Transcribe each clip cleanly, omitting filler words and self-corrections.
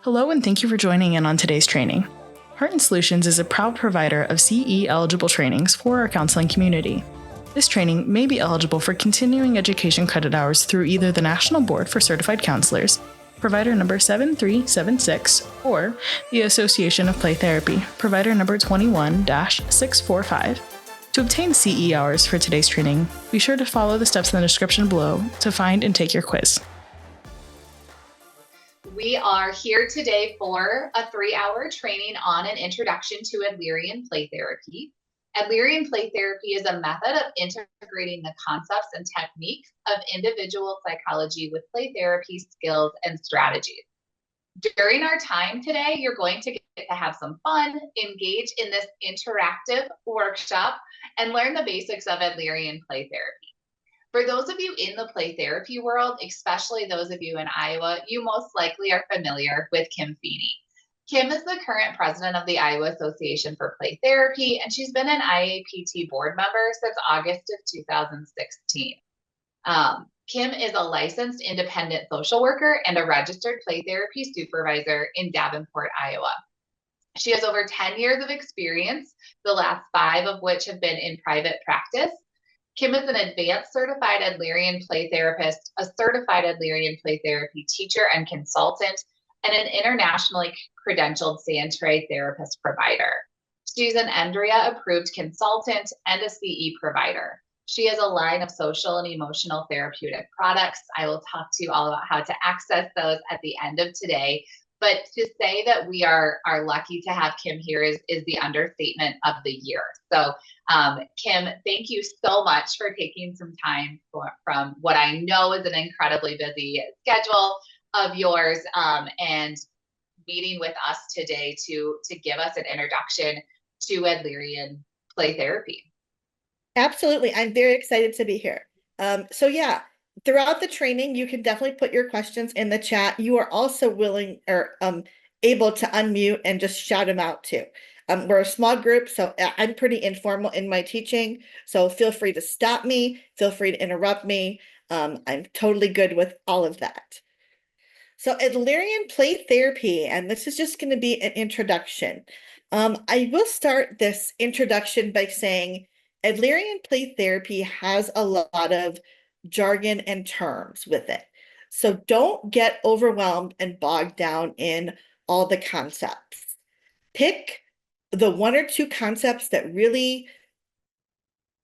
Hello and thank you for joining in on today's training. Heart & Solutions is a proud provider of CE-eligible trainings for our counseling community. This training may be eligible for continuing education credit hours through either the National Board for Certified Counselors, provider number 7376, or the Association of Play Therapy, provider number 21-645. To obtain CE hours for today's training, be sure to follow the steps in the description below to find and take your quiz. We are here today for a 3-hour training on an introduction to Adlerian play therapy. Adlerian play therapy is a method of integrating the concepts and techniques of individual psychology with play therapy skills and strategies. During our time today, you're going to get to have some fun, engage in this interactive workshop, and learn the basics of Adlerian play therapy. For those of you in the play therapy world, especially those of you in Iowa, you most likely are familiar with Kim Feeney. Kim is the current president of the Iowa Association for Play Therapy, and she's been an IAPT board member since August of 2016. Kim is a licensed independent social worker and a registered play therapy supervisor in Davenport, Iowa. She has over 10 years of experience, the last 5 of which have been in private practice. Kim is an advanced certified Adlerian play therapist, a certified Adlerian play therapy teacher and consultant, and an internationally credentialed Santre therapist provider. She's an NDRIA approved consultant and a CE provider. She has a line of social and emotional therapeutic products. I will talk to you all about how to access those at the end of today. But to say that we are lucky to have Kim here is the understatement of the year. So Kim, thank you so much for taking some time from what I know is an incredibly busy schedule of yours and meeting with us today to give us an introduction to Adlerian play therapy. Absolutely. I'm very excited to be here. So yeah, throughout the training, you can definitely put your questions in the chat. You are also willing or able to unmute and just shout them out too. We're a small group, so I'm pretty informal in my teaching. So feel free to stop me. Feel free to interrupt me. I'm totally good with all of that. So Adlerian play therapy, and this is just going to be an introduction. I will start this introduction by saying Adlerian play therapy has a lot of jargon and terms with it. So don't get overwhelmed and bogged down in all the concepts. Pick the 1 or 2 concepts that really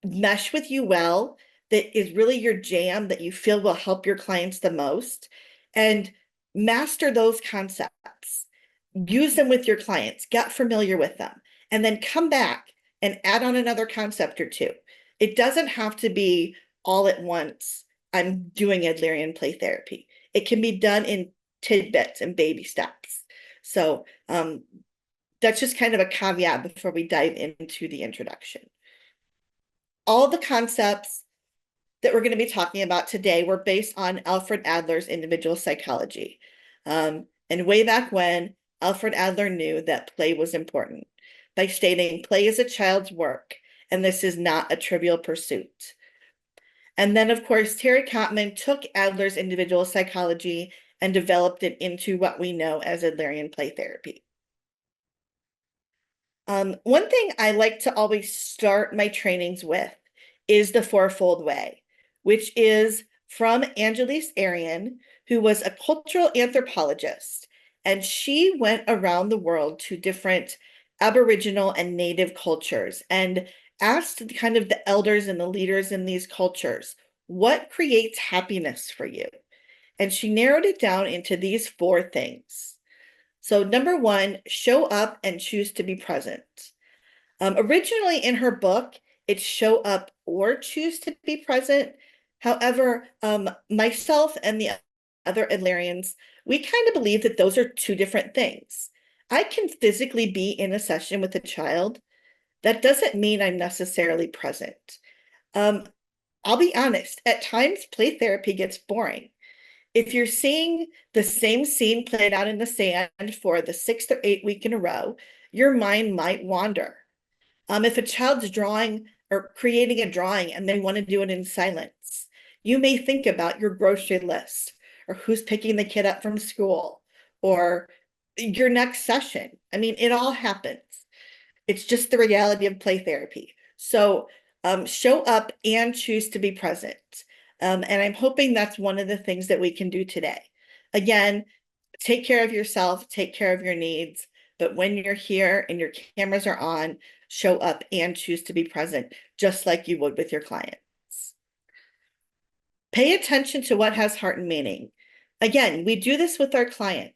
mesh with you well, that is really your jam, that you feel will help your clients the most, and master those concepts. Use them with your clients, get familiar with them, and then come back and add on another concept or 2. It doesn't have to be all at once. I'm doing Adlerian play therapy. It can be done in tidbits and baby steps. So that's just kind of a caveat before we dive into the introduction. All the concepts that we're going to be talking about today were based on Alfred Adler's individual psychology. And way back when, Alfred Adler knew that play was important by stating, play is a child's work, and this is not a trivial pursuit. And then, of course, Terry Kottman took Adler's individual psychology and developed it into what we know as Adlerian play therapy. One thing I like to always start my trainings with is the fourfold way, which is from Angelise Arian, who was a cultural anthropologist, and she went around the world to different Aboriginal and Native cultures and asked kind of the elders and the leaders in these cultures, what creates happiness for you? And she narrowed it down into these 4 things. So number 1, show up and choose to be present. Originally in her book, it's show up or choose to be present. However, myself and the other Adlerians, we kind of believe that those are 2 different things. I can physically be in a session with a child. That doesn't mean I'm necessarily present. I'll be honest, at times play therapy gets boring. If you're seeing the same scene played out in the sand for the 6th or 8th week in a row, your mind might wander. If a child's drawing or creating a drawing and they want to do it in silence, you may think about your grocery list or who's picking the kid up from school or your next session. I mean, it all happens. It's just the reality of play therapy. So show up and choose to be present. And I'm hoping that's one of the things that we can do today. Again, take care of yourself, take care of your needs. But when you're here and your cameras are on, show up and choose to be present, just like you would with your clients. Pay attention to what has heart and meaning. Again, we do this with our clients,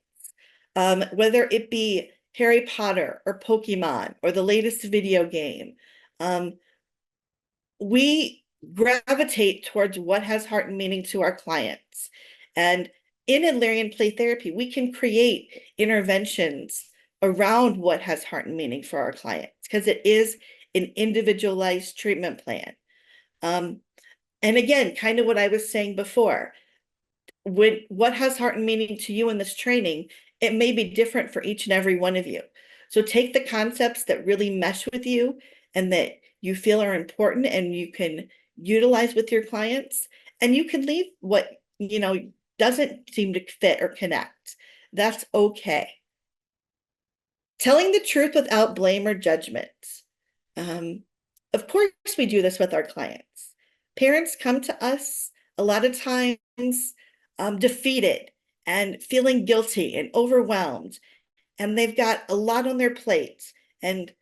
whether it be Harry Potter or Pokemon or the latest video game. We gravitate towards what has heart and meaning to our clients. And in Adlerian play therapy, we can create interventions around what has heart and meaning for our clients because it is an individualized treatment plan. And again, kind of what I was saying before, with what has heart and meaning to you in this training, it may be different for each and every one of you. So take the concepts that really mesh with you and that you feel are important and you can utilize with your clients, and you can leave what, doesn't seem to fit or connect. That's okay. Telling the truth without blame or judgment. Of course, we do this with our clients. Parents come to us a lot of times defeated and feeling guilty and overwhelmed, and they've got a lot on their plate. And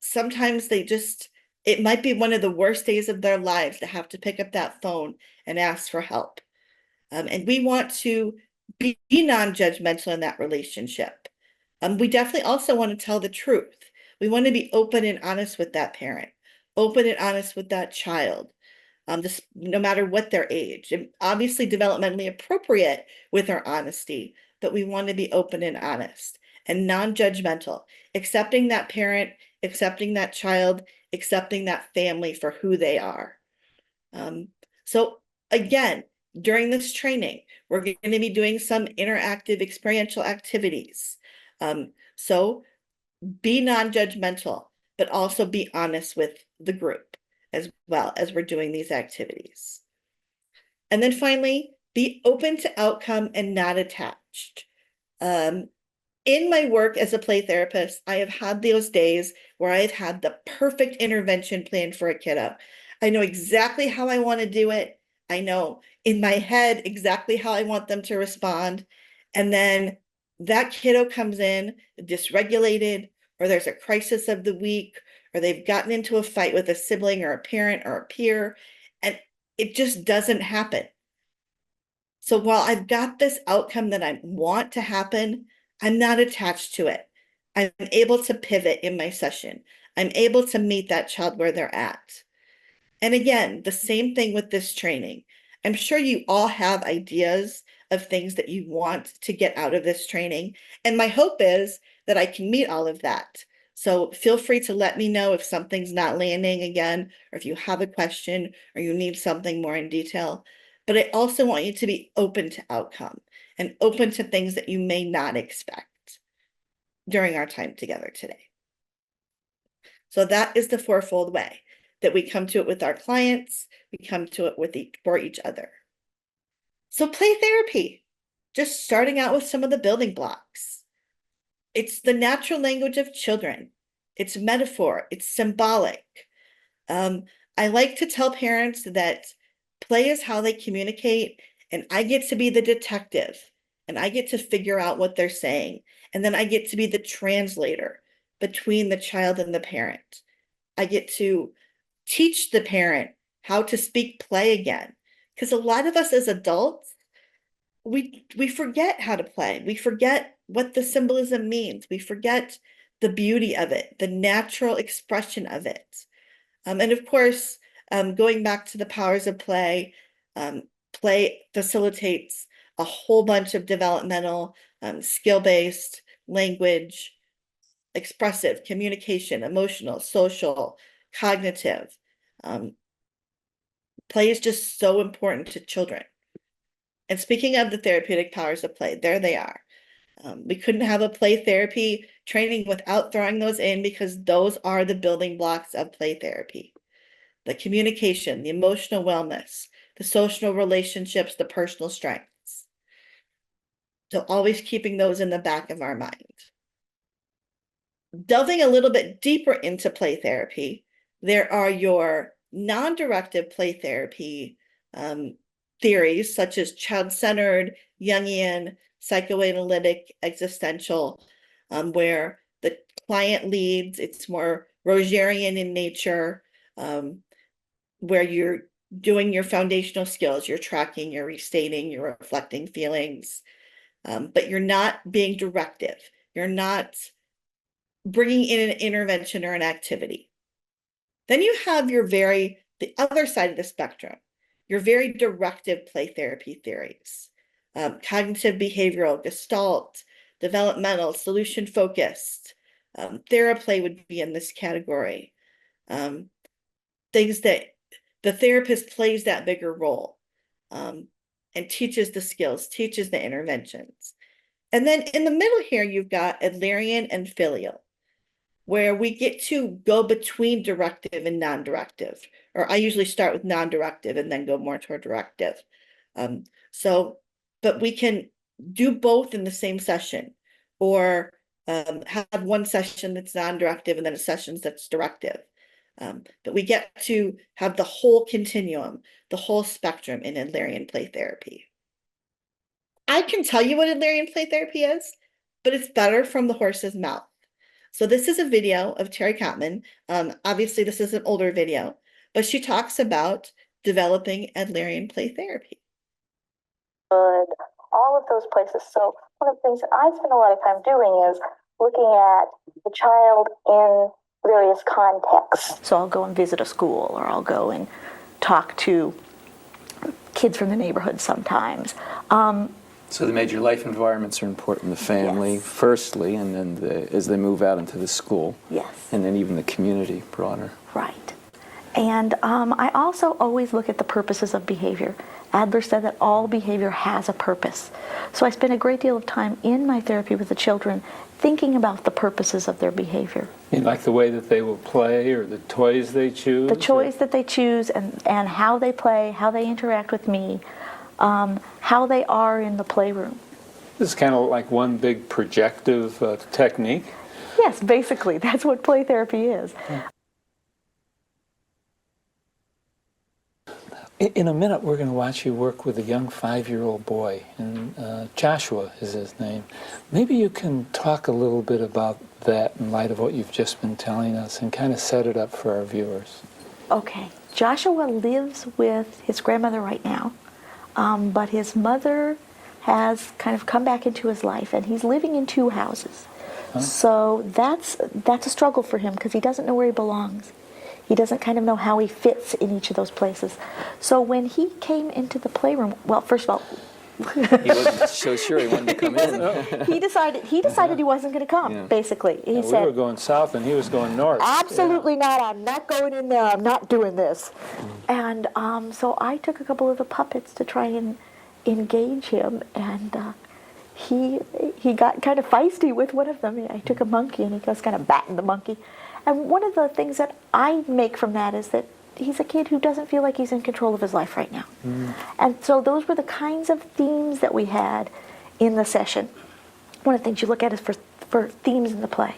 sometimes it might be one of the worst days of their lives to have to pick up that phone and ask for help. And we want to be non-judgmental in that relationship. We definitely also want to tell the truth. We want to be open and honest with that parent, open and honest with that child, no matter what their age, and obviously developmentally appropriate with our honesty, but we want to be open and honest and non-judgmental, accepting that parent, accepting that child, accepting that family for who they are. So again, during this training, we're going to be doing some interactive experiential activities. So be non-judgmental, but also be honest with the group as well as we're doing these activities. And then finally, be open to outcome and not attached. In my work as a play therapist, I have had those days where I've had the perfect intervention plan for a kiddo. I know exactly how I want to do it. I know in my head exactly how I want them to respond. And then that kiddo comes in dysregulated, or there's a crisis of the week, or they've gotten into a fight with a sibling or a parent or a peer, and it just doesn't happen. So while I've got this outcome that I want to happen, I'm not attached to it. I'm able to pivot in my session. I'm able to meet that child where they're at. And again, the same thing with this training. I'm sure you all have ideas of things that you want to get out of this training. And my hope is that I can meet all of that. So feel free to let me know if something's not landing again, or if you have a question or you need something more in detail. But I also want you to be open to outcome and open to things that you may not expect during our time together today. So that is the fourfold way that we come to it with our clients, we come to it for each other. So play therapy, just starting out with some of the building blocks. It's the natural language of children. It's metaphor, it's symbolic. I like to tell parents that play is how they communicate, and I get to be the detective, and I get to figure out what they're saying, and then I get to be the translator between the child and the parent. I get to teach the parent how to speak play again, because a lot of us as adults, we forget how to play. We forget what the symbolism means. We forget the beauty of it, the natural expression of it. And of course, going back to the powers of play, play facilitates a whole bunch of developmental, skill-based language, expressive, communication, emotional, social, cognitive. Play is just so important to children. And speaking of the therapeutic powers of play, there they are. We couldn't have a play therapy training without throwing those in, because those are the building blocks of play therapy. The communication, the emotional wellness, the social relationships, the personal strengths. So always keeping those in the back of our mind. delving a little bit deeper into play therapy, there are your non-directive play therapy theories, such as child-centered, Jungian, psychoanalytic, existential, where the client leads. It's more Rogerian in nature, where you're doing your foundational skills, you're tracking, you're restating, you're reflecting feelings, but you're not being directive. You're not bringing in an intervention or an activity. Then you have the other side of the spectrum, your very directive play therapy theories, cognitive behavioral, Gestalt, developmental, solution focused. Theraplay would be in this category. Things that the therapist plays that bigger role, and teaches the skills, teaches the interventions. And then in the middle here, you've got Adlerian and filial, where we get to go between directive and non-directive. Or I usually start with non-directive and then go more toward directive. But we can do both in the same session, or have one session that's non-directive and then a session that's directive. But we get to have the whole continuum, the whole spectrum in Adlerian play therapy. I can tell you what Adlerian play therapy is, but it's better from the horse's mouth. So this is a video of Terry Kottman. Obviously, this is an older video, but she talks about developing Adlerian play therapy. All of those places. So one of the things that I spend a lot of time doing is looking at the child in various contexts. So I'll go and visit a school, or I'll go and talk to kids from the neighborhood sometimes. So the major life environments are important. The family, yes, firstly, and then as they move out into the school. Yes. And then even the community broader. Right. And I also always look at the purposes of behavior. Adler said that all behavior has a purpose. So I spend a great deal of time in my therapy with the children thinking about the purposes of their behavior. You like the way that they will play, or the toys they choose? The toys that they choose, and how they play, how they interact with me, how they are in the playroom. This is kind of like one big projective technique? Yes, basically. That's what play therapy is. In a minute, we're going to watch you work with a young 5-year-old boy, and Joshua is his name. Maybe you can talk a little bit about that in light of what you've just been telling us, and kind of set it up for our viewers. Okay. Joshua lives with his grandmother right now, but his mother has kind of come back into his life, and he's living in 2 houses. Huh? So that's a struggle for him, because he doesn't know where he belongs. He doesn't kind of know how he fits in each of those places. So when he came into the playroom, well, first of all, he wasn't so sure he wanted to come in. He decided he wasn't going to come, yeah, basically. He said, we were going south and he was going north. Absolutely not. I'm not going in there. I'm not doing this. And so I took a couple of the puppets to try and engage him, and he got kind of feisty with one of them. I took a monkey, and he was kind of batting the monkey. And one of the things that I make from that is that he's a kid who doesn't feel like he's in control of his life right now. And so those were the kinds of themes that we had in the session. One of the things you look at is for themes in the play.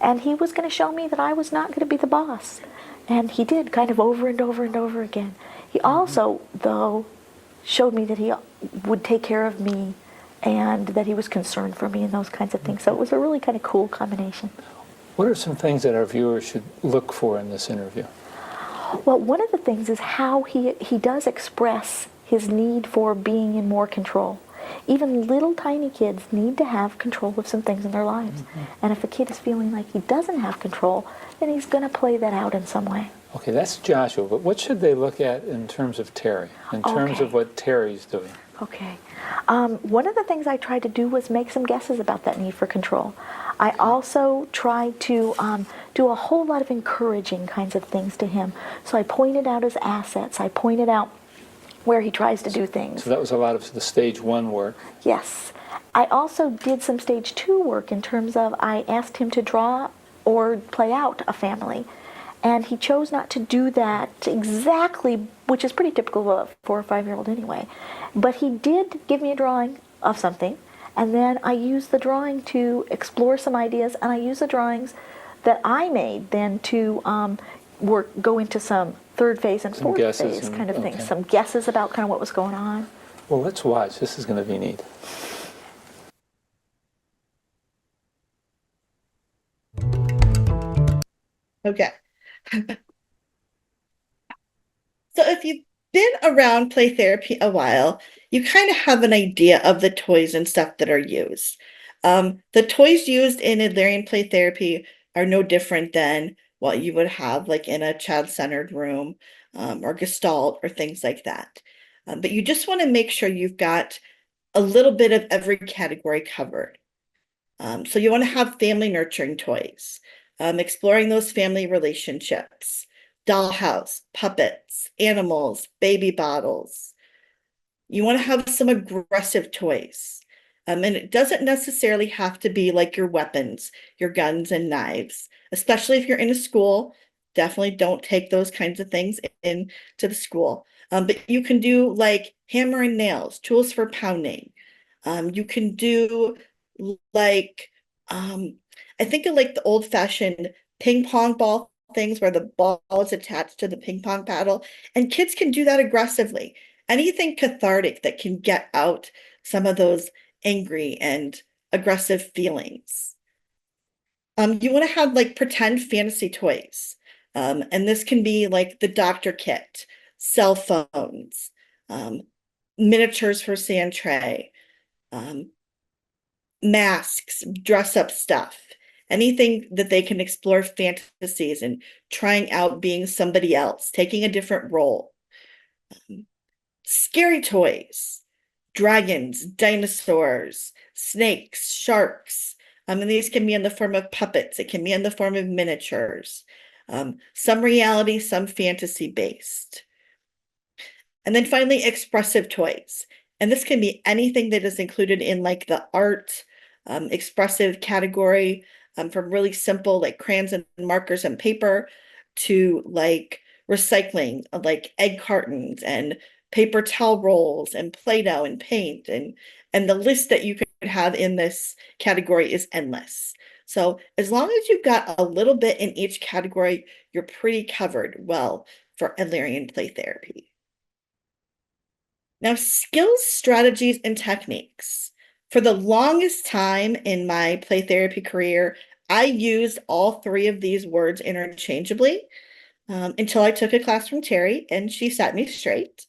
And he was going to show me that I was not going to be the boss. And he did, kind of over and over and over again. He also, though, showed me that he would take care of me, and that he was concerned for me, and those kinds of things. So it was a really kind of cool combination. What are some things that our viewers should look for in this interview? Well, one of the things is how he does express his need for being in more control. Even little tiny kids need to have control of some things in their lives. And if a kid is feeling like he doesn't have control, then he's going to play that out in some way. Okay, that's Joshua, but what should they look at in terms of Terry, in terms of what Terry's doing? Okay. One of the things I tried to do was make some guesses about that need for control. I also tried to do a whole lot of encouraging kinds of things to him. So I pointed out his assets. I pointed out where he tries to do things. So that was a lot of the stage 1 work. Yes. I also did some stage 2 work in terms of I asked him to draw or play out a family. And he chose not to do that exactly, which is pretty typical of a 4 or 5-year-old anyway. But he did give me a drawing of something, and then I used the drawing to explore some ideas, and I used the drawings that I made then to go into some third phase and fourth phase kind of things, some guesses about kind of what was going on. Well, let's watch. This is going to be neat. Okay. So if you've been around play therapy a while, you kind of have an idea of the toys and stuff that are used. The toys used in Adlerian play therapy are no different than what you would have like in a child-centered room or Gestalt or things like that. But you just want to make sure you've got a little bit of every category covered. So you want to have family nurturing toys, exploring those family relationships, dollhouse, puppets, animals, baby bottles. You want to have some aggressive toys. And it doesn't necessarily have to be like your weapons, your guns and knives, especially if you're in a school. Definitely don't take those kinds of things into the school. But you can do like hammer and nails, tools for pounding. You can do like, I think of like the old fashioned ping pong ball things where the ball is attached to the ping pong paddle, and kids can do that aggressively. Anything cathartic that can get out some of those angry and aggressive feelings. You want to have like pretend fantasy toys. And this can be like the doctor kit, cell phones, miniatures for sand tray, masks, dress up stuff, anything that they can explore fantasies and trying out being somebody else, taking a different role. Scary toys, dragons, dinosaurs, snakes, sharks. And these can be in the form of puppets. It can be in the form of miniatures. Some reality, some fantasy based. And then finally, expressive toys. And this can be anything that is included in like the art, expressive category, from really simple like crayons and markers and paper to like recycling, like egg cartons and paper towel rolls and Play-Doh and paint, and the list that you could have in this category is endless. So as long as you've got a little bit in each category, you're pretty covered well for Adlerian play therapy. Now, skills, strategies, and techniques. For the longest time in my play therapy career, I used all three of these words interchangeably until I took a class from Terry and she set me straight.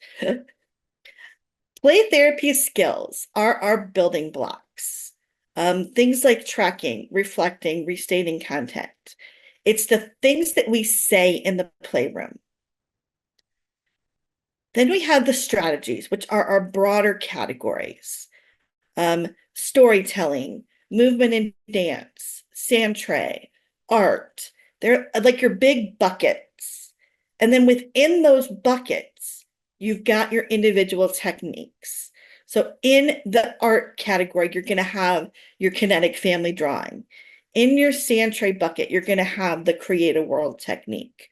Play therapy skills are our building blocks. Things like tracking, reflecting, restating content. It's the things that we say in the playroom. Then we have the strategies, which are our broader categories. Storytelling, movement and dance, sand tray, art. They're like your big buckets. And then within those buckets, you've got your individual techniques. So in the art category, you're going to have your kinetic family drawing. In your sand tray bucket, you're going to have the create a world technique.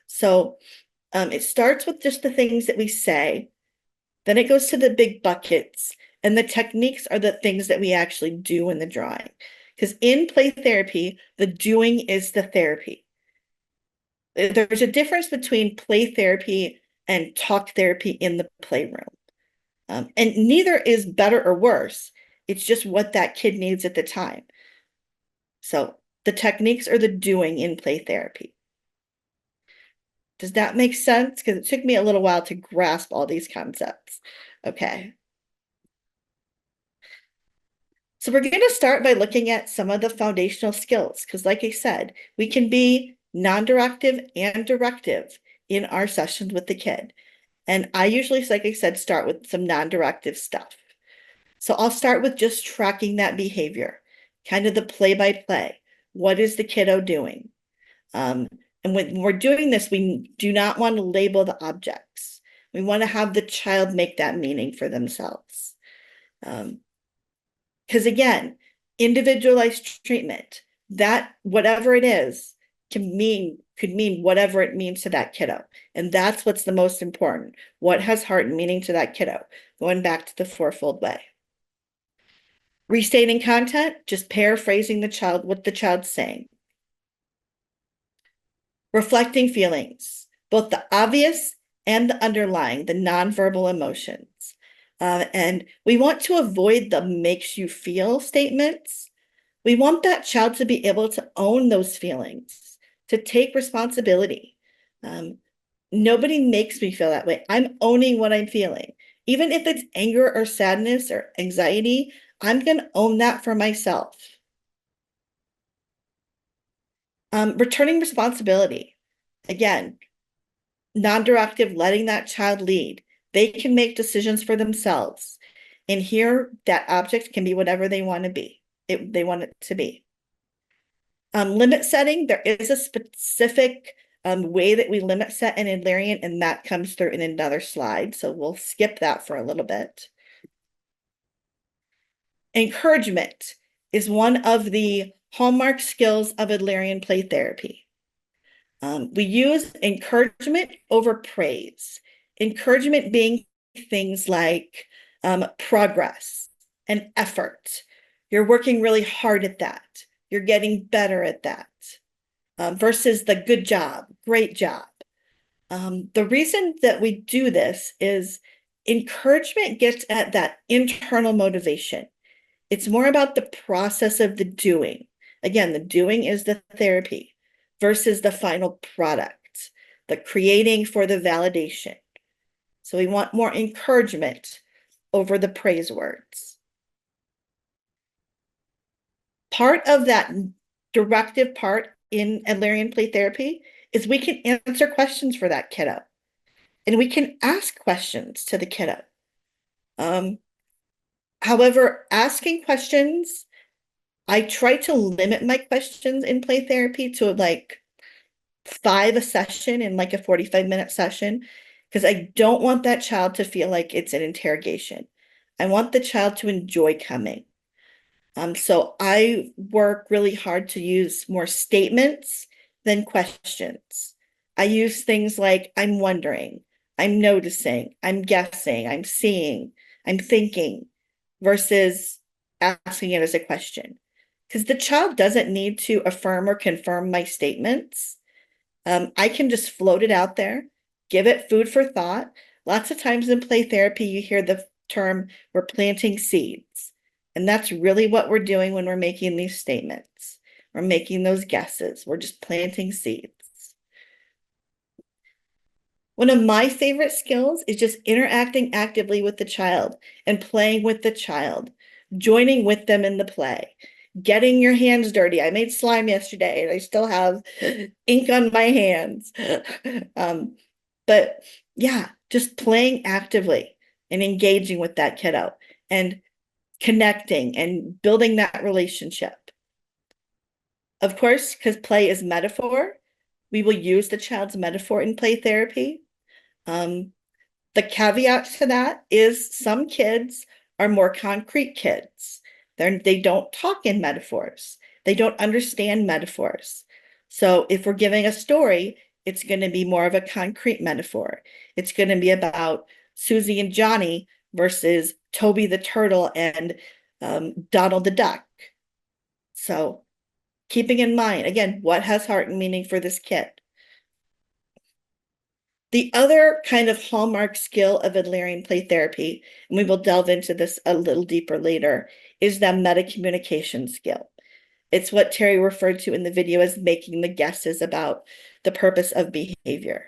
So it starts with just the things that we say, then it goes to the big buckets, and the techniques are the things that we actually do in the drawing. Because in play therapy, the doing is the therapy. There's a difference between play therapy and talk therapy in the playroom. And neither is better or worse. It's just what that kid needs at the time. So the techniques are the doing in play therapy. Does that make sense? Because it took me a little while to grasp all these concepts. Okay. So we're going to start by looking at some of the foundational skills, because like I said, we can be non-directive and directive in our sessions with the kid. And I usually, like I said, start with some non-directive stuff. So I'll start with just tracking that behavior, kind of the play-by-play. What is the kiddo doing? And when we're doing this, we do not want to label the objects. We want to have the child make that meaning for themselves. Because again, individualized treatment, that whatever it is, could mean whatever it means to that kiddo. And that's what's the most important. What has heart and meaning to that kiddo? Going back to the fourfold way. Restating content, just paraphrasing the child, what the child's saying. reflecting feelings, both the obvious and the underlying, the nonverbal emotions. And we want to avoid the makes you feel statements. We want that child to be able to own those feelings, to take responsibility. Nobody makes me feel that way. I'm owning what I'm feeling. Even if it's anger or sadness or anxiety, I'm going to own that for myself. Returning responsibility. Again, non-directive, letting that child lead. They can make decisions for themselves. And here, that object can be whatever they want to be. They want it to be. Limit setting, there is a specific way that we limit set in Adlerian, and that comes through in another slide. So we'll skip that for a little bit. Encouragement is one of the hallmark skills of Adlerian play therapy. We use encouragement over praise. Encouragement being things like progress and effort. You're working really hard at that. You're getting better at that. Versus the good job, great job. The reason that we do this is encouragement gets at that internal motivation. It's more about the process of the doing. Again, the doing is the therapy versus the final product, the creating for the validation. So we want more encouragement over the praise words. Part of that directive part in Adlerian play therapy is we can answer questions for that kiddo. And we can ask questions to the kiddo. However, asking questions, I try to limit my questions in play therapy to like 5 a session in like a 45-minute session, because I don't want that child to feel like it's an interrogation. I want the child to enjoy coming. So I work really hard to use more statements than questions. I use things like I'm wondering, I'm noticing, I'm guessing, I'm seeing, I'm thinking, versus asking it as a question. Because the child doesn't need to affirm or confirm my statements. I can just float it out there, give it food for thought. Lots of times in play therapy, you hear the term, we're planting seeds. And that's really what we're doing when we're making these statements. We're making those guesses. We're just planting seeds. One of my favorite skills is just interacting actively with the child and playing with the child, joining with them in the play, getting your hands dirty. I made slime yesterday and I still have ink on my hands. But yeah, just playing actively and engaging with that kiddo and connecting and building that relationship. Of course, because play is metaphor, we will use the child's metaphor in play therapy. The caveat to that is some kids are more concrete kids. They don't talk in metaphors. They don't understand metaphors. So if we're giving a story, it's going to be more of a concrete metaphor. It's going to be about Susie and Johnny versus Toby the turtle and Donald the duck. So keeping in mind, again, what has heart and meaning for this kid? The other kind of hallmark skill of Adlerian play therapy, and we will delve into this a little deeper later, is that meta-communication skill. It's what Terry referred to in the video as making the guesses about the purpose of behavior.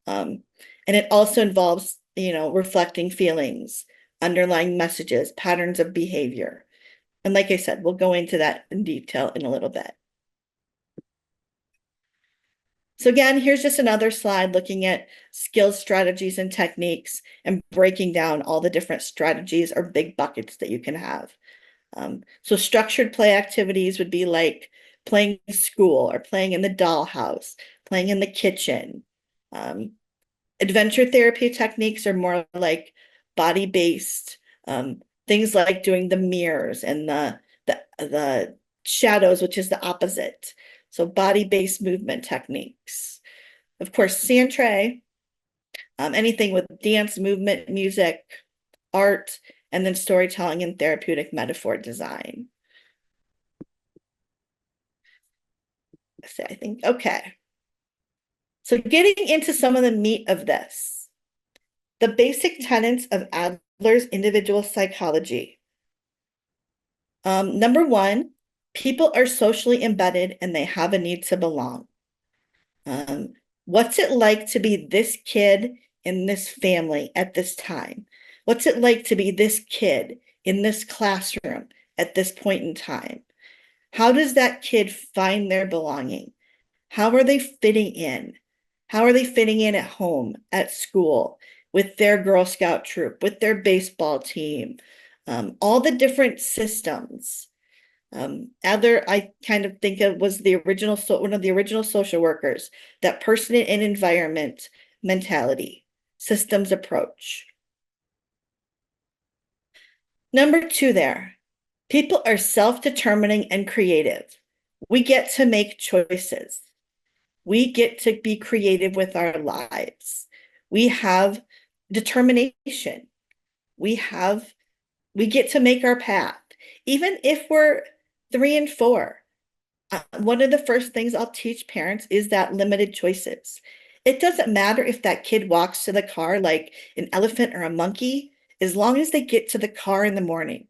And it also involves, reflecting feelings, underlying messages, patterns of behavior. And like I said, we'll go into that in detail in a little bit. So again, here's just another slide looking at skills, strategies, and techniques and breaking down all the different strategies or big buckets that you can have. So structured play activities would be like playing school or playing in the dollhouse, playing in the kitchen. Adventure therapy techniques are more like body-based, things like doing the mirrors and the shadows, which is the opposite. So body-based movement techniques. Of course, Santre, anything with dance, movement, music, art, and then storytelling and therapeutic metaphor design. So I think, okay. So getting into some of the meat of this, the basic tenets of Adler's individual psychology. Number one, people are socially embedded and they have a need to belong. What's it like to be this kid in this family at this time? What's it like to be this kid in this classroom at this point in time? How does that kid find their belonging? How are they fitting in? How are they fitting in at home, at school, with their Girl Scout troop, with their baseball team, all the different systems. Adler, I kind of think of was the original, one of the original social workers, that person and environment mentality, systems approach. Number two there, people are self-determining and creative. We get to make choices. We get to be creative with our lives. We have determination. We get to make our path. Even if we're 3 and 4, one of the first things I'll teach parents is that limited choices. It doesn't matter if that kid walks to the car like an elephant or a monkey, as long as they get to the car in the morning.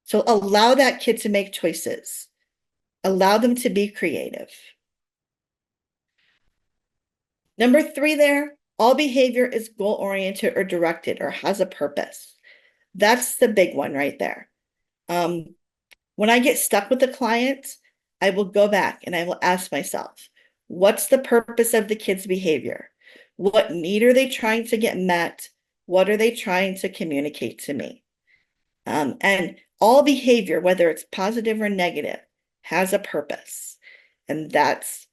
So allow that kid to make choices. Allow them to be creative. Number 3 there, all behavior is goal-oriented or directed or has a purpose. That's the big one right there. When I get stuck with a client, I will go back and I will ask myself, what's the purpose of the kid's behavior? What need are they trying to get met? What are they trying to communicate to me? And all behavior, whether it's positive or negative, has a purpose. And that's,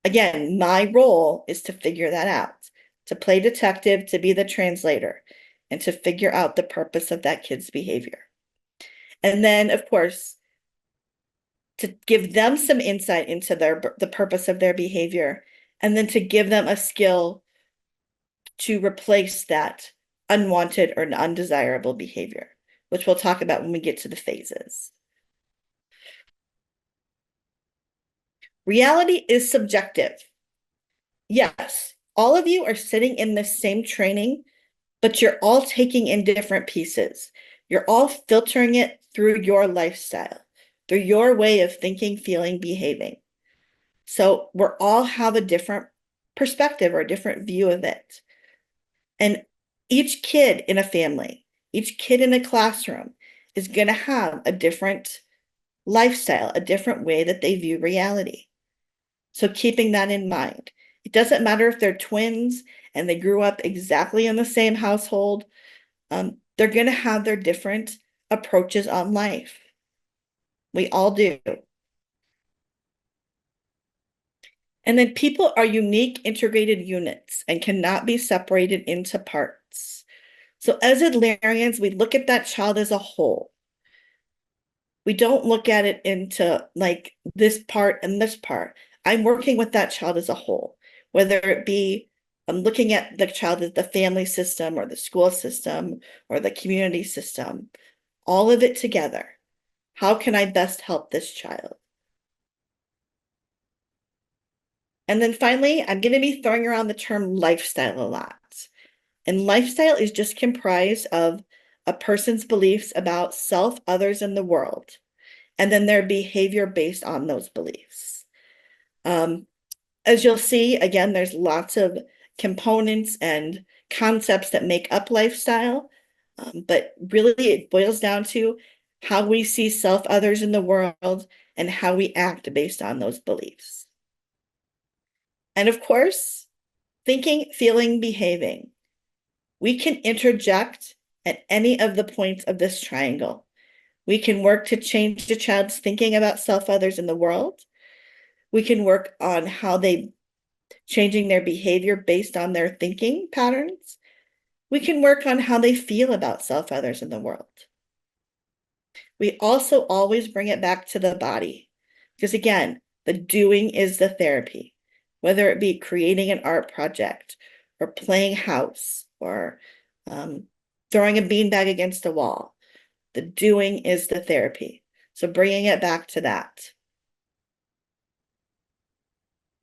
again, my role is to figure that out, to play detective, to be the translator, and to figure out the purpose of that kid's behavior. And then, of course, to give them some insight into the purpose of their behavior, and then to give them a skill to replace that unwanted or undesirable behavior, which we'll talk about when we get to the phases. Reality is subjective. Yes, all of you are sitting in the same training, but you're all taking in different pieces. You're all filtering it through your lifestyle, through your way of thinking, feeling, behaving. So we're all have a different perspective or a different view of it. And each kid in a family, each kid in a classroom is going to have a different lifestyle, a different way that they view reality. So keeping that in mind. It doesn't matter if they're twins and they grew up exactly in the same household. They're going to have their different approaches on life. We all do. And then people are unique integrated units and cannot be separated into parts. So as Adlerians, we look at that child as a whole. We don't look at it into like this part and this part. I'm working with that child as a whole, whether it be I'm looking at the child as the family system or the school system or the community system, all of it together. How can I best help this child? And then finally, I'm going to be throwing around the term lifestyle a lot. And lifestyle is just comprised of a person's beliefs about self, others, and the world, and then their behavior based on those beliefs. As you'll see, again, there's lots of components and concepts that make up lifestyle, but really it boils down to how we see self, others, in the world, and how we act based on those beliefs. And of course, thinking, feeling, behaving. We can interject at any of the points of this triangle. We can work to change the child's thinking about self, others, in the world. We can work on how they changing their behavior based on their thinking patterns. We can work on how they feel about self, others, in the world. We also always bring it back to the body, because again, the doing is the therapy, whether it be creating an art project or playing house or throwing a beanbag against a wall. The doing is the therapy. So bringing it back to that.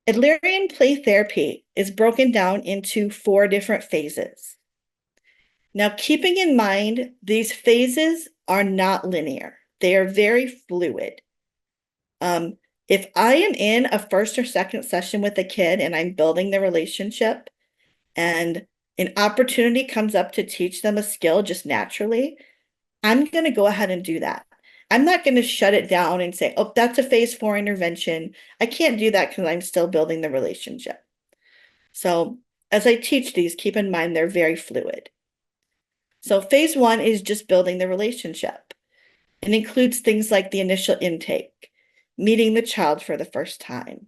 Adlerian play therapy is broken down into 4 different phases. Now, keeping in mind, these phases are not linear. They are very fluid. If I am in a first or second session with a kid and I'm building the relationship and an opportunity comes up to teach them a skill just naturally, I'm going to go ahead and do that. I'm not going to shut it down and say, oh, that's a phase 4 intervention. I can't do that because I'm still building the relationship. So as I teach these, keep in mind they're very fluid. So phase 1 is just building the relationship. It includes things like the initial intake, meeting the child for the first time,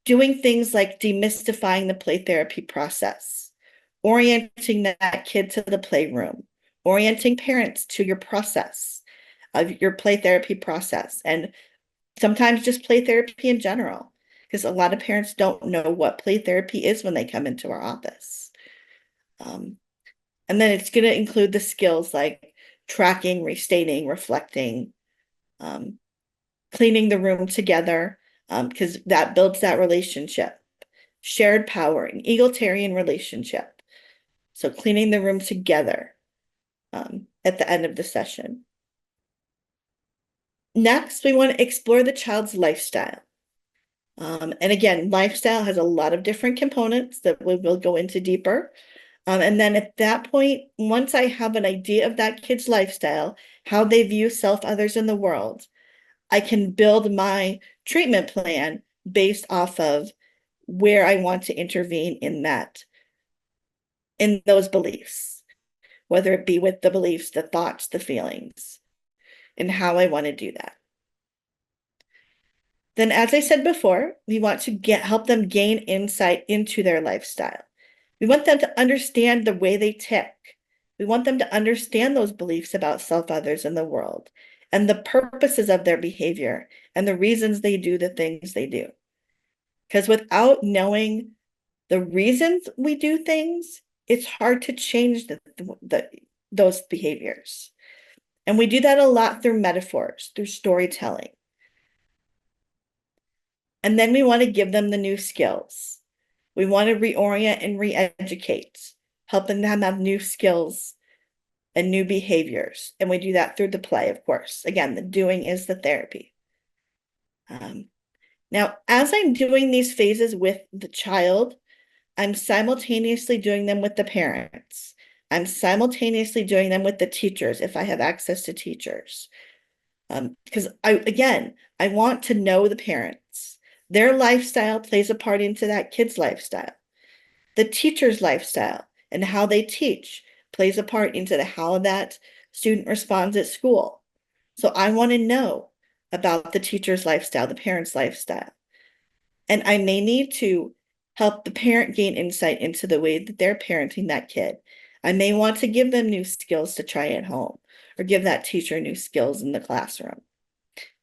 doing things like demystifying the play therapy process, orienting that kid to the playroom, orienting parents to your process of your play therapy process, and sometimes just play therapy in general, because a lot of parents don't know what play therapy is when they come into our office. And then it's going to include the skills like tracking, restating, reflecting, cleaning the room together, because that builds that relationship. Shared power, an egalitarian relationship. So cleaning the room together at the end of the session. Next, we want to explore the child's lifestyle. And again, lifestyle has a lot of different components that we will go into deeper. And then at that point, once I have an idea of that kid's lifestyle, how they view self, others, in the world, I can build my treatment plan based off of where I want to intervene in those beliefs, whether it be with the beliefs, the thoughts, the feelings, and how I want to do that. Then, as I said before, we want to help them gain insight into their lifestyle. We want them to understand the way they tick. We want them to understand those beliefs about self, others, and the world, and the purposes of their behavior and the reasons they do the things they do. Because without knowing the reasons we do things, it's hard to change those behaviors. And we do that a lot through metaphors, through storytelling. And then we want to give them the new skills. We want to reorient and re-educate, helping them have new skills and new behaviors. And we do that through the play, of course. Again, the doing is the therapy. Now, as I'm doing these phases with the child, I'm simultaneously doing them with the parents. I'm simultaneously doing them with the teachers if I have access to teachers. Because I want to know the parents. Their lifestyle plays a part into that kid's lifestyle. The teacher's lifestyle and how they teach plays a part into how that student responds at school. So I want to know about the teacher's lifestyle, the parent's lifestyle. And I may need to help the parent gain insight into the way that they're parenting that kid. I may want to give them new skills to try at home, or give that teacher new skills in the classroom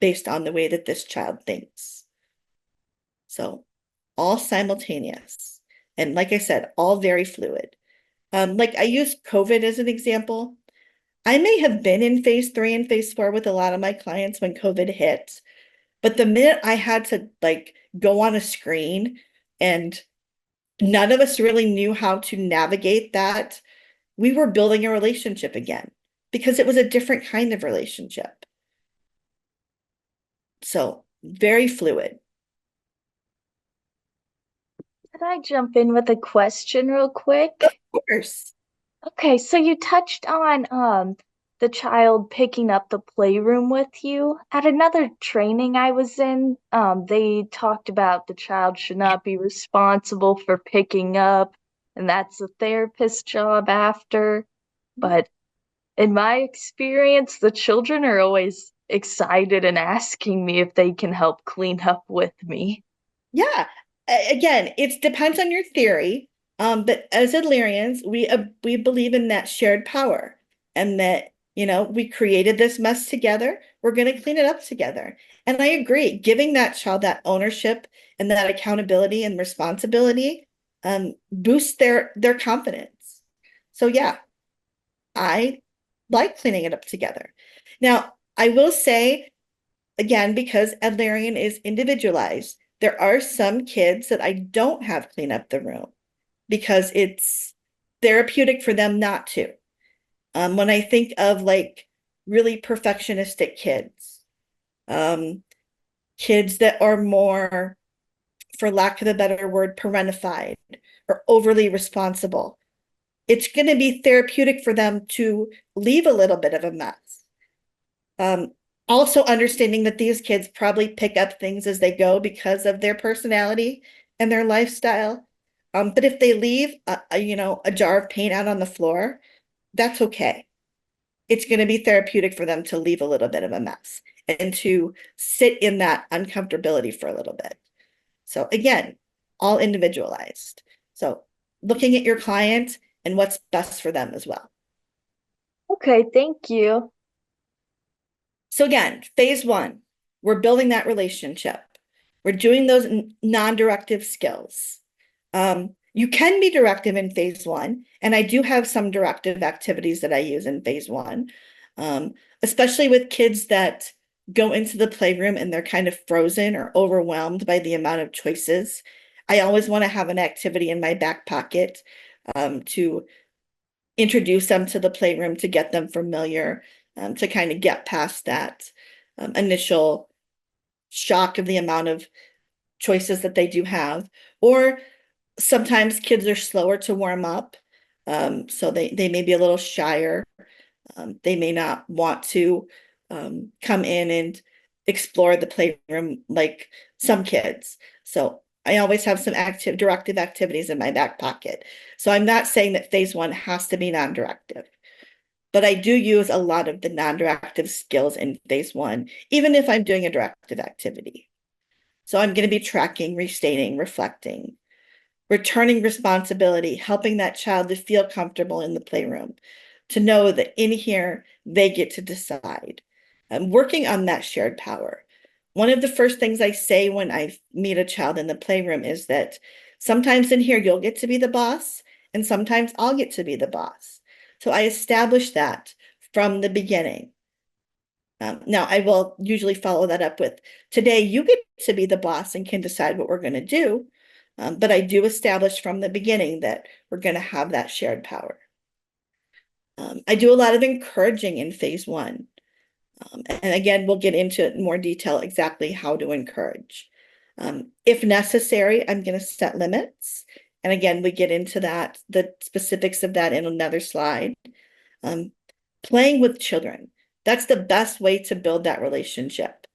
based on the way that this child thinks. So all simultaneous. And like I said, all very fluid. Like I use COVID as an example. I may have been in phase 3 and phase 4 with a lot of my clients when COVID hit, but the minute I had to go on a screen and none of us really knew how to navigate that, we were building a relationship again because it was a different kind of relationship. So very fluid. Can I jump in with a question real quick? Of course. Okay, so you touched on the child picking up the playroom with you. At another training I was in, they talked about the child should not be responsible for picking up, and that's the therapist's job after. But in my experience, the children are always excited and asking me if they can help clean up with me. Yeah. Again, it depends on your theory. But as Adlerians, we believe in that shared power, and that, we created this mess together. We're going to clean it up together. And I agree, giving that child that ownership and that accountability and responsibility boosts their confidence. So yeah, I like cleaning it up together. Now, I will say, again, because Adlerian is individualized, There are some kids that I don't have clean up the room because it's therapeutic for them not to. When I think of like really perfectionistic kids, kids that are more, for lack of a better word, parentified or overly responsible, it's going to be therapeutic for them to leave a little bit of a mess. Also understanding that these kids probably pick up things as they go because of their personality and their lifestyle. But if they leave a jar of paint out on the floor, that's okay. It's going to be therapeutic for them to leave a little bit of a mess and to sit in that uncomfortability for a little bit. So again, all individualized. So looking at your client and what's best for them as well. Okay, thank you. So again, phase 1, we're building that relationship. We're doing those non-directive skills. You can be directive in phase 1, and I do have some directive activities that I use in phase 1, especially with kids that go into the playroom and they're kind of frozen or overwhelmed by the amount of choices. I always want to have an activity in my back pocket to introduce them to the playroom, to get them familiar, to kind of get past that initial shock of the amount of choices that they do have. Or sometimes kids are slower to warm up, so they may be a little shyer. They may not want to come in and explore the playroom like some kids. So I always have some directive activities in my back pocket. So I'm not saying that phase 1 has to be non-directive, but I do use a lot of the non-directive skills in phase 1, even if I'm doing a directive activity. So I'm going to be tracking, restating, reflecting, returning responsibility, helping that child to feel comfortable in the playroom, to know that in here they get to decide. I'm working on that shared power. One of the first things I say when I meet a child in the playroom is that sometimes in here you'll get to be the boss, and sometimes I'll get to be the boss. So I establish that from the beginning. Now, I will usually follow that up with, today you get to be the boss and can decide what we're going to do. But I do establish from the beginning that we're going to have that shared power. I do a lot of encouraging in phase 1. And again, we'll get into it in more detail exactly how to encourage. If necessary, I'm going to set limits. And again, we get into that, the specifics of that in another slide. Playing with children. That's the best way to build that relationship.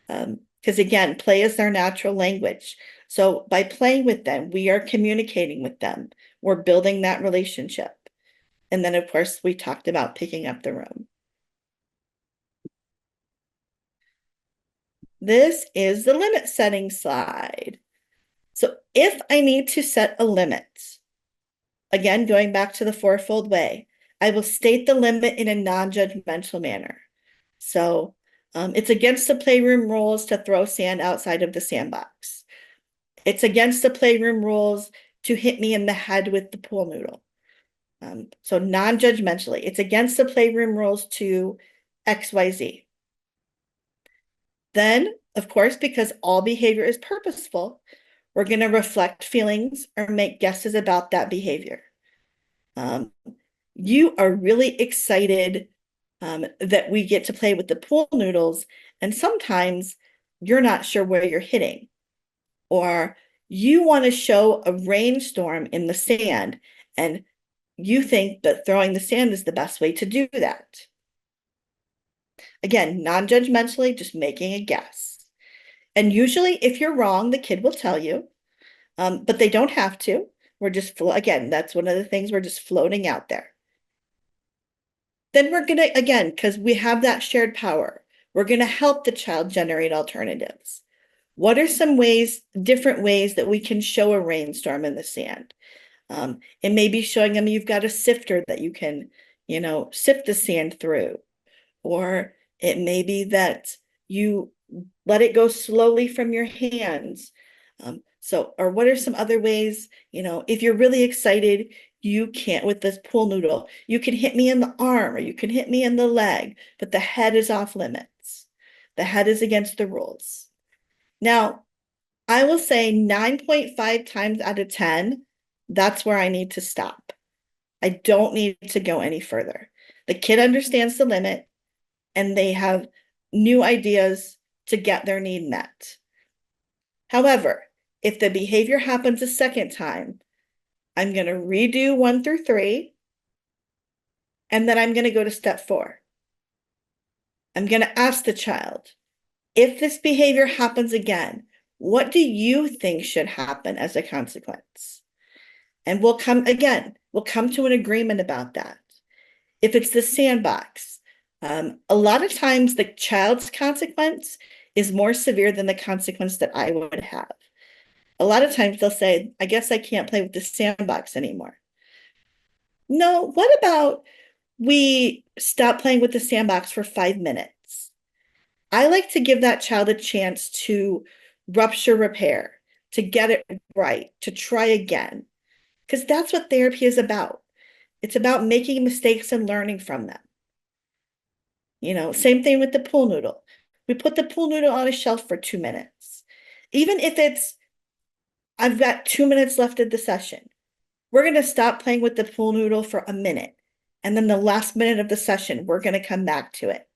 Because again, play is their natural language. So by playing with them, we are communicating with them. We're building that relationship. And then, of course, we talked about picking up the room. This is the limit setting slide. So if I need to set a limit, again, going back to the fourfold way, I will state the limit in a non-judgmental manner. So it's against the playroom rules to throw sand outside of the sandbox. It's against the playroom rules to hit me in the head with the pool noodle. So non-judgmentally, it's against the playroom rules to XYZ. Then, of course, because all behavior is purposeful, we're going to reflect feelings or make guesses about that behavior. You are really excited that we get to play with the pool noodles, and sometimes you're not sure where you're hitting. Or you want to show a rainstorm in the sand, and you think that throwing the sand is the best way to do that. Again, non-judgmentally, just making a guess. And usually if you're wrong, the kid will tell you, but they don't have to. We're just, again, that's one of the things, we're just floating out there. Then we're going to, again, because we have that shared power, we're going to help the child generate alternatives. What are some ways, different ways that we can show a rainstorm in the sand? It may be showing them you've got a sifter that you can, sift the sand through. Or it may be that you let it go slowly from your hands. Or what are some other ways, if you're really excited, you can't, with this pool noodle, you can hit me in the arm or you can hit me in the leg, but the head is off limits. The head is against the rules. Now, I will say 9.5 times out of 10, that's where I need to stop. I don't need to go any further. The kid understands the limit and they have new ideas to get their need met. However, if the behavior happens a second time, I'm going to redo 1 through 3, and then I'm going to go to step 4. I'm going to ask the child, if this behavior happens again, what do you think should happen as a consequence? And we'll come to an agreement about that. If it's the sandbox, a lot of times the child's consequence is more severe than the consequence that I would have. A lot of times they'll say, I guess I can't play with the sandbox anymore. No, what about we stop playing with the sandbox for 5 minutes? I like to give that child a chance to rupture repair, to get it right, to try again, because that's what therapy is about. It's about making mistakes and learning from them. Same thing with the pool noodle. We put the pool noodle on a shelf for 2 minutes. Even if I've got 2 minutes left of the session, we're going to stop playing with the pool noodle for a minute. And then the last minute of the session, we're going to come back to it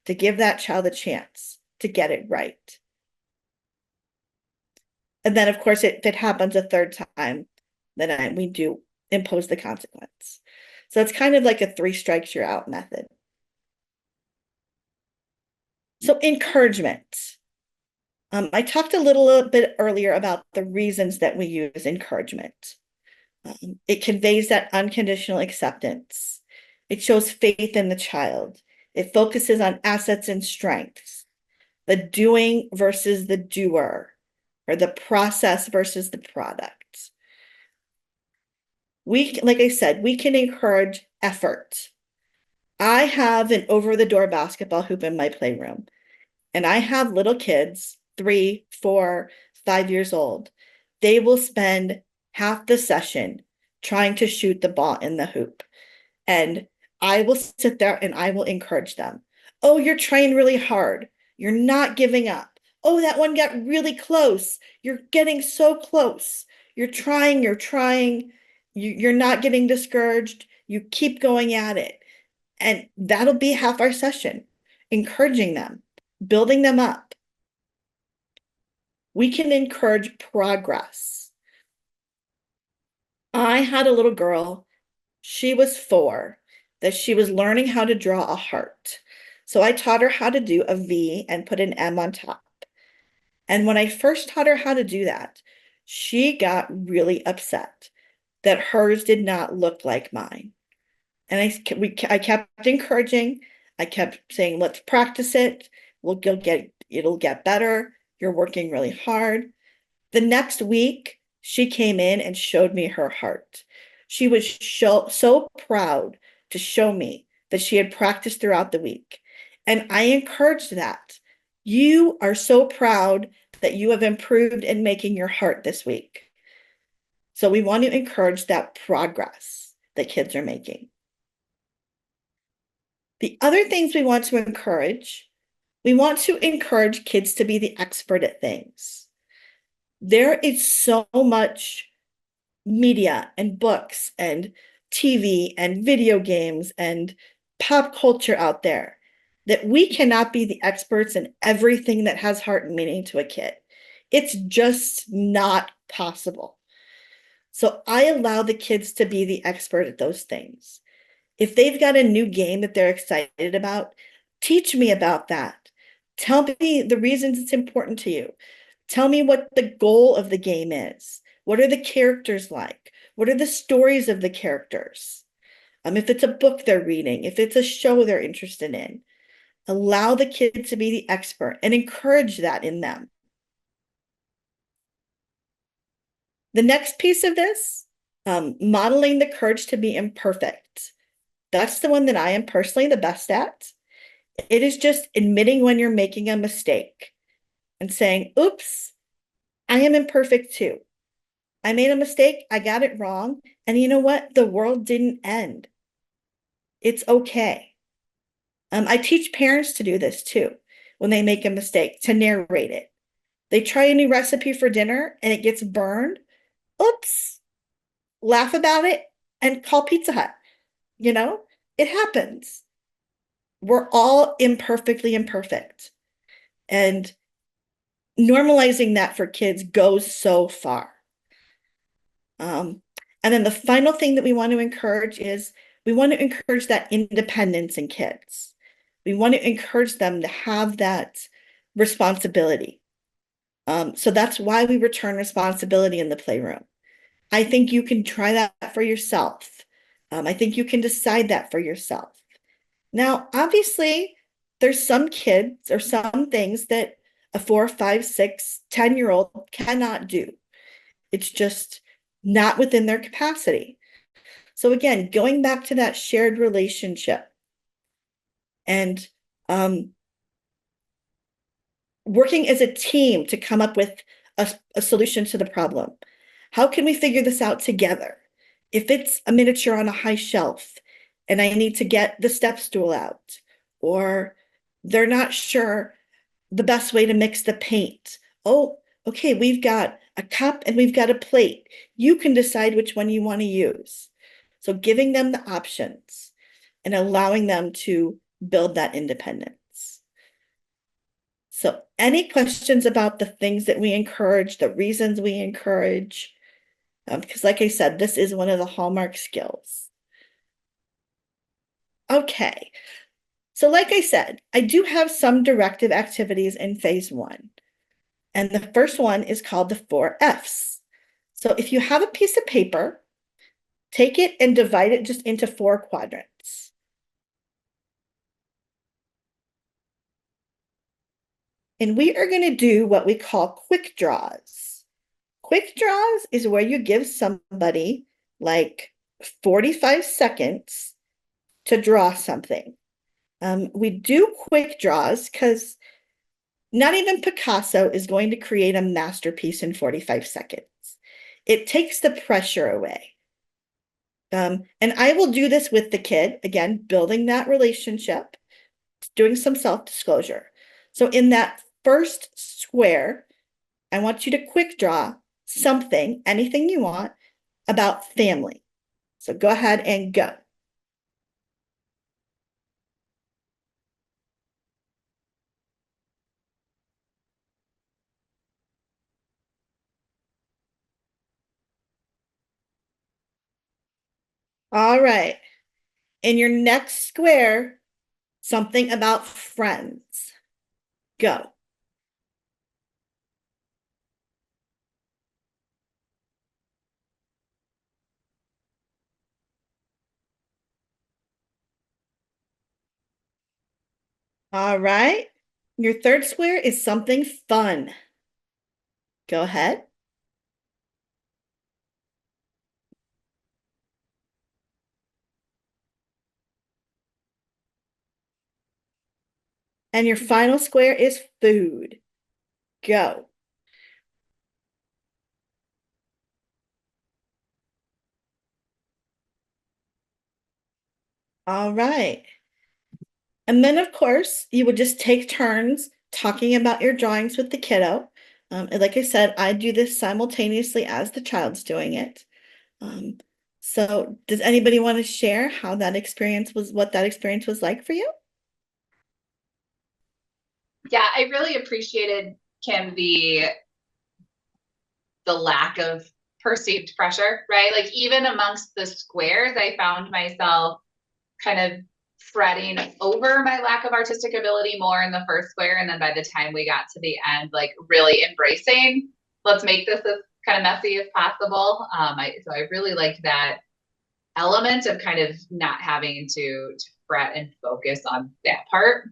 to give that child a chance to get it right. And then, of course, if it happens a third time, then we do impose the consequence. So it's kind of like a 3 strikes, you're out method. So encouragement. I talked a little bit earlier about the reasons that we use encouragement. It conveys that unconditional acceptance. It shows faith in the child. It focuses on assets and strengths, the doing versus the doer, or the process versus the product. Like I said, we can encourage effort. I have an over-the-door basketball hoop in my playroom, and I have little kids, 3, 4, 5 years old. They will spend half the session trying to shoot the ball in the hoop. And I will sit there and I will encourage them. Oh, you're trying really hard. You're not giving up. Oh, that one got really close. You're getting so close. You're trying. You're not getting discouraged. You keep going at it. And that'll be half our session, encouraging them, building them up. We can encourage progress. I had a little girl, she was 4, that she was learning how to draw a heart. So I taught her how to do a V and put an M on top. And when I first taught her how to do that, she got really upset that hers did not look like mine. And I kept encouraging. I kept saying, let's practice it. It'll get better. You're working really hard. The next week, she came in and showed me her heart. She was so proud to show me that she had practiced throughout the week. And I encouraged that. You are so proud that you have improved in making your heart this week. So we want to encourage that progress that kids are making. The other things we want to encourage kids to be the expert at things. There is so much media and books and TV and video games and pop culture out there that we cannot be the experts in everything that has heart and meaning to a kid. It's just not possible. So I allow the kids to be the expert at those things. If they've got a new game that they're excited about, teach me about that. Tell me the reasons it's important to you. Tell me what the goal of the game is. What are the characters like? What are the stories of the characters? If it's a book they're reading, if it's a show they're interested in, allow the kid to be the expert and encourage that in them. The next piece of this, modeling the courage to be imperfect. That's the one that I am personally the best at. It is just admitting when you're making a mistake and saying, oops, I am imperfect too. I made a mistake, I got it wrong, and you know what? The world didn't end. It's okay. I teach parents to do this too when they make a mistake, to narrate it. They try a new recipe for dinner and it gets burned. Oops, laugh about it and call Pizza Hut. You know, it happens. We're all imperfectly imperfect. And normalizing that for kids goes so far. And then the final thing that we want to encourage is we want to encourage that independence in kids. We want to encourage them to have that responsibility. So that's why we return responsibility in the playroom. I think you can try that for yourself. I think you can decide that for yourself. Now, obviously, there's some kids or some things that a 4, 5, 6, 10-year-old cannot do. It's just not within their capacity. So again, going back to that shared relationship and working as a team to come up with a solution to the problem. How can we figure this out together? If it's a miniature on a high shelf and I need to get the step stool out, or they're not sure the best way to mix the paint. Oh, okay, we've got a cup and we've got a plate. You can decide which one you want to use. So giving them the options and allowing them to build that independence. So any questions about the things that we encourage, the reasons we encourage? Because like I said, this is one of the hallmark skills. Okay, so like I said, I do have some directive activities in phase 1. And the first one is called the 4 F's. So if you have a piece of paper, take it and divide it just into 4 quadrants. And we are going to do what we call quick draws. Quick draws is where you give somebody like 45 seconds to draw something. We do quick draws because not even Picasso is going to create a masterpiece in 45 seconds. It takes the pressure away. And I will do this with the kid, again, building that relationship, doing some self-disclosure. So in that first square, I want you to quick draw something, anything you want, about family. So go ahead and go. All right. In your next square, something about friends. Go. All right. Your third square is something fun. Go ahead. And your final square is food. Go. All right. And then, of course, you would just take turns talking about your drawings with the kiddo. And like I said, I do this simultaneously as the child's doing it. So does anybody want to share how that experience was, what that experience was like for you? Yeah, I really appreciated, Kim, the lack of perceived pressure, right? Like even amongst the squares, I found myself kind of fretting over my lack of artistic ability more in the first square. And then by the time we got to the end, like really embracing, let's make this as kind of messy as possible. So I really liked that element of kind of not having to fret and focus on that part.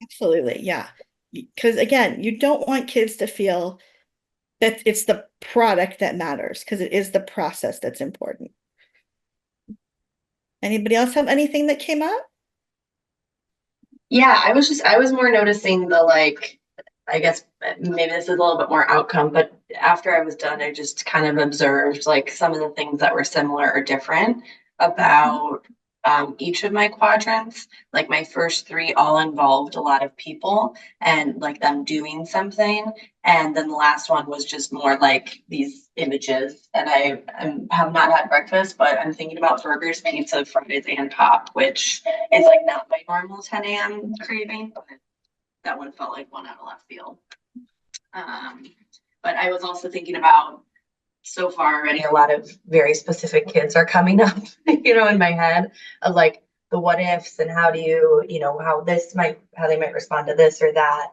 Absolutely, yeah. Because again, you don't want kids to feel that it's the product that matters, because it is the process that's important. Anybody else have anything that came up? Yeah, I was more noticing the like, I guess maybe this is a little bit more outcome, but after I was done, I just kind of observed like some of the things that were similar or different about each of my quadrants. Like my first three all involved a lot of people and like them doing something. And then the last one was just more like these images. And I have not had breakfast, but I'm thinking about burgers, pizza, fries, and pop, which is like not my normal 10 a.m. craving, but that one felt like one out of left field. But I was also thinking about, so far already, a lot of very specific kids are coming up, in my head of like the what ifs and how do you, how they might respond to this or that.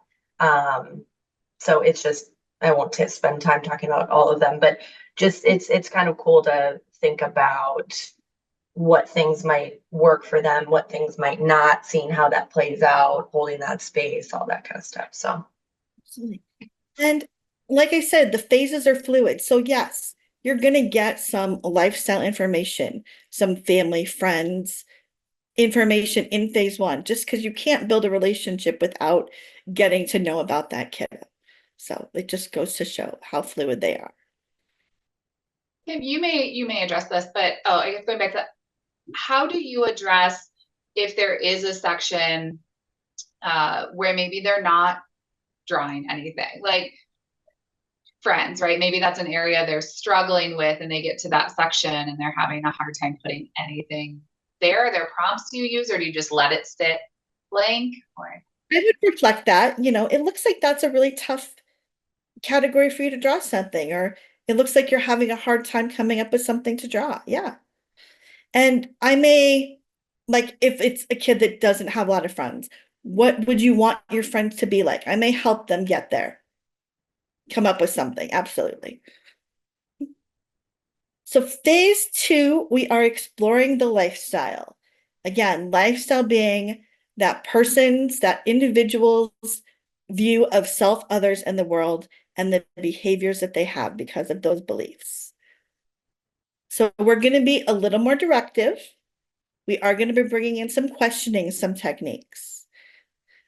So it's just, I won't spend time talking about all of them, but just it's kind of cool to think about what things might work for them, what things might not, seeing how that plays out, holding that space, all that kind of stuff. So. Absolutely. And like I said, the phases are fluid. So yes, you're going to get some lifestyle information, some family, friends information in phase one, just because you can't build a relationship without getting to know about that kid. So it just goes to show how fluid they are. Kim, you may address this, but I guess going back to how do you address if there is a section where maybe they're not drawing anything, like friends, right? Maybe that's an area they're struggling with and they get to that section and they're having a hard time putting anything there. Are there prompts you use, or do you just let it sit blank? Or I would reflect that, it looks like that's a really tough category for you to draw something, or it looks like you're having a hard time coming up with something to draw. Yeah. And I may, like, if it's a kid that doesn't have a lot of friends, what would you want your friends to be like? I may help them get there. Come up with something. Absolutely. So phase two, we are exploring the lifestyle. Again, lifestyle being that individual's view of self, others, and the world, and the behaviors that they have because of those beliefs. So we're going to be a little more directive. We are going to be bringing in some questioning, some techniques.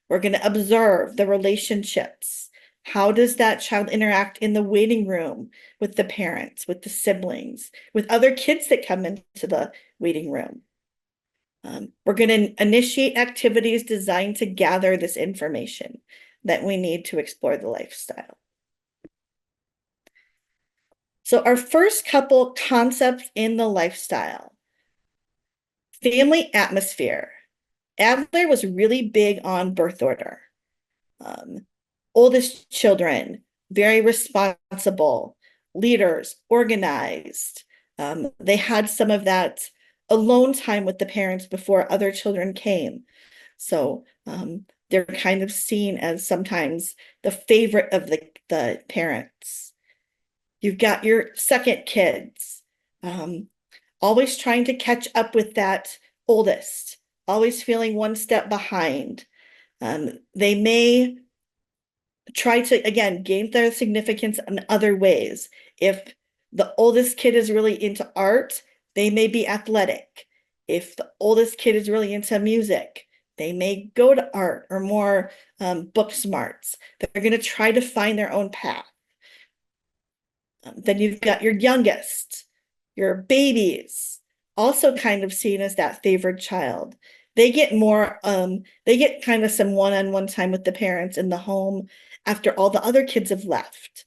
We're going to observe the relationships. How does that child interact in the waiting room with the parents, with the siblings, with other kids that come into the waiting room? We're going to initiate activities designed to gather this information that we need to explore the lifestyle. So our first couple concepts in the lifestyle. Family atmosphere. Adler was really big on birth order. Oldest children, very responsible, leaders, organized. They had some of that alone time with the parents before other children came. So they're kind of seen as sometimes the favorite of the parents. You've got your second kids, always trying to catch up with that oldest, always feeling one step behind. They may try to, again, gain their significance in other ways. If the oldest kid is really into art, they may be athletic. If the oldest kid is really into music, they may go to art or more book smarts. They're going to try to find their own path. Then you've got your youngest, your babies, also kind of seen as that favored child. They get more, they get kind of some one-on-one time with the parents in the home after all the other kids have left.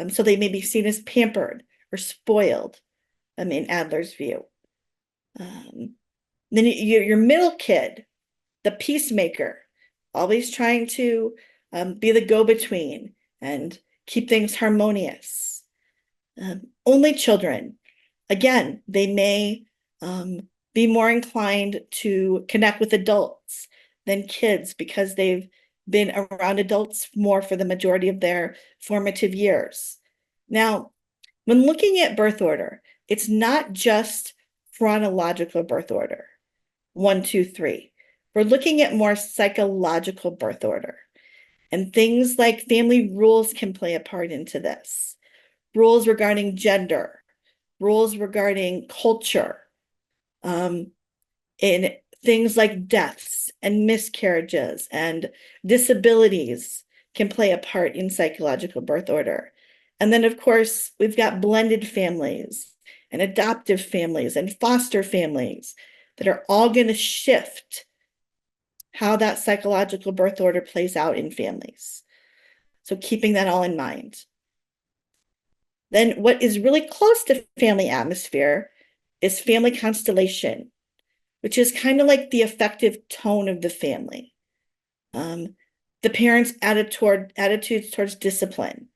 So they may be seen as pampered or spoiled, in Adler's view. Then your middle kid, the peacemaker, always trying to be the go-between and keep things harmonious. Only children, again, they may be more inclined to connect with adults than kids because they've been around adults more for the majority of their formative years. Now, when looking at birth order, it's not just chronological birth order, 1, 2, 3. We're looking at more psychological birth order. And things like family rules can play a part into this. Rules regarding gender, rules regarding culture, and things like deaths and miscarriages and disabilities can play a part in psychological birth order. And then, of course, we've got blended families and adoptive families and foster families. that are all going to shift how that psychological birth order plays out in families. So keeping that all in mind. Then what is really close to family atmosphere is family constellation, which is kind of like the affective tone of the family. The parents' attitudes towards discipline,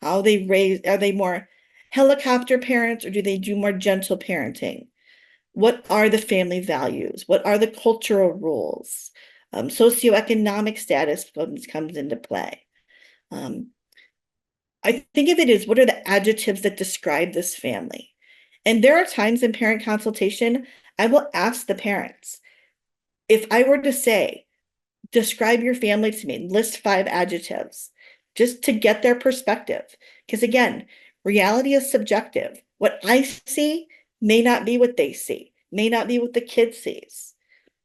how they raise, are they more helicopter parents or do they do more gentle parenting? What are the family values? What are the cultural rules? Socioeconomic status comes into play. I think of it as what are the adjectives that describe this family? And there are times in parent consultation, I will ask the parents, if I were to say, describe your family to me, list 5 adjectives, just to get their perspective. Because again, reality is subjective. What I see may not be what they see, may not be what the kid sees.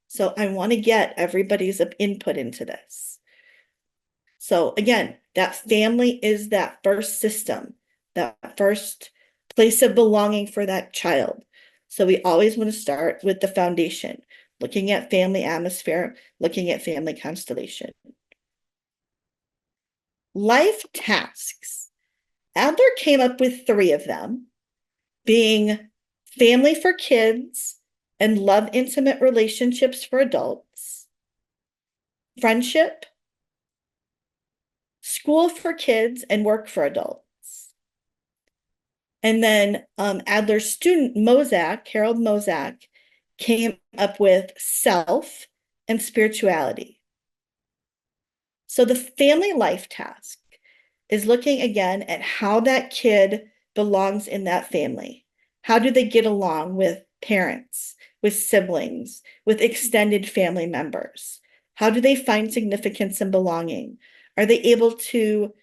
So I want to get everybody's input into this. So again, that family is that first system, that first place of belonging for that child. So we always want to start with the foundation, looking at family atmosphere, looking at family constellation. Life tasks. Adler came up with 3 of them, being family for kids and love intimate relationships for adults, friendship, school for kids, and work for adults. And then Adler's student, Harold Mozak, came up with self and spirituality. So the family life task is looking again at how that kid belongs in that family. How do they get along with parents, with siblings, with extended family members? How do they find significance and belonging? Are they able to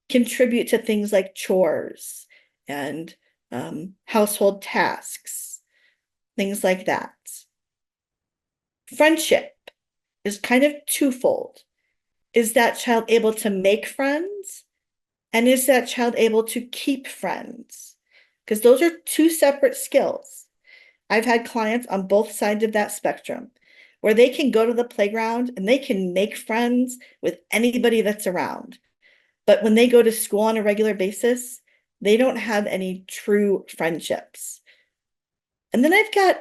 contribute to things like chores and household tasks, things like that? Friendship is kind of twofold. Is that child able to make friends? And is that child able to keep friends? Because those are 2 separate skills. I've had clients on both sides of that spectrum where they can go to the playground and they can make friends with anybody that's around. But when they go to school on a regular basis, they don't have any true friendships. And then I've got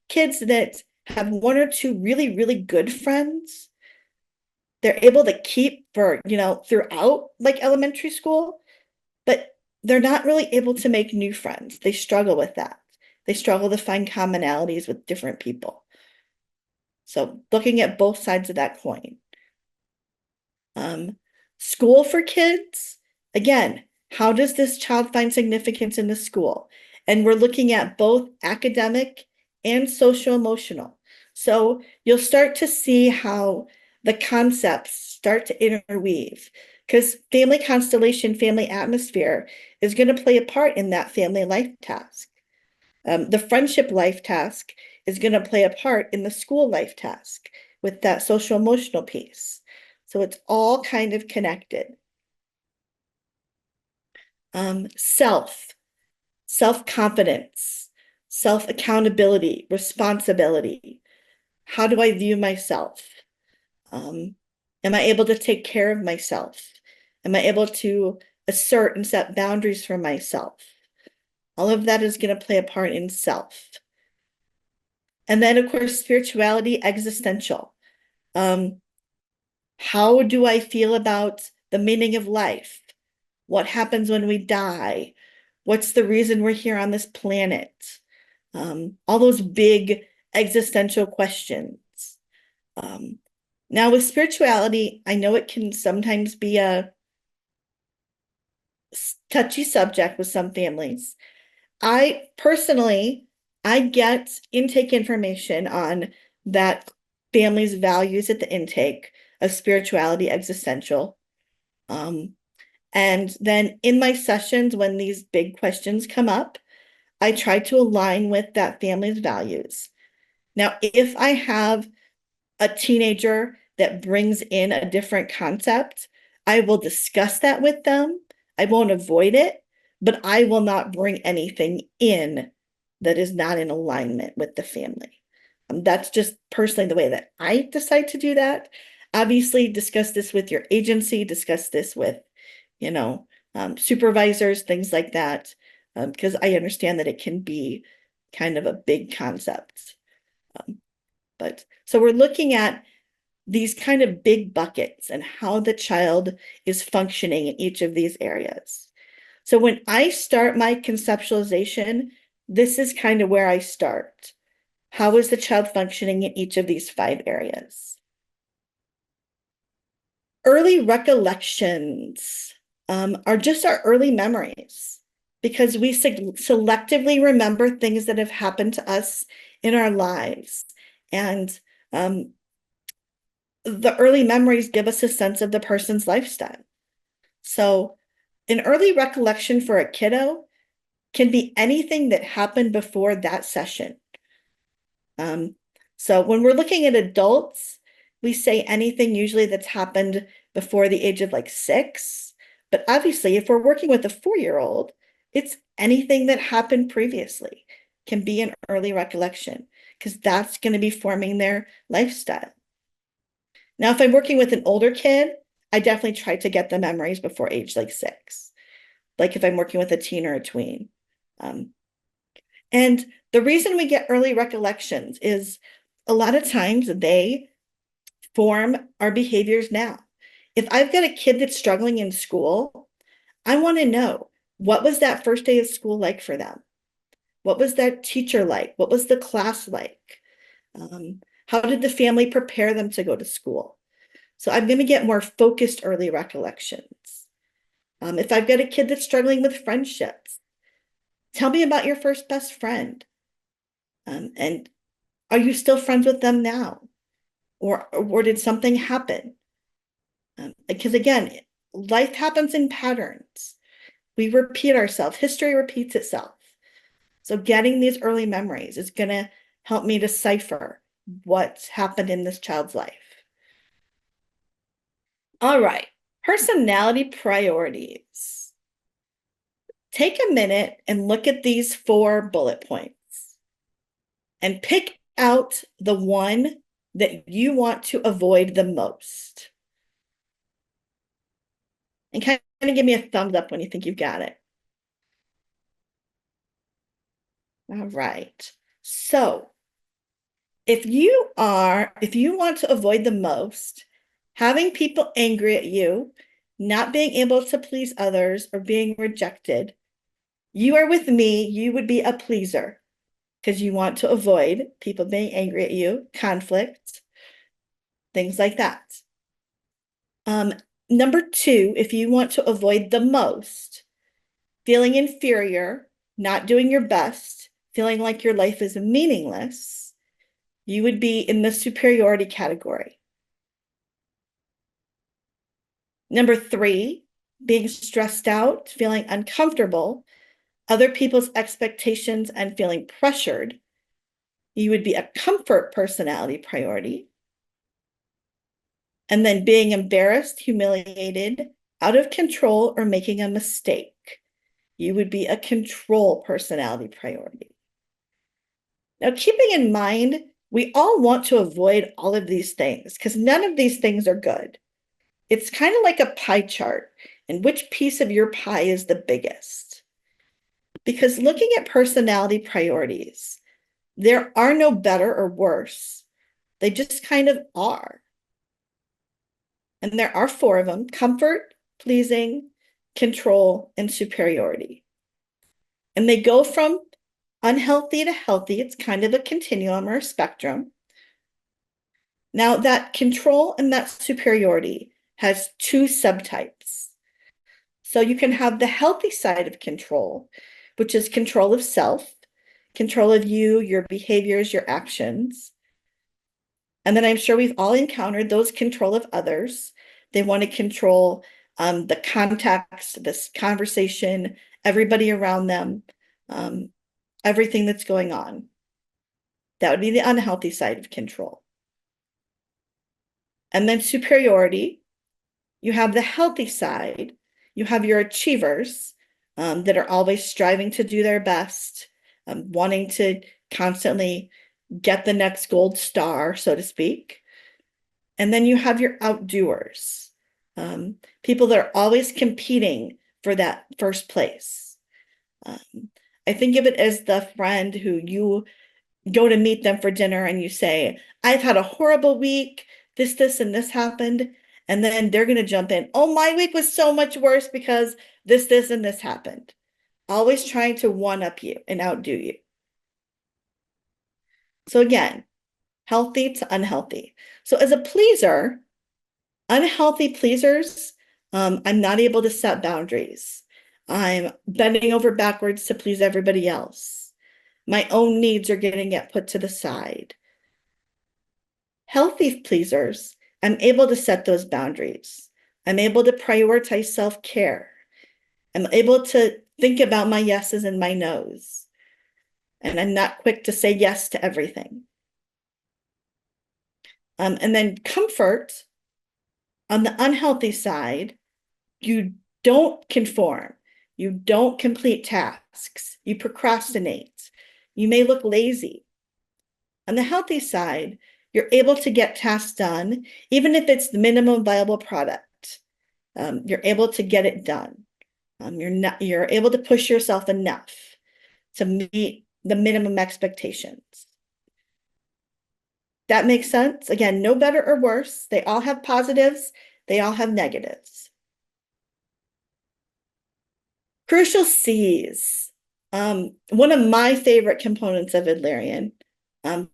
kids that have 1 or 2 really, really good friends. They're able to keep for, throughout like elementary school, but they're not really able to make new friends. They struggle with that. They struggle to find commonalities with different people. So looking at both sides of that coin. School for kids, again, how does this child find significance in the school? And we're looking at both academic and social emotional. So you'll start to see how the concepts start to interweave, because family constellation, family atmosphere is going to play a part in that family life task. The friendship life task is going to play a part in the school life task with that social emotional piece. So it's all kind of connected. Self-confidence, self-accountability, responsibility. How do I view myself? Am I able to take care of myself? Am I able to assert and set boundaries for myself? All of that is going to play a part in self. And then, of course, spirituality, existential. How do I feel about the meaning of life? What happens when we die? What's the reason we're here on this planet? All those big existential questions. Now with spirituality, I know it can sometimes be a touchy subject with some families. I get intake information on that family's values at the intake of spirituality, existential. And then in my sessions, when these big questions come up, I try to align with that family's values. Now, if I have a teenager that brings in a different concept, I will discuss that with them. I won't avoid it, but I will not bring anything in that is not in alignment with the family. That's just personally the way that I decide to do that. Obviously, discuss this with your agency, discuss this with, supervisors, things like that, because I understand that it can be kind of a big concept. But so we're looking at these kind of big buckets and how the child is functioning in each of these areas. So when I start my conceptualization, this is kind of where I start. How is the child functioning in each of these 5 areas? Early recollections are just our early memories, because we selectively remember things that have happened to us in our lives. And the early memories give us a sense of the person's lifestyle. So an early recollection for a kiddo can be anything that happened before that session. So when we're looking at adults, we say anything usually that's happened before the age of like 6. But obviously, if we're working with a 4-year-old, it's anything that happened previously can be an early recollection, because that's going to be forming their lifestyle. Now, if I'm working with an older kid, I definitely try to get the memories before age like 6. Like if I'm working with a teen or a tween. And the reason we get early recollections is a lot of times they form our behaviors now. If I've got a kid that's struggling in school, I want to know, what was that first day of school like for them? What was that teacher like? What was the class like? How did the family prepare them to go to school? So I'm going to get more focused early recollections. If I've got a kid that's struggling with friendships, tell me about your first best friend. And are you still friends with them now? Or did something happen? Because again, life happens in patterns. We repeat ourselves. History repeats itself. So getting these early memories is going to help me decipher what's happened in this child's life. All right, personality priorities. Take a minute and look at these 4 bullet points and pick out the one that you want to avoid the most. And kind of give me a thumbs up when you think you've got it. All right. So if you want to avoid the most, having people angry at you, not being able to please others, or being rejected, you are with me, you would be a pleaser, because you want to avoid people being angry at you, conflict, things like that. Number 2, if you want to avoid the most, feeling inferior, not doing your best, feeling like your life is meaningless, you would be in the superiority category. Number 3, being stressed out, feeling uncomfortable, other people's expectations, and feeling pressured, you would be a comfort personality priority. And then being embarrassed, humiliated, out of control, or making a mistake, you would be a control personality priority. Now, keeping in mind, we all want to avoid all of these things because none of these things are good. It's kind of like a pie chart, and which piece of your pie is the biggest? Because looking at personality priorities, there are no better or worse. They just kind of are. And there are 4 of them: comfort, pleasing, control, and superiority. And they go from unhealthy to healthy. It's kind of a continuum or a spectrum. Now, that control and that superiority has 2 subtypes. So you can have the healthy side of control, which is control of self, control of you, your behaviors, your actions. And then I'm sure we've all encountered those control of others. They want to control the context, this conversation, everybody around them, everything that's going on. That would be the unhealthy side of control. And then superiority, you have the healthy side. You have your achievers that are always striving to do their best, wanting to constantly get the next gold star, so to speak. And then you have your outdoers, people that are always competing for that first place. I think of it as the friend who you go to meet them for dinner and you say, I've had a horrible week, this, and this happened. And then they're going to jump in. Oh, my week was so much worse because this, and this happened. Always trying to one-up you and outdo you. So again, healthy to unhealthy. So as a pleaser, unhealthy pleasers, I'm not able to set boundaries. I'm bending over backwards to please everybody else. My own needs are getting put to the side. Healthy pleasers, I'm able to set those boundaries. I'm able to prioritize self-care. I'm able to think about my yeses and my nos. And I'm not quick to say yes to everything. And then comfort, on the unhealthy side, you don't conform. You don't complete tasks. You procrastinate. You may look lazy. On the healthy side, you're able to get tasks done, even if it's the minimum viable product. You're able to get it done. You're able to push yourself enough to meet the minimum expectations. That makes sense? Again, no better or worse. They all have positives. They all have negatives. Crucial C's. One of my favorite components of Adlerian,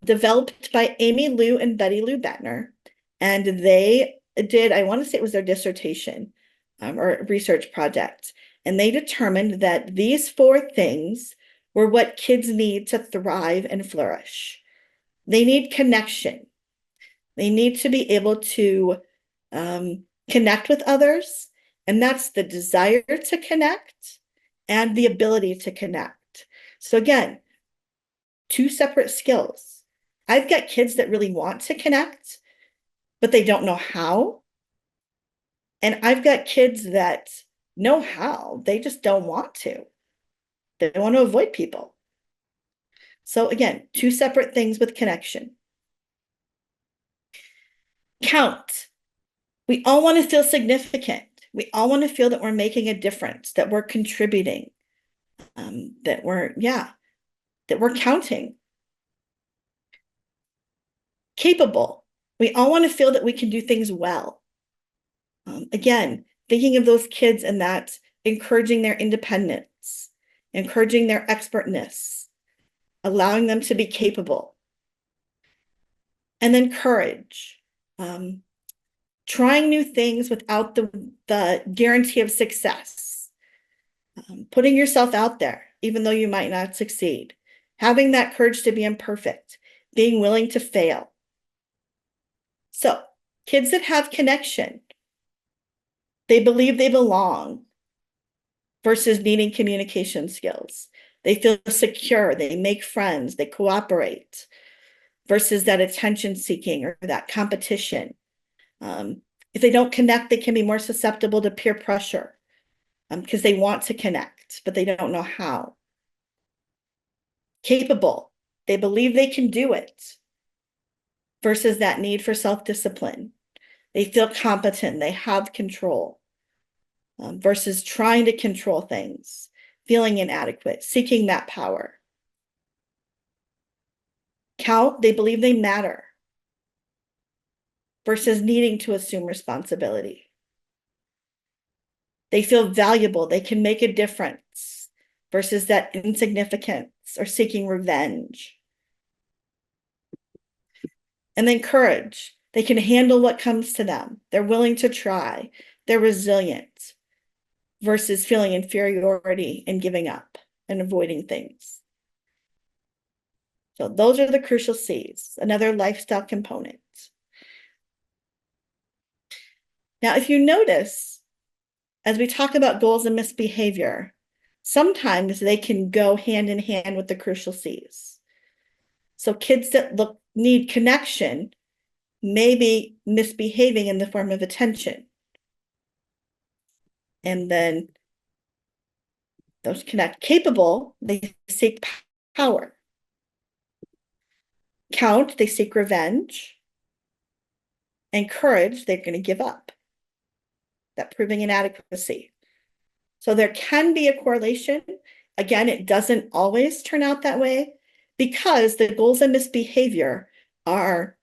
developed by Amy Lou and Betty Lou Bettner. And they did, I want to say it was their dissertation or research project. And they determined that these 4 things were what kids need to thrive and flourish. They need connection. They need to be able to connect with others. And that's the desire to connect and the ability to connect. So again, 2 separate skills. I've got kids that really want to connect, but they don't know how. And I've got kids that know how, they just don't want to. They want to avoid people. So again, 2 separate things with connection. Count. We all want to feel significant. We all want to feel that we're making a difference, that we're contributing, that we're counting. Capable. We all want to feel that we can do things well. Again, thinking of those kids and that encouraging their independence, encouraging their expertness, allowing them to be capable. And then courage. Trying new things without the guarantee of success. Putting yourself out there, even though you might not succeed. Having that courage to be imperfect. Being willing to fail. So, kids that have connection, they believe they belong versus needing communication skills. They feel secure, they make friends, they cooperate versus that attention seeking or that competition. If they don't connect, they can be more susceptible to peer pressure because they want to connect, but they don't know how. Capable, they believe they can do it versus that need for self-discipline. They feel competent, they have control versus trying to control things, feeling inadequate, seeking that power. Count, they believe they matter versus needing to assume responsibility. They feel valuable, they can make a difference versus that insignificance or seeking revenge. And then courage, they can handle what comes to them. They're willing to try, they're resilient versus feeling inferiority and giving up and avoiding things. So those are the crucial C's, another lifestyle component. Now, if you notice, as we talk about goals and misbehavior, sometimes they can go hand in hand with the crucial C's. So kids that need connection may be misbehaving in the form of attention. And then those capable, they seek power. Count, they seek revenge. And courage, they're going to give up. That proving inadequacy. So there can be a correlation. Again, it doesn't always turn out that way because the goals of misbehavior are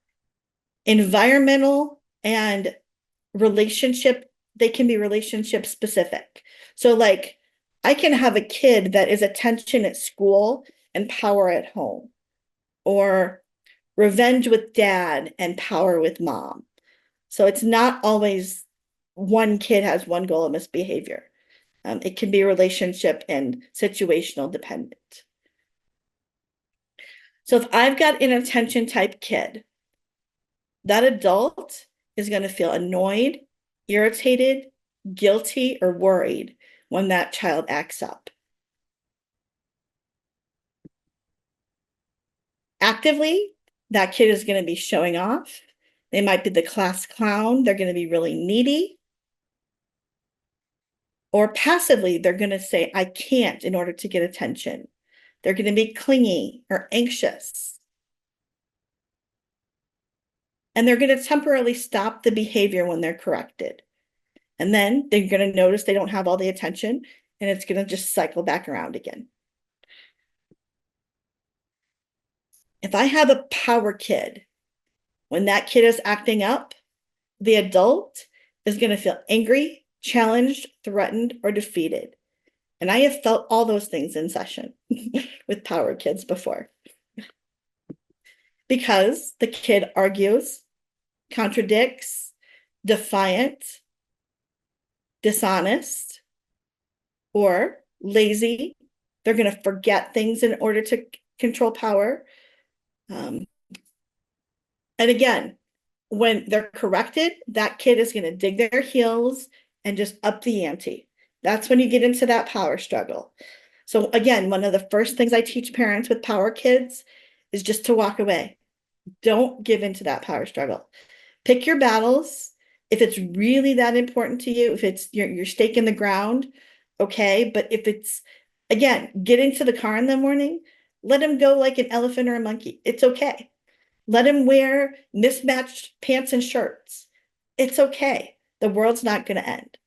environmental and relationship. They can be relationship specific. So like I can have a kid that is attention at school and power at home, or revenge with dad and power with mom. So it's not always one kid has one goal of misbehavior. It can be relationship and situational dependent. So if I've got an attention type kid, that adult is going to feel annoyed, irritated, guilty, or worried when that child acts up. Actively, that kid is going to be showing off. They might be the class clown. They're going to be really needy. Or passively, they're going to say, I can't in order to get attention. They're going to be clingy or anxious. And they're going to temporarily stop the behavior when they're corrected. And then they're going to notice they don't have all the attention, and it's going to just cycle back around again. If I have a power kid, when that kid is acting up, the adult is going to feel angry, challenged, threatened, or defeated. And I have felt all those things in session with power kids before. Because the kid argues, contradicts, defiant, dishonest, or lazy. They're going to forget things in order to control power. And again, when they're corrected, that kid is going to dig their heels and just up the ante. That's when you get into that power struggle. So again, one of the first things I teach parents with power kids is just to walk away. Don't give into that power struggle. Pick your battles. If it's really that important to you, if it's your stake in the ground, okay. But if it's, again, get into the car in the morning, let him go like an elephant or a monkey. It's okay. Let him wear mismatched pants and shirts. It's okay. The world's not going to end.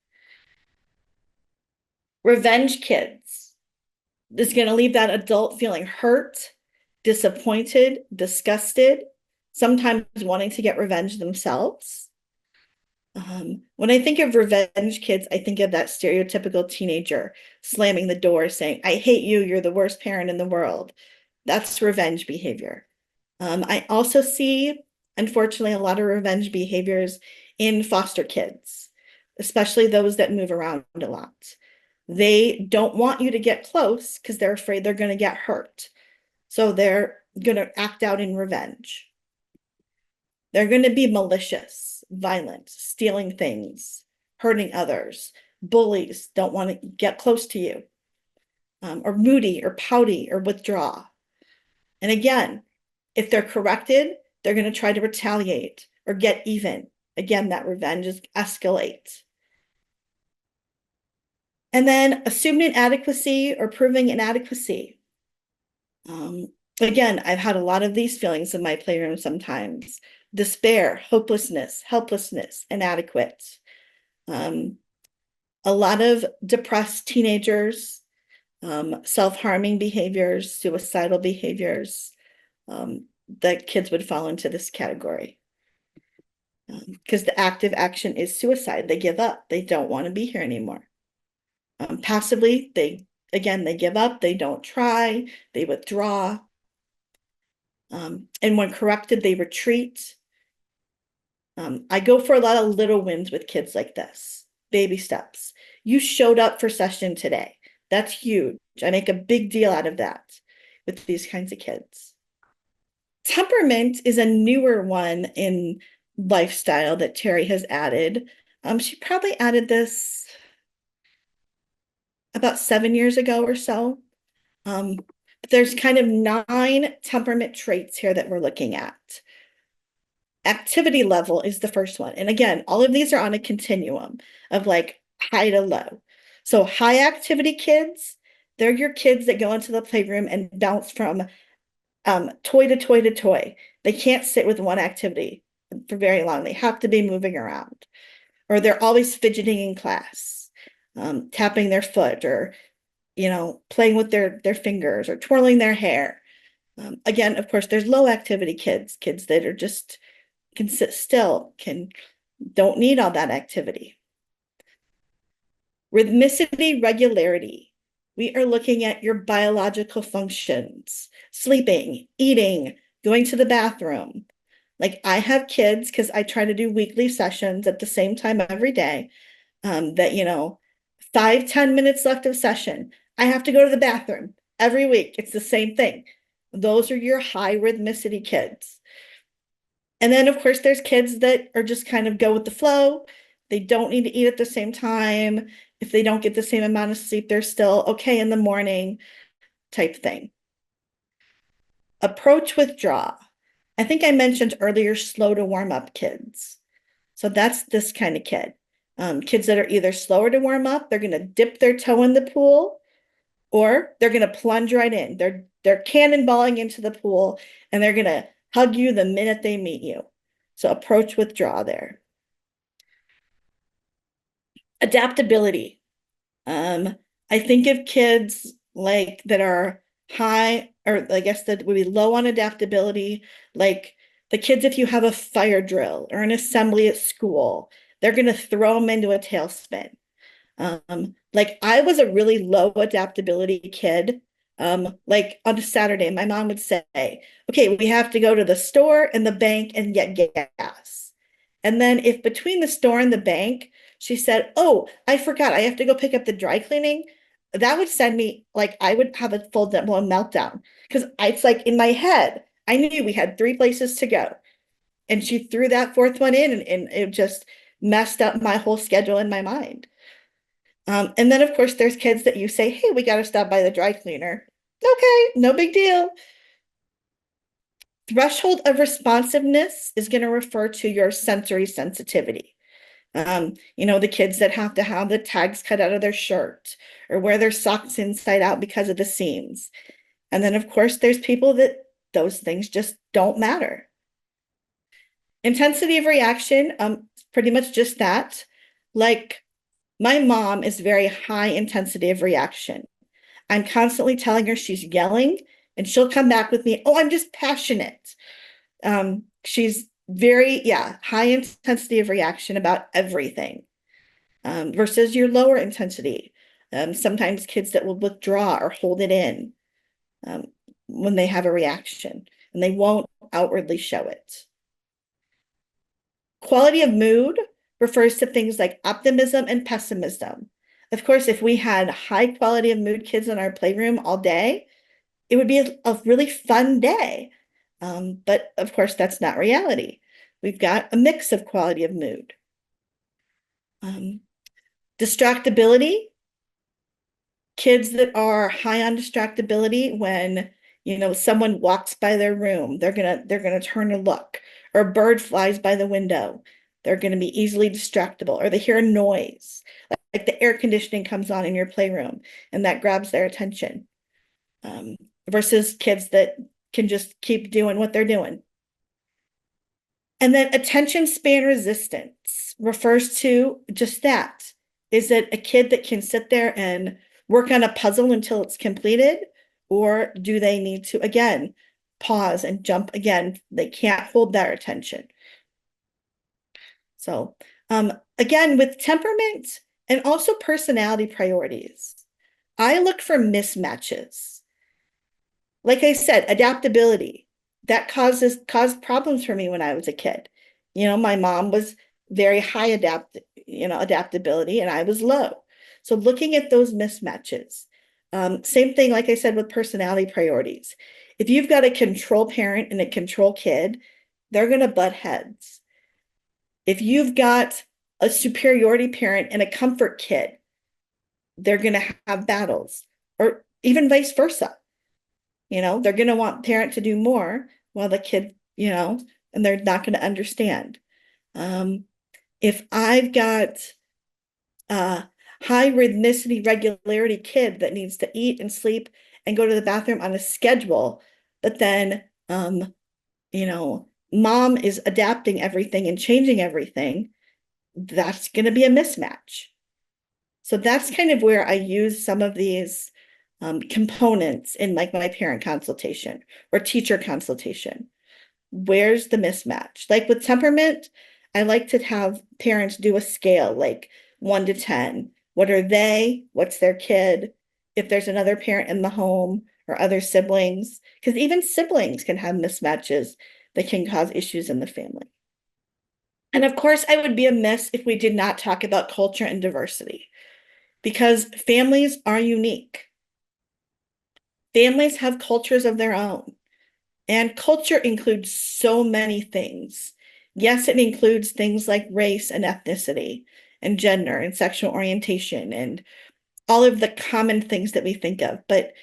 Revenge kids is going to leave that adult feeling hurt, disappointed, disgusted, sometimes wanting to get revenge themselves. When I think of revenge kids, I think of that stereotypical teenager slamming the door saying, I hate you, you're the worst parent in the world. That's revenge behavior. I also see, unfortunately, a lot of revenge behaviors in foster kids, especially those that move around a lot. They don't want you to get close because they're afraid they're going to get hurt. So they're going to act out in revenge. They're going to be malicious, violent, stealing things, hurting others. Bullies don't want to get close to you, or moody or pouty or withdraw. And again, if they're corrected, they're going to try to retaliate or get even. Again, that revenge is escalate. And then assuming inadequacy or proving inadequacy. Again, I've had a lot of these feelings in my playroom sometimes. Despair, hopelessness, helplessness, inadequate. A lot of depressed teenagers, self-harming behaviors, suicidal behaviors, that kids would fall into this category. Because the active action is suicide. They give up. They don't want to be here anymore. Passively, they give up. They don't try. They withdraw. And when corrected, they retreat. I go for a lot of little wins with kids like this. Baby steps. You showed up for session today. That's huge. I make a big deal out of that with these kinds of kids. Temperament is a newer one in lifestyle that Terry has added. She probably added this about 7 years ago or so. There's kind of 9 temperament traits here that we're looking at. Activity level is the first one. And again, all of these are on a continuum of like high to low. So high activity kids, they're your kids that go into the playroom and bounce from toy to toy to toy. They can't sit with one activity for very long. They have to be moving around, or they're always fidgeting in class, tapping their foot, or playing with their fingers or twirling their hair. Again, of course, there's low activity kids that are just can sit still, don't need all that activity. Rhythmicity, regularity. We are looking at your biological functions, sleeping, eating, going to the bathroom. Like I have kids, because I try to do weekly sessions at the same time every day, that 5-10 minutes left of session, I have to go to the bathroom every week. It's the same thing. Those are your high rhythmicity kids. And then, of course, there's kids that are just kind of go with the flow. They don't need to eat at the same time. If they don't get the same amount of sleep, they're still okay in the morning type thing. Approach, withdraw. I think I mentioned earlier, slow to warm up kids. So that's this kind of kid. Kids that are either slower to warm up, they're going to dip their toe in the pool, or they're going to plunge right in. They're cannonballing into the pool, and they're going to hug you the minute they meet you. So approach, withdraw there. Adaptability. I think of kids like that are high, or I guess that would be low on adaptability, like the kids, if you have a fire drill or an assembly at school, they're going to throw them into a tailspin. Like I was a really low adaptability kid. Like on a Saturday, my mom would say, okay, we have to go to the store and the bank and get gas. And then if between the store and the bank, she said, oh, I forgot, I have to go pick up the dry cleaning, that would send me, like, I would have a full-blown meltdown, because it's like in my head, I knew we had 3 places to go. And she threw that 4th one in, and it just messed up my whole schedule in my mind. And then, of course, there's kids that you say, hey, we got to stop by the dry cleaner. Okay, no big deal. Threshold of responsiveness is going to refer to your sensory sensitivity. The kids that have to have the tags cut out of their shirt or wear their socks inside out because of the seams. And then, of course, there's people that those things just don't matter. Intensity of reaction, pretty much just that. Like, my mom is very high intensity of reaction. I'm constantly telling her she's yelling, and she'll come back with me, oh, I'm just passionate. She's very, high intensity of reaction about everything, versus your lower intensity. Sometimes kids that will withdraw or hold it in when they have a reaction, and they won't outwardly show it. Quality of mood refers to things like optimism and pessimism. Of course, if we had high quality of mood kids in our playroom all day, it would be a really fun day. But of course, that's not reality. We've got a mix of quality of mood. Distractibility. Kids that are high on distractibility, when someone walks by their room, they're gonna turn and look, or a bird flies by the window, they're gonna be easily distractible, or they hear a noise, like the air conditioning comes on in your playroom, and that grabs their attention. Versus kids that can just keep doing what they're doing. And then attention span resistance refers to just that. Is it a kid that can sit there and work on a puzzle until it's completed? Or do they need to, again, pause and jump again? They can't hold their attention. So, again, with temperament and also personality priorities, I look for mismatches. Like I said, adaptability, that caused problems for me when I was a kid. My mom was very high adaptability, and I was low. So looking at those mismatches. Same thing, like I said, with personality priorities. If you've got a control parent and a control kid, they're going to butt heads. If you've got a superiority parent and a comfort kid, they're going to have battles, or even vice versa. They're going to want parent to do more while the kid, and they're not going to understand. If I've got a high rhythmicity regularity kid that needs to eat and sleep and go to the bathroom on a schedule, but then, mom is adapting everything and changing everything, that's going to be a mismatch. So that's kind of where I use some of these components in like my parent consultation or teacher consultation. Where's the mismatch? Like with temperament, I like to have parents do a scale, like 1 to 10. What are they? What's their kid? If there's another parent in the home or other siblings, because even siblings can have mismatches that can cause issues in the family. And of course, I would be amiss if we did not talk about culture and diversity, because families are unique. Families have cultures of their own, and culture includes so many things. Yes, it includes things like race and ethnicity and gender and sexual orientation and all of the common things that we think of. But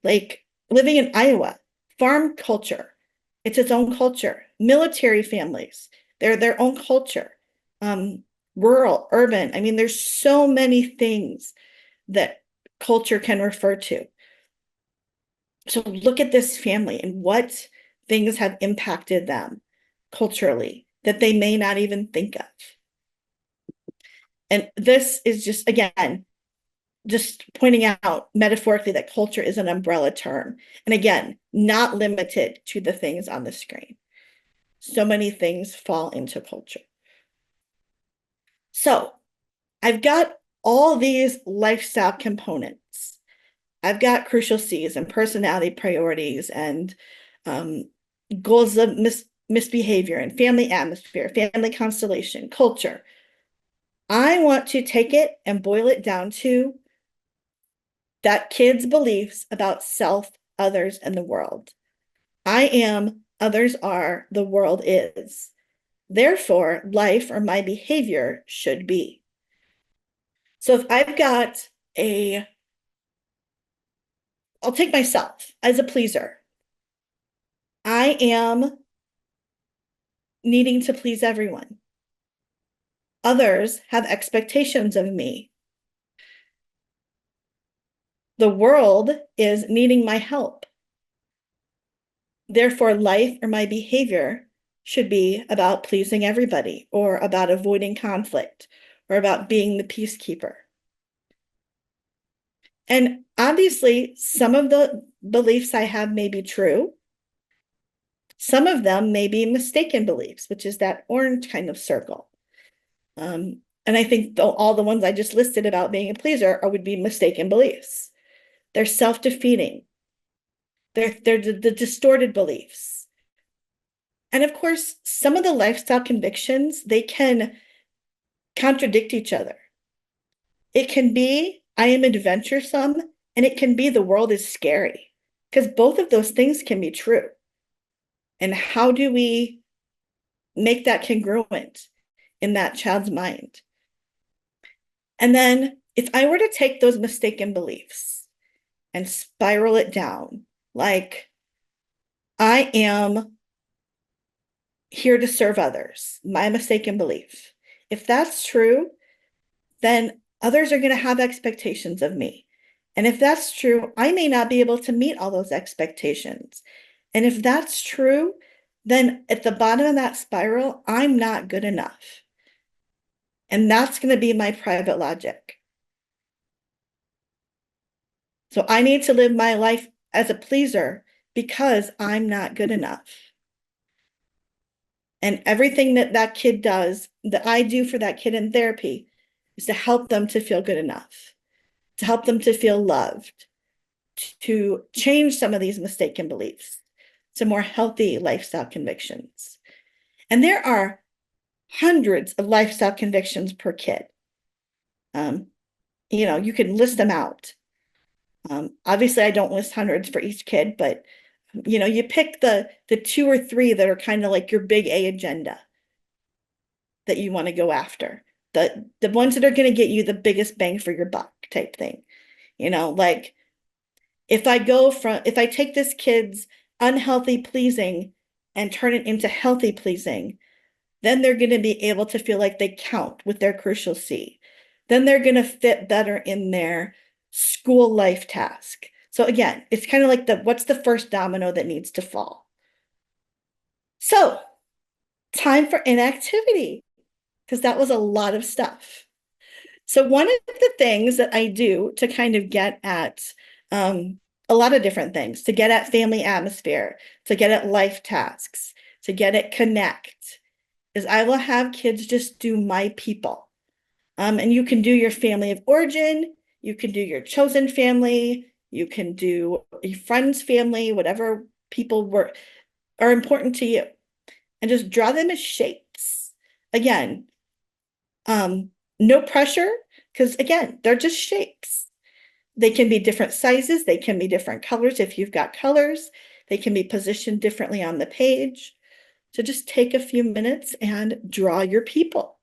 like living in Iowa, farm culture, it's its own culture. Military families, they're their own culture. Rural, urban, I mean, there's so many things that culture can refer to. So look at this family and what things have impacted them culturally that they may not even think of. And this is just, again, just pointing out metaphorically that culture is an umbrella term. And again, not limited to the things on the screen. So many things fall into culture. So I've got all these lifestyle components. I've got crucial C's and personality priorities and goals of misbehavior and family atmosphere, family constellation, culture. I want to take it and boil it down to that kids' beliefs about self, others, and the world. I am, others are, the world is. Therefore, life or my behavior should be. So if I've got I'll take myself as a pleaser. I am needing to please everyone. Others have expectations of me. The world is needing my help. Therefore, life or my behavior should be about pleasing everybody or about avoiding conflict or about being the peacekeeper. And obviously, some of the beliefs I have may be true. Some of them may be mistaken beliefs, which is that orange kind of circle. And I think all the ones I just listed about being a pleaser would be mistaken beliefs. They're self-defeating. They're the distorted beliefs. And of course, some of the lifestyle convictions, they can contradict each other. It can be, I am adventuresome, and it can be the world is scary, because both of those things can be true. And how do we make that congruent in that child's mind? And then if I were to take those mistaken beliefs and spiral it down, like I am here to serve others, my mistaken belief. If that's true, then others are going to have expectations of me. And if that's true, I may not be able to meet all those expectations. And if that's true, then at the bottom of that spiral, I'm not good enough. And that's going to be my private logic. So I need to live my life as a pleaser because I'm not good enough. And everything that that kid does, that I do for that kid in therapy, is to help them to feel good enough, to help them to feel loved, to change some of these mistaken beliefs to more healthy lifestyle convictions. And there are hundreds of lifestyle convictions per kid. You can list them out. Obviously, I don't list hundreds for each kid, but you pick the 2 or 3 that are kind of like your big A agenda that you want to go after. The ones that are going to get you the biggest bang for your buck type thing. Like if I take this kid's unhealthy pleasing and turn it into healthy pleasing, then they're going to be able to feel like they count with their crucial C. Then they're going to fit better in their school life task. So again, it's kind of like what's the first domino that needs to fall? So time for inactivity, because that was a lot of stuff. So one of the things that I do to kind of get at a lot of different things, to get at family atmosphere, to get at life tasks, to get at connect, is I will have kids just do my people. And you can do your family of origin, you can do your chosen family, you can do your friend's family, whatever people are important to you, and just draw them as shapes. Again, no pressure, because again, they're just shapes. They can be different sizes, they can be different colors if you've got colors, they can be positioned differently on the page. So just take a few minutes and draw your people.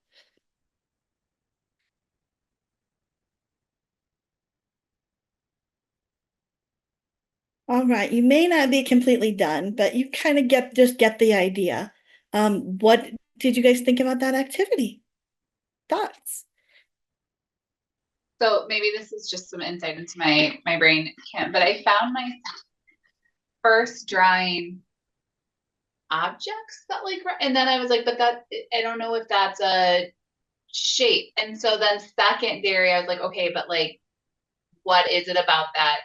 All right, you may not be completely done, but you kind of just get the idea. What did you guys think about that activity? Thoughts? So maybe this is just some insight into my brain, Kim, but I found myself first drawing objects that like, and then I was like, but that, I don't know if that's a shape. And so then secondary, I was like, okay, but like, what is it about that?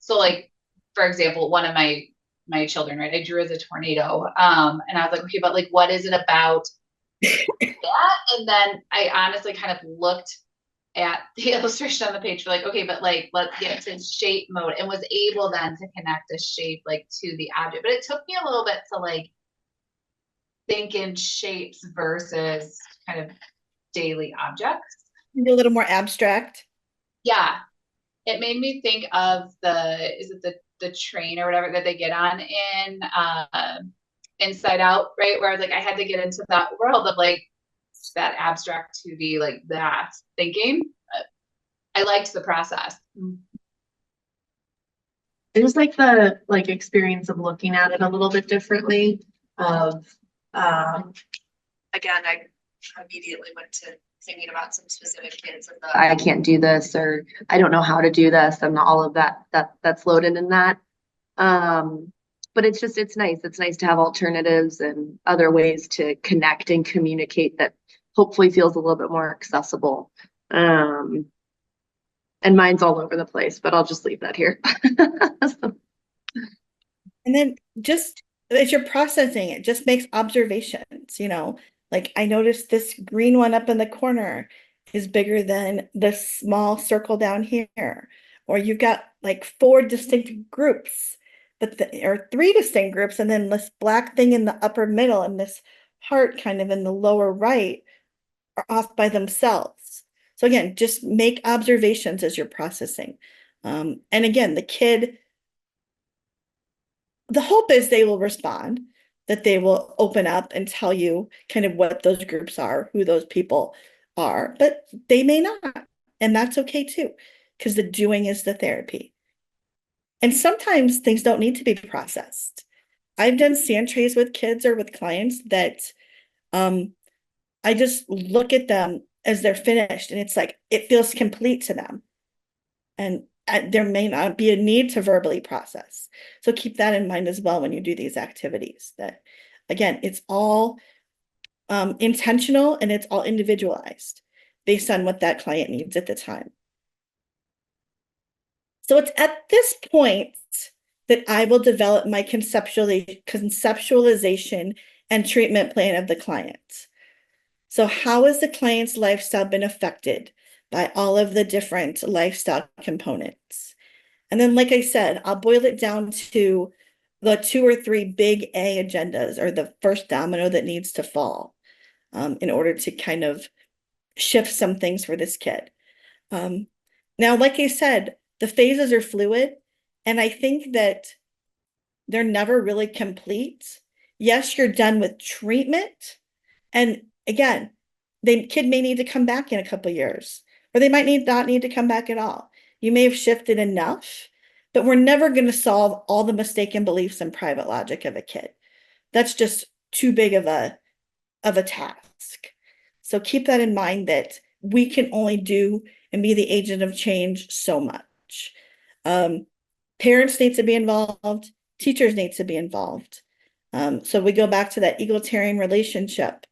So like, for example, one of my children, right, I drew as a tornado. And I was like, okay, but like, what is it about that? And then I honestly kind of looked at the illustration on the page for like, okay, but like, let's get to shape mode, and was able then to connect a shape like to the object. But it took me a little bit to like think in shapes versus kind of daily objects. Maybe a little more abstract. Yeah. It made me think of is it the train or whatever that they get on in Inside Out, right? Where like I had to get into that world of like that abstract 2D, like that thinking. I liked the process. I just like the experience of looking at it a little bit differently. Again, I immediately went to thinking about some specific kids of I can't do this, or I don't know how to do this, and all of that's loaded in that. But it's nice. It's nice to have alternatives and other ways to connect and communicate that hopefully feels a little bit more accessible. And mine's all over the place, but I'll just leave that here. And then just as you're processing it, just makes observations, like I noticed this green one up in the corner is bigger than the small circle down here. Or you've got like 4 distinct groups, or 3 distinct groups, and then this black thing in the upper middle and this heart kind of in the lower right are off by themselves. So again, just make observations as you're processing. And again, the hope is they will respond, that they will open up and tell you kind of what those groups are, who those people are, but they may not. And that's okay too, because the doing is the therapy. And sometimes things don't need to be processed. I've done sand trays with kids or with clients that I just look at them as they're finished, and it's like it feels complete to them. And there may not be a need to verbally process. So keep that in mind as well when you do these activities, that again, it's all intentional and it's all individualized based on what that client needs at the time. So it's at this point that I will develop my conceptualization and treatment plan of the client. So how has the client's lifestyle been affected by all of the different lifestyle components? And then, like I said, I'll boil it down to the 2 or 3 big A agendas, or the first domino that needs to fall in order to kind of shift some things for this kid. Now, like I said, the phases are fluid, and I think that they're never really complete. Yes, you're done with treatment, and again, the kid may need to come back in a couple of years, or they might not need to come back at all. You may have shifted enough, but we're never going to solve all the mistaken beliefs and private logic of a kid. That's just too big of a task. So keep that in mind, that we can only do and be the agent of change so much. Parents need to be involved. Teachers need to be involved. So we go back to that egalitarian relationship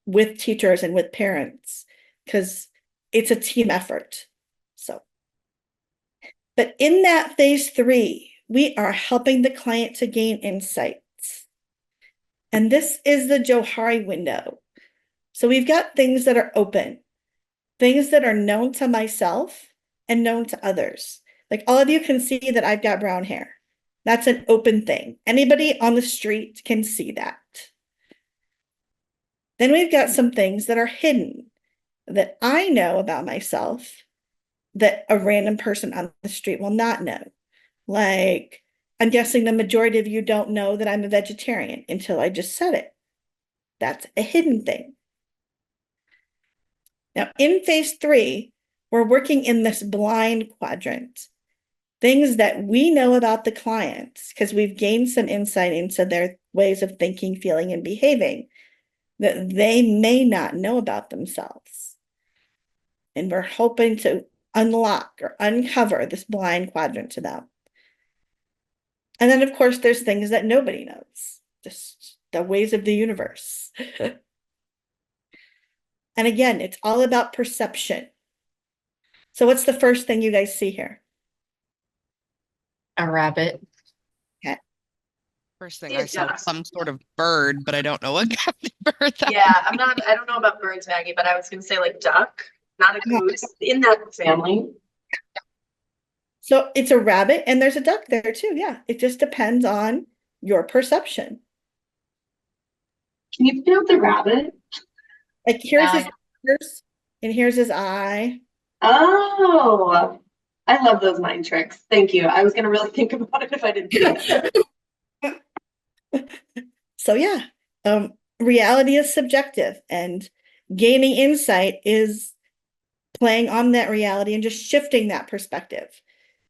with teachers and with parents, because it's a team effort. So, but in that phase 3, we are helping the client to gain insights. And this is the Johari window. So we've got things that are open, things that are known to myself and known to others. Like all of you can see that I've got brown hair. That's an open thing. Anybody on the street can see that. Then we've got some things that are hidden that I know about myself that a random person on the street will not know. Like, I'm guessing the majority of you don't know that I'm a vegetarian until I just said it. That's a hidden thing. Now, in phase 3, we're working in this blind quadrant. Things that we know about the clients, because we've gained some insight into their ways of thinking, feeling, and behaving that they may not know about themselves. And we're hoping to unlock or uncover this blind quadrant to them. And then, of course, there's things that nobody knows, just the ways of the universe. And again, it's all about perception. So what's the first thing you guys see here? A rabbit. Okay. First thing I saw some sort of bird, but I don't know what kind of bird that Yeah, I don't know about birds, Maggie, but I was gonna say like duck, not a goose, in that family. So it's a rabbit and there's a duck there too. Yeah, it just depends on your perception. Can you point out the rabbit? Like here's his ears and here's his eye. Oh, I love those mind tricks. Thank you. I was gonna really think about it if I didn't do that. So yeah, reality is subjective, and gaining insight is playing on that reality and just shifting that perspective,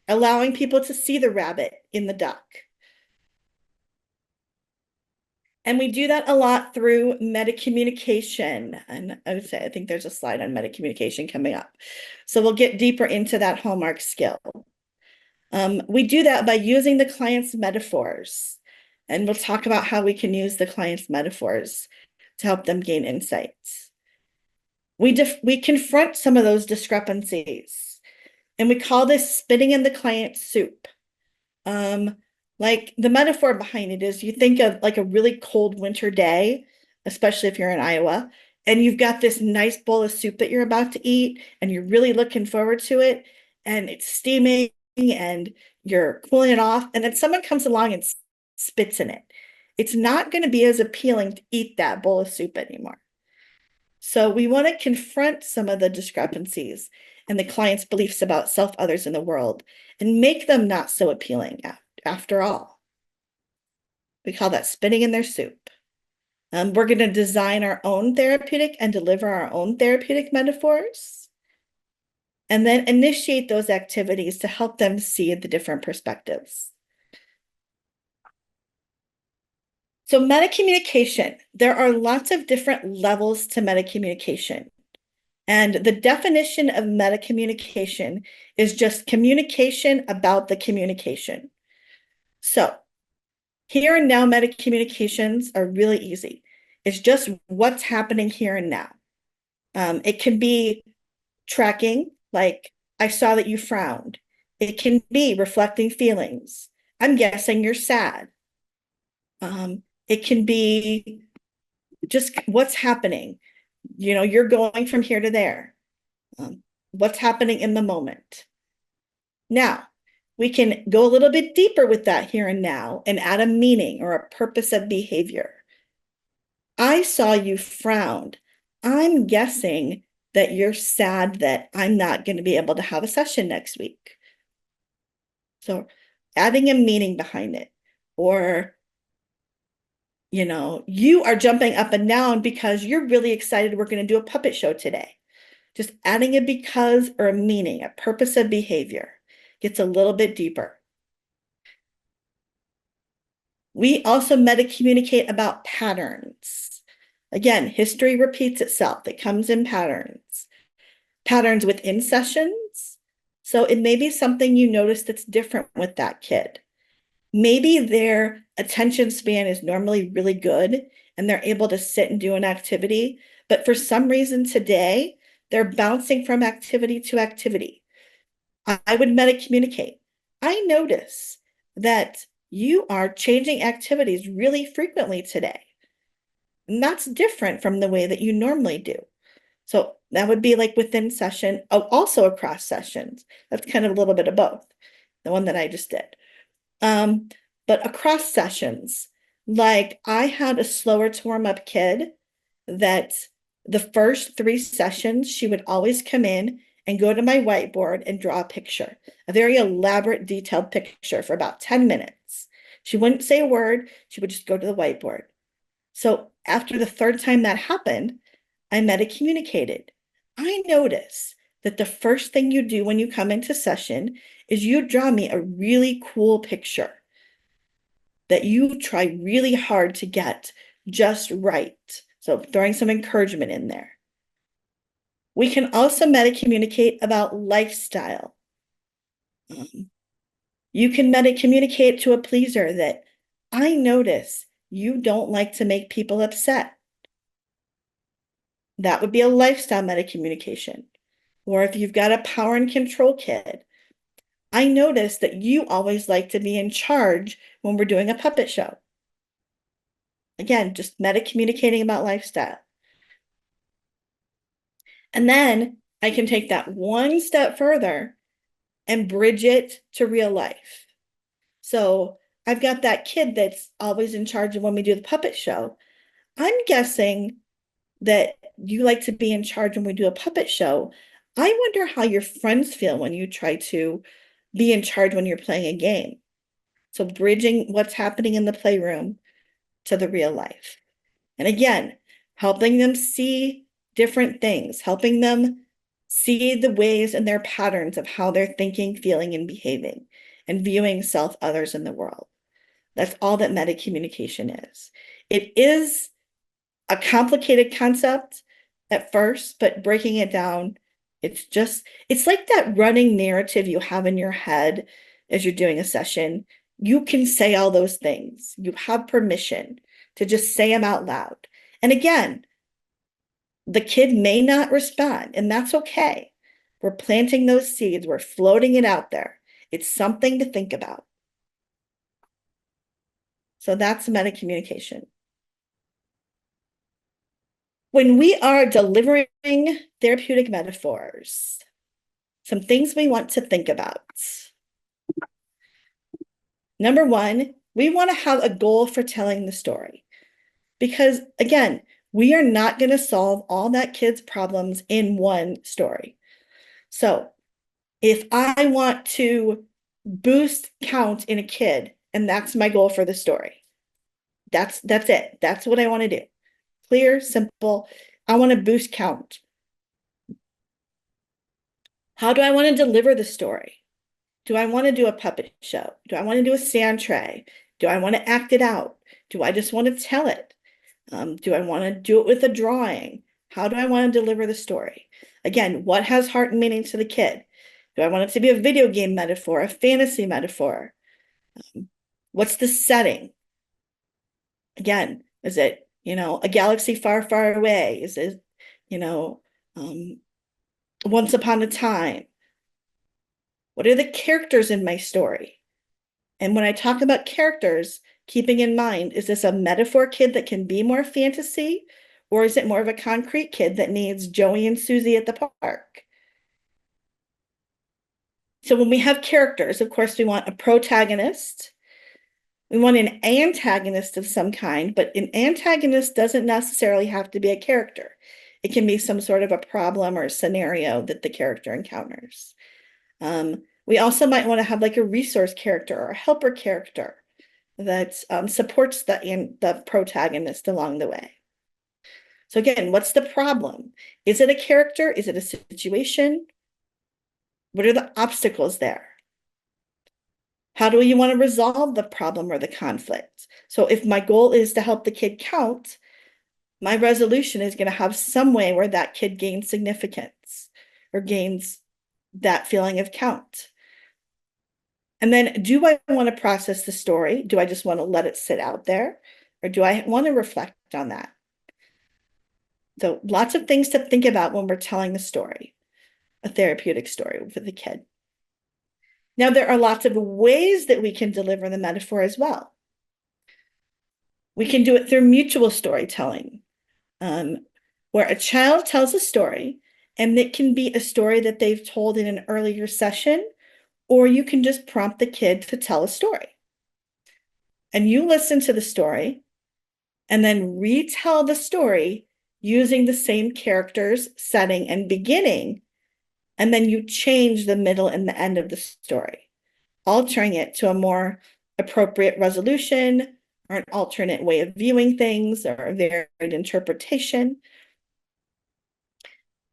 allowing people to see the rabbit in the duck. And we do that a lot through meta-communication. And I would say, I think there's a slide on meta-communication coming up. So we'll get deeper into that hallmark skill. We do that by using the client's metaphors. And we'll talk about how we can use the client's metaphors to help them gain insights. We confront some of those discrepancies. And we call this spitting in the client's soup. Like the metaphor behind it is you think of like a really cold winter day, especially if you're in Iowa, and you've got this nice bowl of soup that you're about to eat, and you're really looking forward to it, and it's steaming and you're cooling it off, and then someone comes along and spits in it. It's not going to be as appealing to eat that bowl of soup anymore. So we want to confront some of the discrepancies and the client's beliefs about self, others, in the world, and make them not so appealing after all. We call that spitting in their soup. We're going to design our own therapeutic and deliver our own therapeutic metaphors, and then initiate those activities to help them see the different perspectives. So meta-communication, there are lots of different levels to meta-communication. And the definition of meta-communication is just communication about the communication. So here and now meta-communications are really easy. It's just what's happening here and now. It can be tracking, like I saw that you frowned. It can be reflecting feelings. I'm guessing you're sad. It can be just what's happening. You know, you're going from here to there. What's happening in the moment. Now, we can go a little bit deeper with that here and now and add a meaning or a purpose of behavior. I saw you frowned. I'm guessing that you're sad that I'm not going to be able to have a session next week. So adding a meaning behind it. Or, you know, you are jumping up and down because you're really excited we're going to do a puppet show today. Just adding a because or a meaning, a purpose of behavior. Gets a little bit deeper. We also meta-communicate about patterns. Again, history repeats itself. It comes in patterns. Patterns within sessions, So it may be something you notice that's different with that kid. Maybe their attention span is normally really good and they're able to sit and do an activity, but for some reason today, they're bouncing from activity to activity. I would meta-communicate. I notice that you are changing activities really frequently today. And that's different from the way that you normally do. So that would be like within session, also across sessions. That's kind of a little bit of both, the one that I just did. But across sessions, like I had a slower to warm up kid that the first 3 sessions, she would always come in and go to my whiteboard and draw a picture, a very elaborate, detailed picture for about 10 minutes. She wouldn't say a word. She would just go to the whiteboard. So after the 3rd time that happened, I meta-communicated. I notice that the first thing you do when you come into session is you draw me a really cool picture that you try really hard to get just right. So throwing some encouragement in there. We can also meta-communicate about lifestyle. You can meta-communicate to a pleaser that I notice you don't like to make people upset. That would be a lifestyle meta-communication. Or if you've got a power and control kid, I notice that you always like to be in charge when we're doing a puppet show. Again, just meta-communicating about lifestyle. And then I can take that one step further and bridge it to real life. So I've got that kid that's always in charge of when we do the puppet show. I'm guessing that you like to be in charge when we do a puppet show. I wonder how your friends feel when you try to be in charge when you're playing a game. So bridging what's happening in the playroom to the real life. And again, helping them see different things, helping them see the ways and their patterns of how they're thinking, feeling, and behaving, and viewing self, others, in the world. That's all that meta-communication is. It is a complicated concept at first, but breaking it down, it's like that running narrative you have in your head as you're doing a session. You can say all those things. You have permission to just say them out loud. And again, the kid may not respond, and that's okay. We're planting those seeds. We're floating it out there. It's something to think about. So that's meta-communication. When we are delivering therapeutic metaphors, some things we want to think about. Number 1, we want to have a goal for telling the story. Because again, we are not going to solve all that kid's problems in one story. So if I want to boost count in a kid, and that's my goal for the story, that's it. That's what I want to do. Clear, simple. I want to boost count. How do I want to deliver the story? Do I want to do a puppet show? Do I want to do a sand tray? Do I want to act it out? Do I just want to tell it? Do I want to do it with a drawing? How do I want to deliver the story? Again, what has heart and meaning to the kid? Do I want it to be a video game metaphor, a fantasy metaphor? What's the setting? Again, is it, a galaxy far, far away? Is it, once upon a time? What are the characters in my story? And when I talk about characters, keeping in mind, is this a metaphor kid that can be more fantasy? Or is it more of a concrete kid that needs Joey and Susie at the park? So when we have characters, of course, we want a protagonist. We want an antagonist of some kind, but an antagonist doesn't necessarily have to be a character. It can be some sort of a problem or a scenario that the character encounters. We also might want to have like a resource character or a helper character that supports the protagonist along the way. So again, what's the problem? Is it a character? Is it a situation? What are the obstacles there? How do you want to resolve the problem or the conflict? So if my goal is to help the kid count, my resolution is going to have some way where that kid gains significance or gains that feeling of count. And then, do I want to process the story? Do I just want to let it sit out there? Or do I want to reflect on that? So lots of things to think about when we're telling the story, a therapeutic story for the kid. Now, there are lots of ways that we can deliver the metaphor as well. We can do it through mutual storytelling, where a child tells a story, and it can be a story that they've told in an earlier session, or you can just prompt the kid to tell a story. And you listen to the story and then retell the story using the same characters, setting, and beginning. And then you change the middle and the end of the story, altering it to a more appropriate resolution or an alternate way of viewing things or a varied interpretation.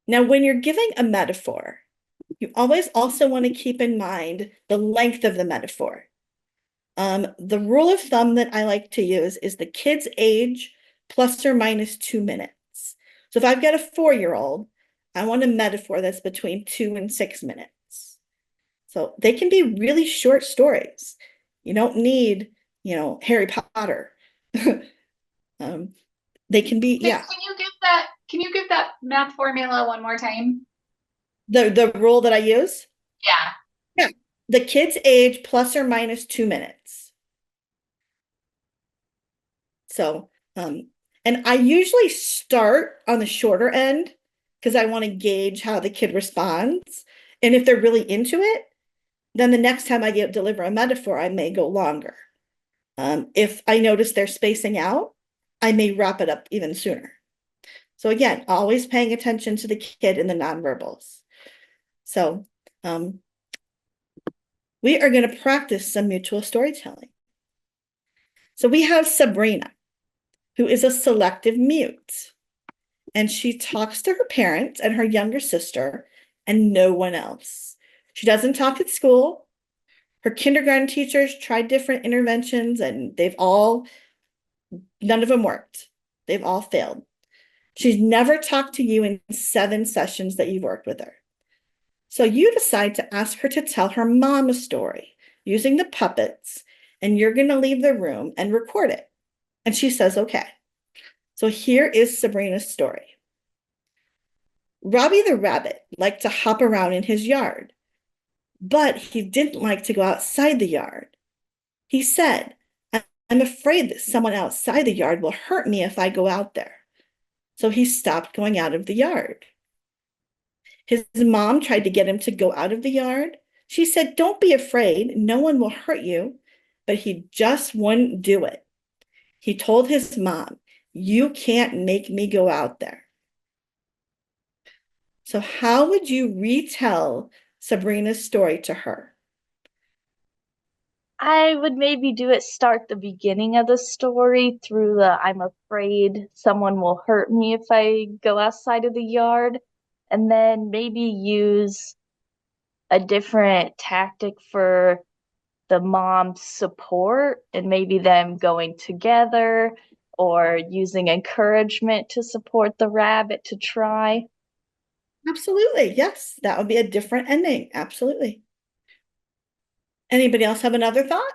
Now, when you're giving a metaphor, you always also want to keep in mind the length of the metaphor. The rule of thumb that I like to use is the kid's age plus or minus 2 minutes. So if I've got a 4-year-old, I want a metaphor that's between 2 and 6 minutes. So they can be really short stories. You don't need, Harry Potter. They can be, yeah. Can you give that math formula one more time? The rule that I use? Yeah. Yeah. The kid's age plus or minus 2 minutes. So, and I usually start on the shorter end because I want to gauge how the kid responds. And if they're really into it, then the next time I deliver a metaphor, I may go longer. If I notice they're spacing out, I may wrap it up even sooner. So again, always paying attention to the kid and the nonverbals. So we are going to practice some mutual storytelling. So we have Sabrina, who is a selective mute. And she talks to her parents and her younger sister and no one else. She doesn't talk at school. Her kindergarten teachers tried different interventions and none of them worked. They've all failed. She's never talked to you in 7 sessions that you've worked with her. So you decide to ask her to tell her mom a story using the puppets, and you're going to leave the room and record it. And she says, okay. So here is Sabrina's story. Robbie the rabbit liked to hop around in his yard, but he didn't like to go outside the yard. He said, I'm afraid that someone outside the yard will hurt me if I go out there. So he stopped going out of the yard. His mom tried to get him to go out of the yard. She said, don't be afraid, no one will hurt you, but he just wouldn't do it. He told his mom, you can't make me go out there. So how would you retell Sabrina's story to her? I would maybe start the beginning of the story through I'm afraid someone will hurt me if I go outside of the yard, and then maybe use a different tactic for the mom's support and maybe them going together or using encouragement to support the rabbit to try. Absolutely. Yes, that would be a different ending. Absolutely. Anybody else have another thought?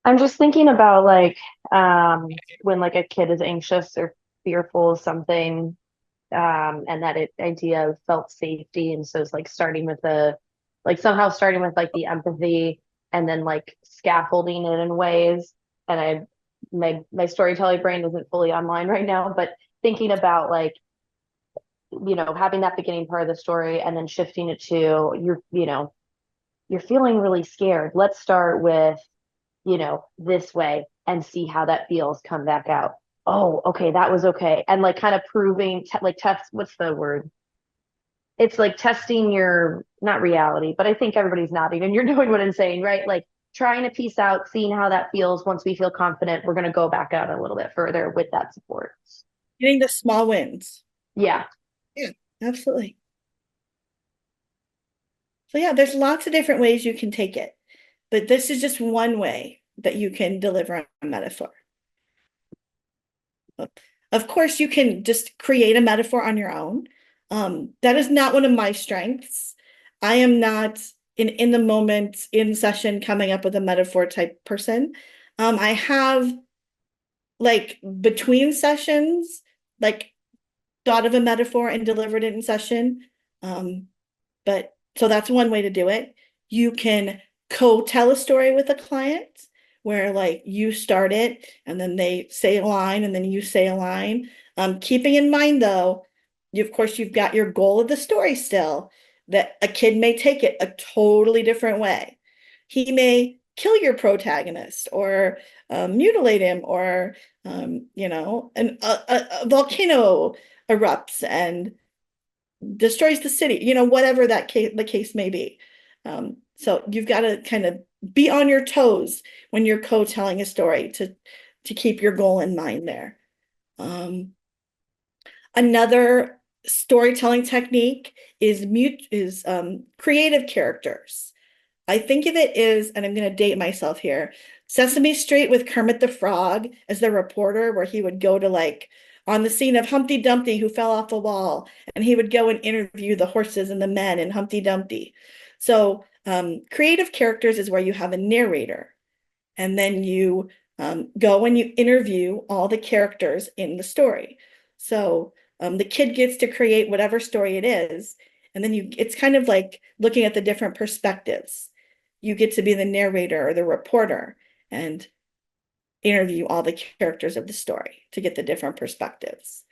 I'm just thinking about when a kid is anxious or fearful of something, and that idea of felt safety, and so it's starting with somehow starting with the empathy and then scaffolding it in ways. And my storytelling brain isn't fully online right now, but thinking about having that beginning part of the story and then shifting it to you're feeling really scared. Let's start with this way and see how that feels, come back out. Oh, okay, that was okay. And kind of proving, test, what's the word? It's testing your, not reality, but I think everybody's nodding and you're knowing what I'm saying, right? Trying to piece out, seeing how that feels. Once we feel confident, we're going to go back out a little bit further with that support. Getting the small wins. Yeah. Yeah, absolutely. So yeah, there's lots of different ways you can take it, but this is just one way that you can deliver a metaphor. Of course, you can just create a metaphor on your own. That is not one of my strengths. I am not in the moment, in session, coming up with a metaphor type person. I have, like, between sessions, like, thought of a metaphor and delivered it in session. But so that's one way to do it. You can co-tell a story with a client where, like, you start it and then they say a line and then you say a line. Keeping in mind, though, of course, you've got your goal of the story still, that a kid may take it a totally different way. He may kill your protagonist or mutilate him, or a volcano erupts and destroys the city, whatever the case may be. So you've got to kind of be on your toes when you're co-telling a story to keep your goal in mind there. Another storytelling technique is creative characters. I think of it as, and I'm going to date myself here, Sesame Street with Kermit the Frog as the reporter, where he would go to, like, on the scene of Humpty Dumpty who fell off the wall, and he would go and interview the horses and the men in Humpty Dumpty. So creative characters is where you have a narrator, and then you go and you interview all the characters in the story. So the kid gets to create whatever story it is, and then it's kind of like looking at the different perspectives. You get to be the narrator or the reporter and interview all the characters of the story to get the different perspectives.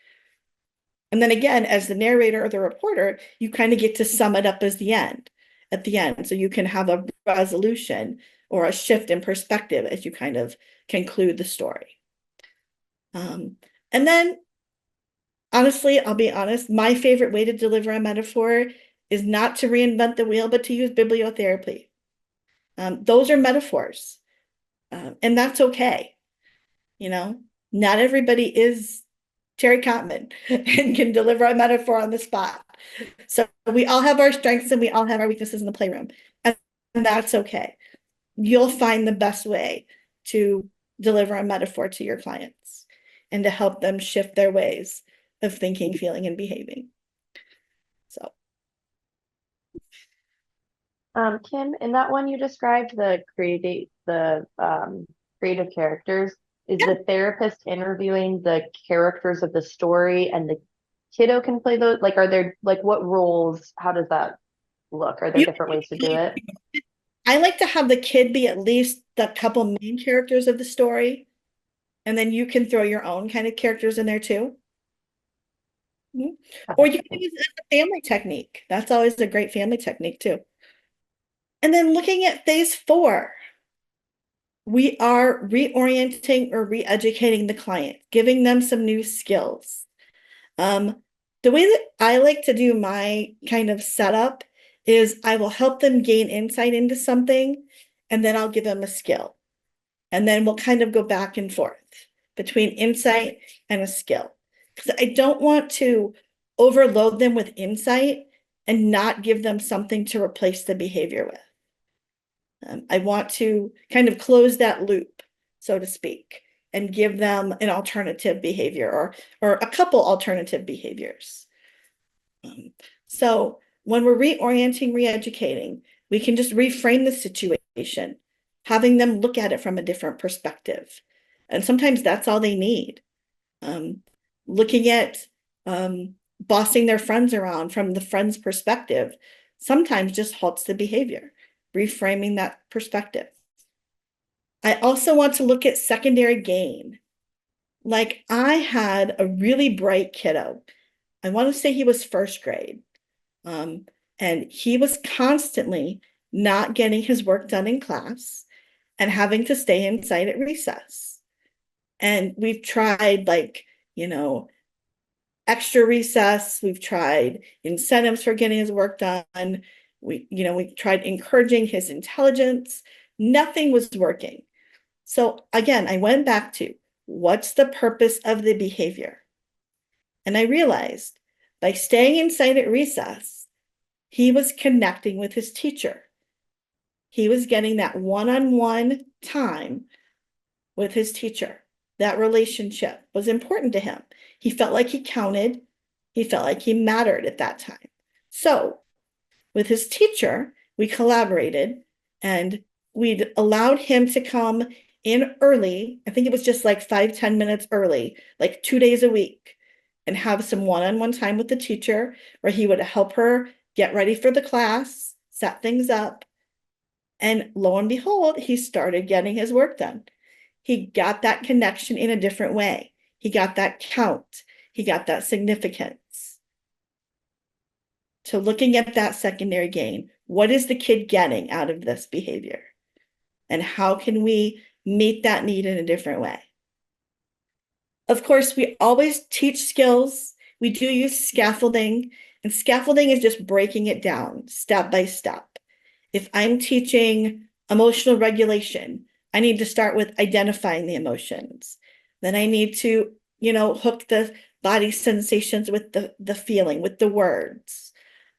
And then again, as the narrator or the reporter, you kind of get to sum it up at the end. So you can have a resolution or a shift in perspective as you kind of conclude the story. And then, honestly, I'll be honest, my favorite way to deliver a metaphor is not to reinvent the wheel, but to use bibliotherapy. Those are metaphors, and that's okay. Not everybody is Terry Cotman and can deliver a metaphor on the spot. So we all have our strengths and we all have our weaknesses in the playroom, and that's okay. You'll find the best way to deliver a metaphor to your clients and to help them shift their ways of thinking, feeling, and behaving. So. Kim, in that one you described the creative characters. Is the therapist interviewing the characters of the story and the kiddo can play those? Like, are there, like, what roles, how does that look? Are there different ways to do it? I like to have the kid be at least the couple main characters of the story, and then you can throw your own kind of characters in there too. Or you can use it as a family technique. That's always a great family technique too. And then looking at phase 4, we are reorienting or re-educating the client, giving them some new skills. The way that I like to do my kind of setup is I will help them gain insight into something, and then I'll give them a skill. And then we'll kind of go back and forth between insight and a skill. Because I don't want to overload them with insight and not give them something to replace the behavior with. I want to kind of close that loop, so to speak, and give them an alternative behavior or a couple alternative behaviors. So when we're reorienting, re-educating, we can just reframe the situation, having them look at it from a different perspective. And sometimes that's all they need. Looking at bossing their friends around from the friend's perspective sometimes just halts the behavior, reframing that perspective. I also want to look at secondary gain. Like, I had a really bright kiddo. I want to say he was first grade. And he was constantly not getting his work done in class and having to stay inside at recess. And we've tried, like, extra recess. We've tried incentives for getting his work done. We tried encouraging his intelligence. Nothing was working. So again, I went back to what's the purpose of the behavior? And I realized by staying inside at recess, he was connecting with his teacher. He was getting that one-on-one time with his teacher. That relationship was important to him. He felt like he counted. He felt like he mattered at that time. So with his teacher, we collaborated and we'd allowed him to come in early. I think it was just like 5-10 minutes early, like 2 days a week, and have some one-on-one time with the teacher where he would help her get ready for the class, set things up. And lo and behold, he started getting his work done. He got that connection in a different way. He got that count. He got that significance. So looking at that secondary gain, what is the kid getting out of this behavior? And how can we meet that need in a different way? Of course, we always teach skills. We do use scaffolding, and scaffolding is just breaking it down step by step. If I'm teaching emotional regulation, I need to start with identifying the emotions. Then I need to, hook the body sensations with the feeling, with the words.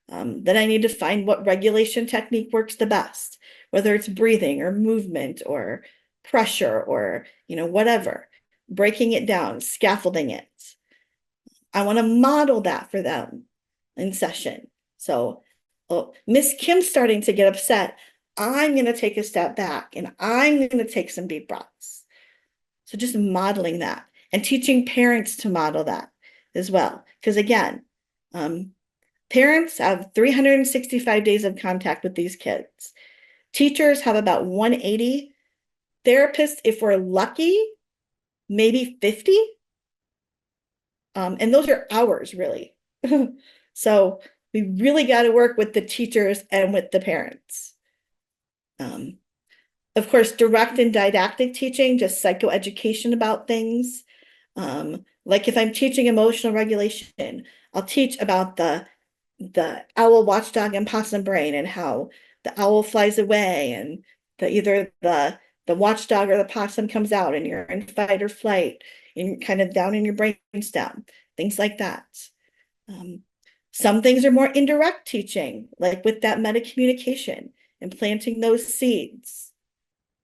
Then I need to find what regulation technique works the best, whether it's breathing or movement or pressure or, whatever. Breaking it down, scaffolding it. I want to model that for them in session. So, Miss Kim's starting to get upset. I'm going to take a step back and I'm going to take some deep breaths. So just modeling that and teaching parents to model that as well. Because again, parents have 365 days of contact with these kids. Teachers have about 180. Therapists, if we're lucky, maybe 50. And those are hours, really. So we really got to work with the teachers and with the parents. Of course, direct and didactic teaching, just psychoeducation about things. Like if I'm teaching emotional regulation, I'll teach about the owl, watchdog, and possum brain and how the owl flies away and either the watchdog or the possum comes out and you're in fight or flight and kind of down in your brainstem, things like that. Some things are more indirect teaching, like with that meta communication and planting those seeds.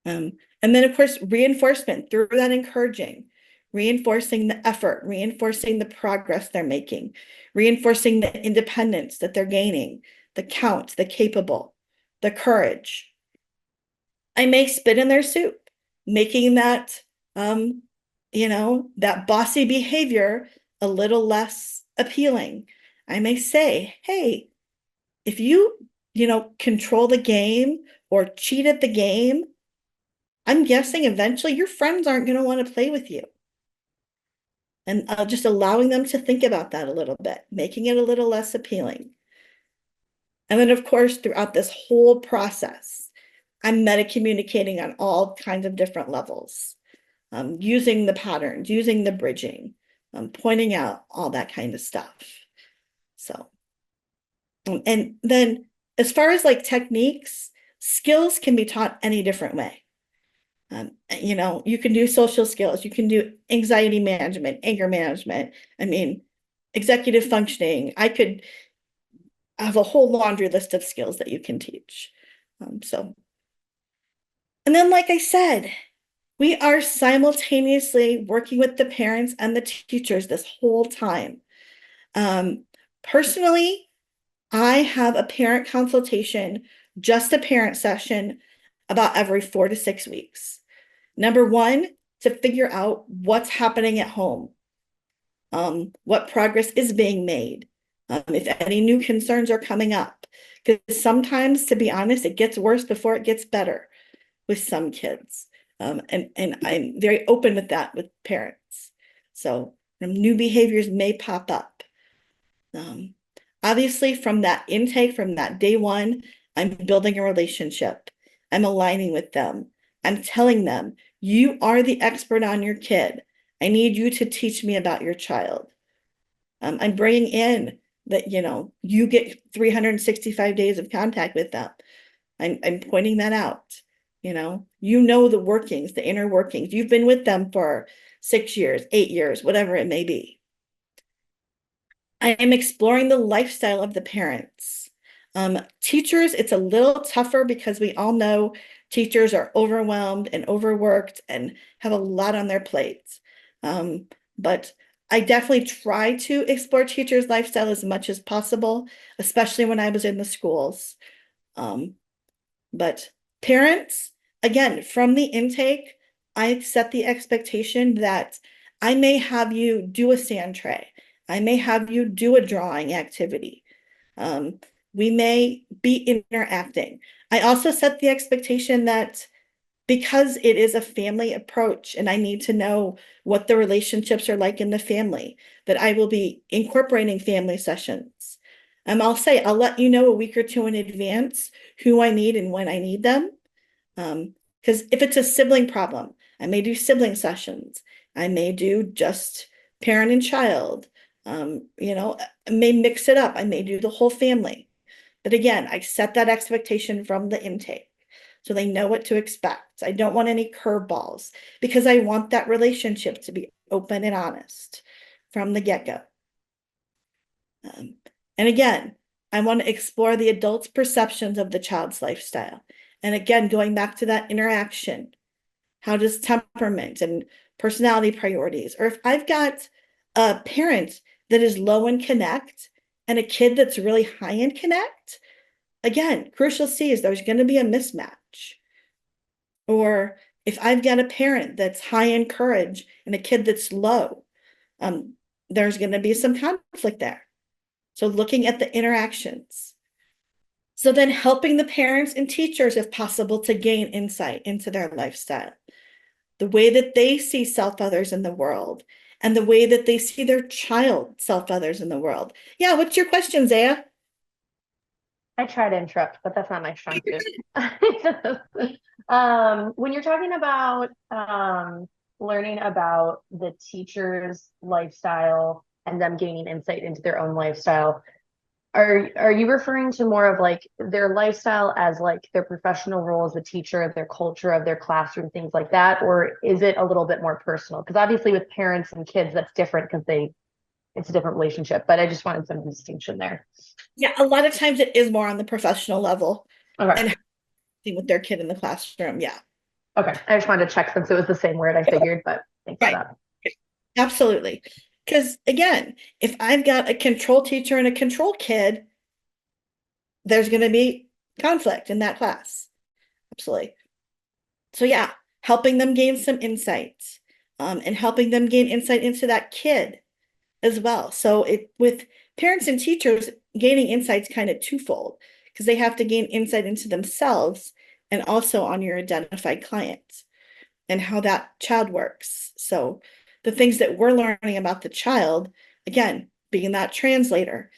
And then, of course, reinforcement through that encouraging, reinforcing the effort, reinforcing the progress they're making, reinforcing the independence that they're gaining, the count, the capable, the courage. I may spit in their soup, making that, that bossy behavior a little less appealing. I may say, hey, if you, control the game or cheat at the game, I'm guessing eventually your friends aren't going to want to play with you. And just allowing them to think about that a little bit, making it a little less appealing. And then, of course, throughout this whole process, I'm meta-communicating on all kinds of different levels, using the patterns, using the bridging, pointing out all that kind of stuff. So, and then as far as like techniques, skills can be taught any different way. You can do social skills, you can do anxiety management, anger management. I mean, executive functioning. I could have a whole laundry list of skills that you can teach. And then, like I said, we are simultaneously working with the parents and the teachers this whole time. Personally, I have a parent consultation, just a parent session, about every 4 to 6 weeks. Number one, to figure out what's happening at home, what progress is being made, if any new concerns are coming up. Because sometimes, to be honest, it gets worse before it gets better with some kids. And I'm very open with that with parents. So new behaviors may pop up. Obviously, from that intake, from that day one, I'm building a relationship. I'm aligning with them. I'm telling them, you are the expert on your kid. I need you to teach me about your child. I'm bringing in that, you get 365 days of contact with them. I'm pointing that out. The workings, the inner workings. You've been with them for 6 years, 8 years, whatever it may be. I am exploring the lifestyle of the parents. Teachers, it's a little tougher because we all know teachers are overwhelmed and overworked and have a lot on their plates. But I definitely try to explore teachers' lifestyle as much as possible, especially when I was in the schools. But parents, again, from the intake, I set the expectation that I may have you do a sand tray. I may have you do a drawing activity. We may be interacting. I also set the expectation that because it is a family approach and I need to know what the relationships are like in the family, that I will be incorporating family sessions. I'll say, I'll let you know a week or two in advance who I need and when I need them. Because if it's a sibling problem, I may do sibling sessions. I may do just parent and child. I may mix it up. I may do the whole family. But again, I set that expectation from the intake so they know what to expect. I don't want any curveballs because I want that relationship to be open and honest from the get-go. And again, I want to explore the adult's perceptions of the child's lifestyle. And again, going back to that interaction, how does temperament and personality priorities, or if I've got a parent that is low in connect and a kid that's really high in connect, again, crucial C is there's going to be a mismatch. Or if I've got a parent that's high in courage and a kid that's low, there's going to be some conflict there. So looking at the interactions. So then helping the parents and teachers, if possible, to gain insight into their lifestyle, the way that they see self-others in the world, and the way that they see their child self-others in the world. Yeah, what's your question, Zaya? I try to interrupt, but that's not my strong suit. When you're talking about learning about the teacher's lifestyle and them gaining insight into their own lifestyle, are you referring to more of like their lifestyle as like their professional role as a teacher, their culture of their classroom, things like that? Or is it a little bit more personal? Because obviously with parents and kids, that's different because it's a different relationship, but I just wanted some distinction there. Yeah, a lot of times it is more on the professional level. Okay. And with their kid in the classroom, yeah. Okay, I just wanted to check since it was the same word I figured, but thanks for that. Absolutely. Because again, if I've got a control teacher and a control kid, there's going to be conflict in that class. Absolutely. So yeah, helping them gain some insights, and helping them gain insight into that kid as well. So with parents and teachers, gaining insights kind of twofold because they have to gain insight into themselves and also on your identified client and how that child works. So the things that we're learning about the child, again, being that translator,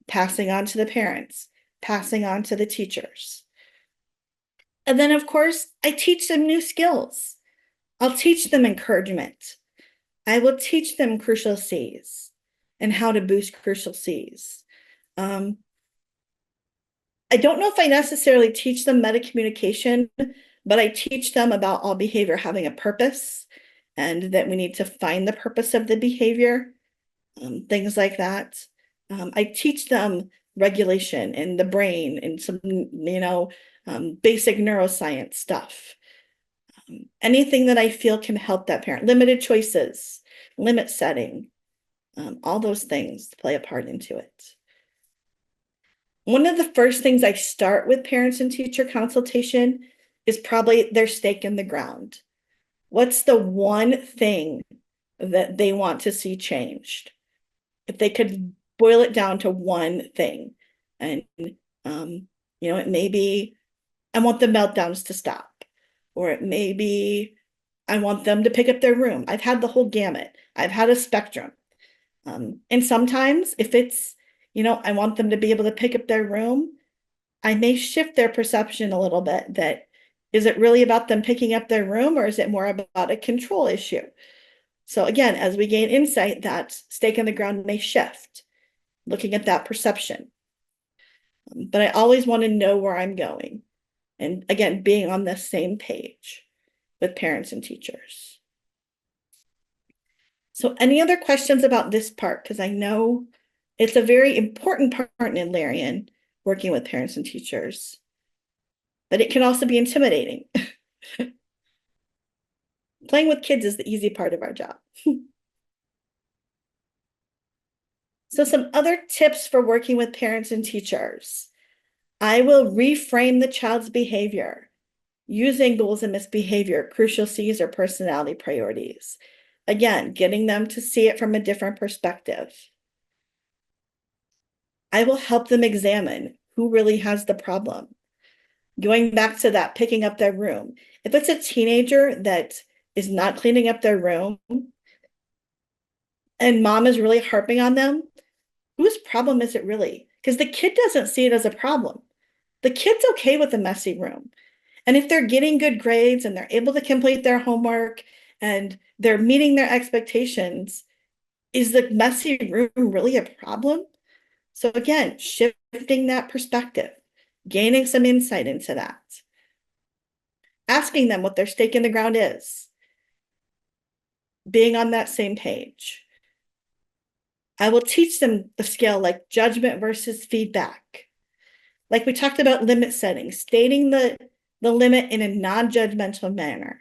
passing on to the parents, passing on to the teachers. And then, of course, I teach them new skills. I'll teach them encouragement. I will teach them crucial Cs and how to boost crucial Cs. I don't know if I necessarily teach them meta communication, but I teach them about all behavior having a purpose and that we need to find the purpose of the behavior, things like that. I teach them regulation in the brain and some, basic neuroscience stuff. Anything that I feel can help that parent, limited choices, limit setting, all those things play a part into it. One of the first things I start with parents and teacher consultation is probably their stake in the ground. What's the one thing that they want to see changed? If they could boil it down to one thing, and it may be I want the meltdowns to stop, or it may be I want them to pick up their room. I've had the whole gamut. I've had a spectrum. And sometimes if it's, I want them to be able to pick up their room, I may shift their perception a little bit that is it really about them picking up their room or is it more about a control issue? So again, as we gain insight, that stake in the ground may shift, looking at that perception. But I always want to know where I'm going. And again, being on the same page with parents and teachers. So any other questions about this part? Because I know it's a very important part in Adlerian, working with parents and teachers, but it can also be intimidating. Playing with kids is the easy part of our job. So some other tips for working with parents and teachers. I will reframe the child's behavior using goals and misbehavior, crucial C's, or personality priorities. Again, getting them to see it from a different perspective. I will help them examine who really has the problem. Going back to that, picking up their room. If it's a teenager that is not cleaning up their room and mom is really harping on them, whose problem is it really? Because the kid doesn't see it as a problem. The kid's okay with a messy room. And if they're getting good grades and they're able to complete their homework and they're meeting their expectations, is the messy room really a problem? So again, shifting that perspective, gaining some insight into that, asking them what their stake in the ground is, being on that same page. I will teach them the skill like judgment versus feedback. Like we talked about limit setting, stating the limit in a non-judgmental manner.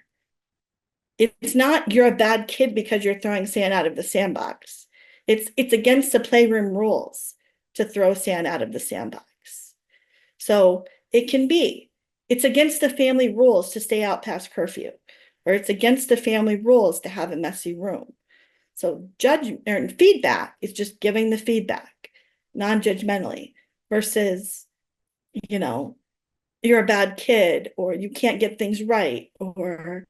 It's not you're a bad kid because you're throwing sand out of the sandbox. It's against the playroom rules to throw sand out of the sandbox. So it can be, it's against the family rules to stay out past curfew, or it's against the family rules to have a messy room. So judgment or feedback is just giving the feedback non-judgmentally versus, you know, you're a bad kid or you can't get things right or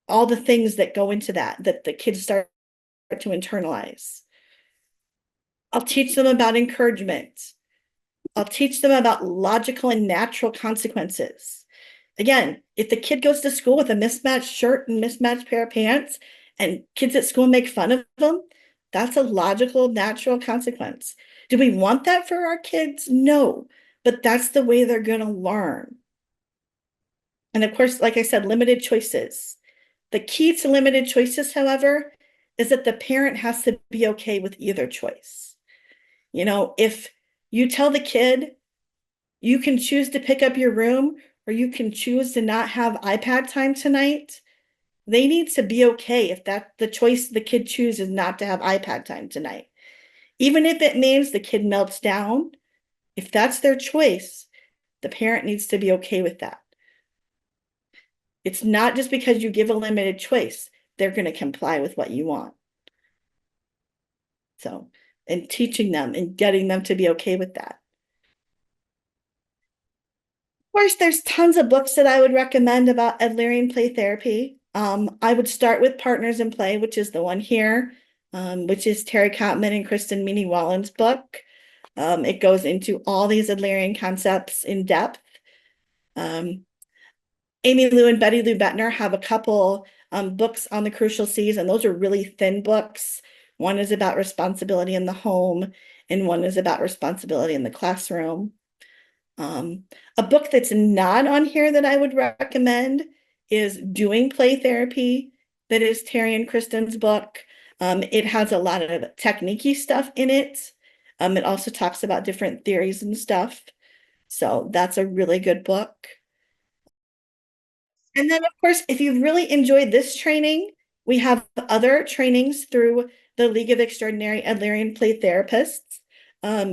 all the things that go into that the kids start to internalize. I'll teach them about encouragement. I'll teach them about logical and natural consequences. Again, if the kid goes to school with a mismatched shirt and mismatched pair of pants and kids at school make fun of them, that's a logical, natural consequence. Do we want that for our kids? No, but that's the way they're going to learn. And of course, like I said, limited choices. The key to limited choices, however, is that the parent has to be okay with either choice. You know, if you tell the kid, you can choose to pick up your room or you can choose to not have iPad time tonight, they need to be okay if that's the choice the kid chooses not to have iPad time tonight. Even if it means the kid melts down, if that's their choice, the parent needs to be okay with that. It's not just because you give a limited choice, they're going to comply with what you want. So, and teaching them and getting them to be okay with that. Of course, there's tons of books that I would recommend about Adlerian play therapy. I would start with Partners in Play, which is the one here, which is Terry Cotman and Kristen Meany-Wallen's book. It goes into all these Adlerian concepts in depth. Amy Lou and Betty Lou Bettner have a couple books on the crucial C's, and those are really thin books. One is about responsibility in the home, and one is about responsibility in the classroom. A book that's not on here that I would recommend is Doing Play Therapy. That is Terry and Kristen's book. It has a lot of technique-y stuff in it. It also talks about different theories and stuff. So that's a really good book. And then, of course, if you've really enjoyed this training, we have other trainings through the League of Extraordinary Adlerian Play Therapists.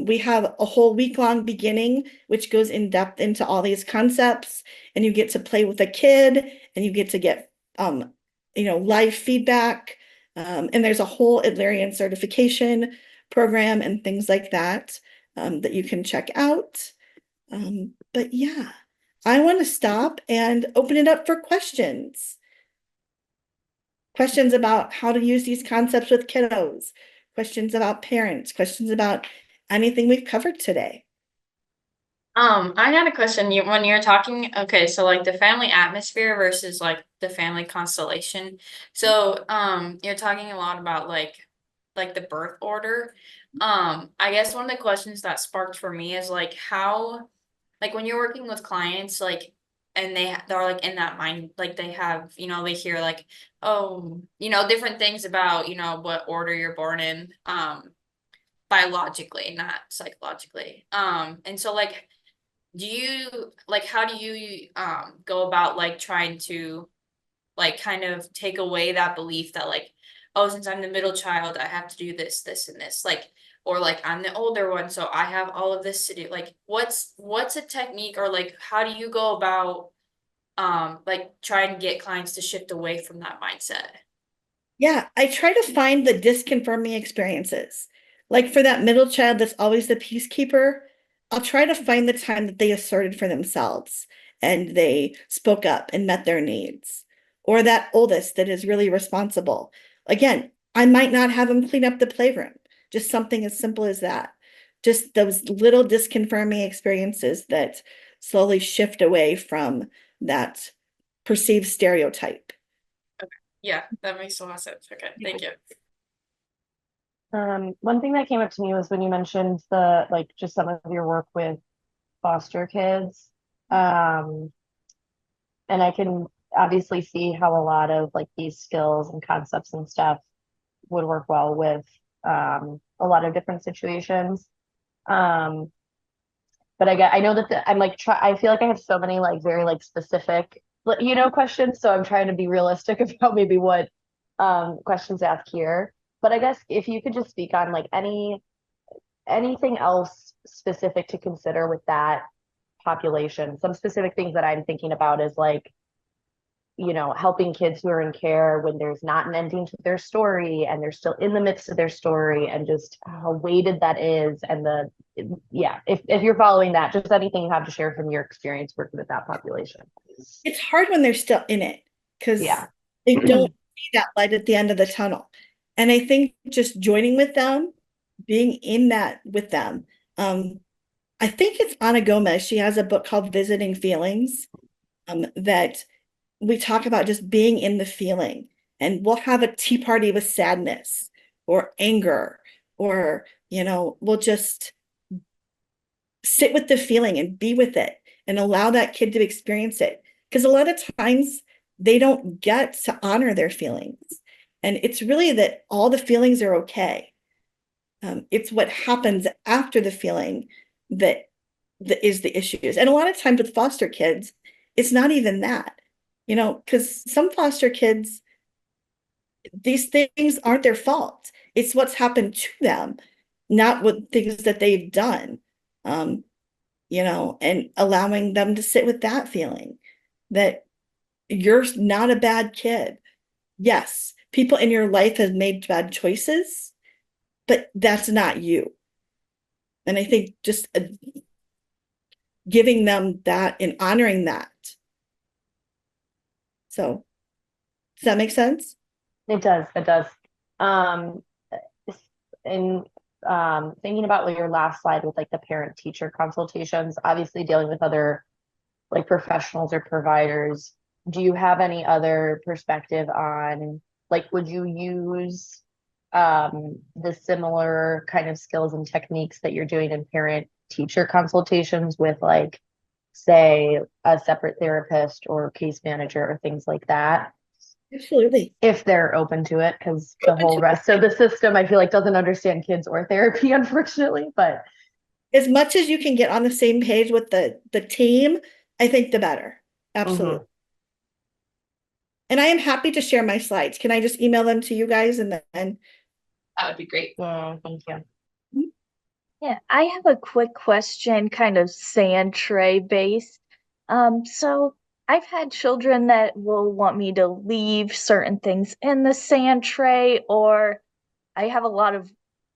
We have a whole week-long beginning, which goes in depth into all these concepts, and you get to play with a kid, and you get to get, live feedback. And there's a whole Adlerian certification program and things like that that you can check out. But yeah, I want to stop and open it up for questions. Questions about how to use these concepts with kiddos, questions about parents, questions about anything we've covered today. I got a question. When you're talking, okay, so like the family atmosphere versus like the family constellation. So, you're talking a lot about like the birth order. I guess one of the questions that sparked for me is like how, like when you're working with clients, like, and they're like in that mind, like they have, they hear like, oh, different things about, what order you're born in, biologically, not psychologically. And so like, how do you go about like trying to like kind of take away that belief that like, oh, since I'm the middle child, I have to do this, this, and this. Like, or like I'm the older one, so I have all of this to do. Like what's a technique, or like how do you go about like trying to get clients to shift away from that mindset? Yeah, I try to find the disconfirming experiences. Like for that middle child that's always the peacekeeper, I'll try to find the time that they asserted for themselves and they spoke up and met their needs. Or that oldest that is really responsible. Again, I might not have them clean up the playroom, just something as simple as that. Just those little disconfirming experiences that slowly shift away from that perceived stereotype. Yeah, that makes a lot of sense. Okay, thank you. One thing that came up to me was when you mentioned the like just some of your work with foster kids. And I can obviously see how a lot of like these skills and concepts and stuff would work well with a lot of different situations. But I know that I'm like I feel like I have so many like very like specific questions, so I'm trying to be realistic about maybe what questions to ask here. But I guess if you could just speak on like anything else specific to consider with that population. Some specific things that I'm thinking about is like, helping kids who are in care when there's not an ending to their story and they're still in the midst of their story, and just how weighted that is. And if you're following that, just anything you have to share from your experience working with that population. It's hard when they're still in it because they don't see that light at the end of the tunnel. And I think just joining with them, being in that with them. I think it's Ana Gomez. She has a book called Visiting Feelings, that we talk about just being in the feeling. And we'll have a tea party with sadness or anger, or, we'll just sit with the feeling and be with it and allow that kid to experience it. Because a lot of times they don't get to honor their feelings. And it's really that all the feelings are okay. It's what happens after the feeling that is the issues. And a lot of times with foster kids, it's not even that, because some foster kids, these things aren't their fault. It's what's happened to them, not what things that they've done. And allowing them to sit with that feeling that you're not a bad kid. Yes, people in your life have made bad choices, but that's not you. And I think just giving them that and honoring that. So, does that make sense? It does. It does. And thinking about your last slide with like the parent teacher consultations, obviously dealing with other like professionals or providers, do you have any other perspective on like, would you use the similar kind of skills and techniques that you're doing in parent teacher consultations with like, say, a separate therapist or case manager or things like that? Absolutely. If they're open to it, because the whole rest of the system, I feel like, doesn't understand kids or therapy, unfortunately. But as much as you can get on the same page with the team, I think the better. Absolutely. And I am happy to share my slides. Can I just email them to you guys and then? That would be great. Thank you. Yeah, I have a quick question, kind of sand tray based. So I've had children that will want me to leave certain things in the sand tray, or I have a lot of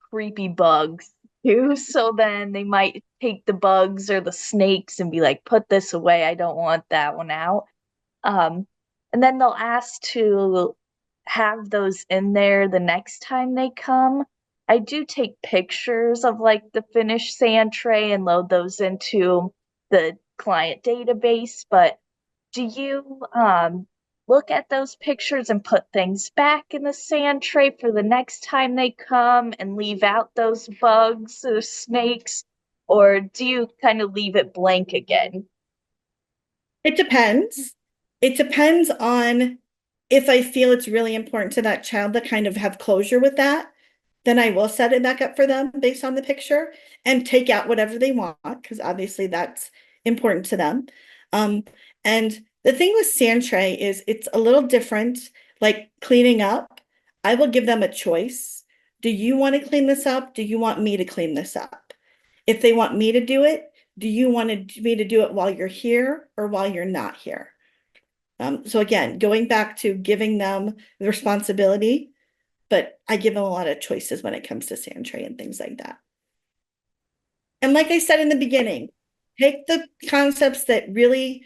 creepy bugs too. So then they might take the bugs or the snakes and be like, put this away. I don't want that one out. And then they'll ask to have those in there the next time they come. I do take pictures of like the finished sand tray and load those into the client database, but do you look at those pictures and put things back in the sand tray for the next time they come and leave out those bugs or snakes, or do you kind of leave it blank again? It depends. It depends on if I feel it's really important to that child to kind of have closure with that, then I will set it back up for them based on the picture and take out whatever they want, because obviously that's important to them. And the thing with sand tray is it's a little different, like cleaning up. I will give them a choice. Do you want to clean this up? Do you want me to clean this up? If they want me to do it, do you want me to do it while you're here or while you're not here? So again, going back to giving them the responsibility, but I give them a lot of choices when it comes to sand tray and things like that. And like I said in the beginning, take the concepts that really,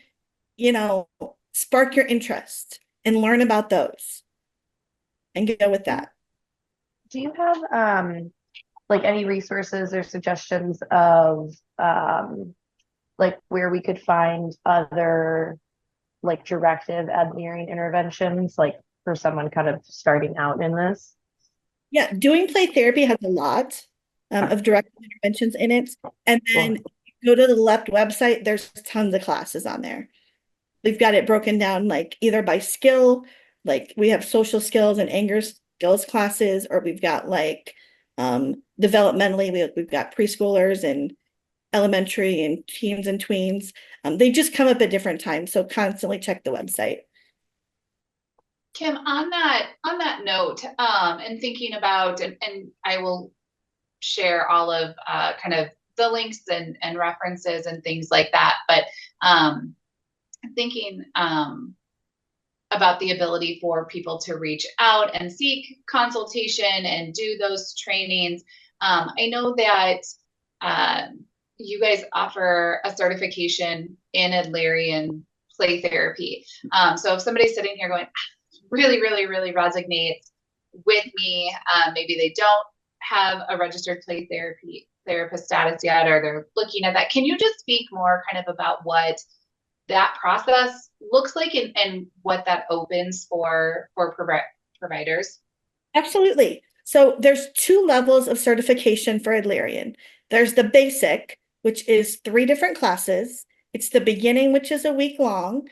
spark your interest and learn about those and go with that. Do you have like any resources or suggestions of like where we could find other like directive Adlerian interventions, like for someone kind of starting out in this? Yeah, doing play therapy has a lot of directive interventions in it. And then go to the left website, there's tons of classes on there. We've got it broken down like either by skill, like we have social skills and anger skills classes, or we've got like developmentally, we've got preschoolers and elementary and teens and tweens. They just come up at different times, so constantly check the website. Kim, on that note, and thinking about, and I will share all of kind of the links and references and things like that, but thinking about the ability for people to reach out and seek consultation and do those trainings. I know that you guys offer a certification in Adlerian play therapy. So if somebody's sitting here going, really resonates with me, maybe they don't have a registered play therapist status yet, or they're looking at that. Can you just speak more kind of about what that process looks like and what that opens for providers? Absolutely. So there's 2 levels of certification for Adlerian. There's the basic, which is 3 different classes. It's the beginning, which is a week long,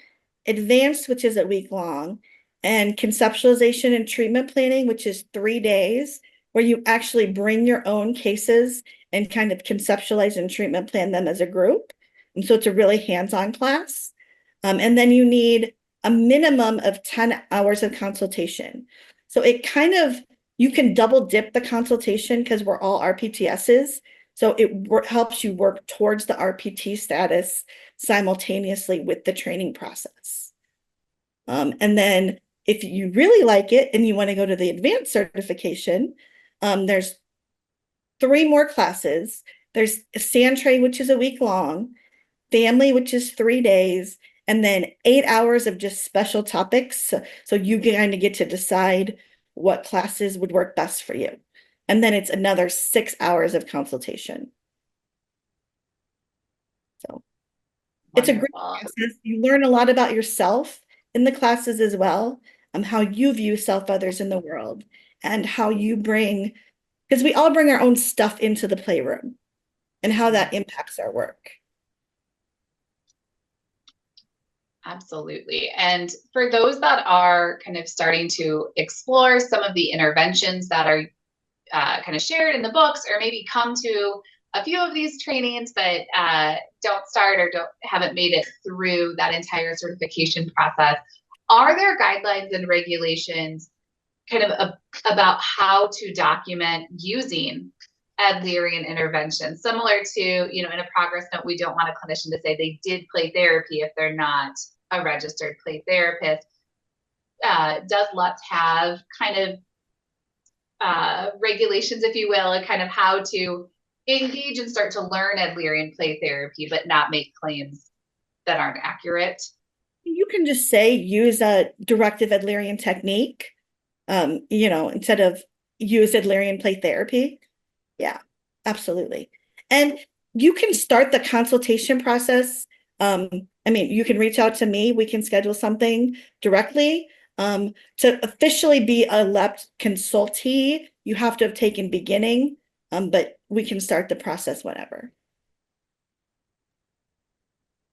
advanced, which is a week long, and conceptualization and treatment planning, which is 3 days, where you actually bring your own cases and kind of conceptualize and treatment plan them as a group. And so it's a really hands-on class. And then you need a minimum of 10 hours of consultation. So it kind of, you can double dip the consultation because we're all RPTSs. So it helps you work towards the RPT status simultaneously with the training process. And then if you really like it and you want to go to the advanced certification, there's 3 more classes. There's sand tray, which is a week long, family, which is 3 days, and then 8 hours of just special topics. So you kind of get to decide what classes would work best for you. And then it's another 6 hours of consultation. So it's a great process. You learn a lot about yourself in the classes as well, how you view self, others in the world, and how you bring, because we all bring our own stuff into the playroom and how that impacts our work. Absolutely. And for those that are kind of starting to explore some of the interventions that are kind of shared in the books, or maybe come to a few of these trainings but don't start or haven't made it through that entire certification process, are there guidelines and regulations kind of about how to document using Adlerian intervention? Similar to, in a progress note, we don't want a clinician to say they did play therapy if they're not a registered play therapist. Does LUTS have kind of regulations, if you will, and kind of how to engage and start to learn Adlerian play therapy, but not make claims that aren't accurate? You can just say use a directive Adlerian technique, instead of use Adlerian play therapy. Yeah, absolutely. And you can start the consultation process. You can reach out to me. We can schedule something directly. To officially be a LEPT consultee, you have to have taken beginning, but we can start the process whenever.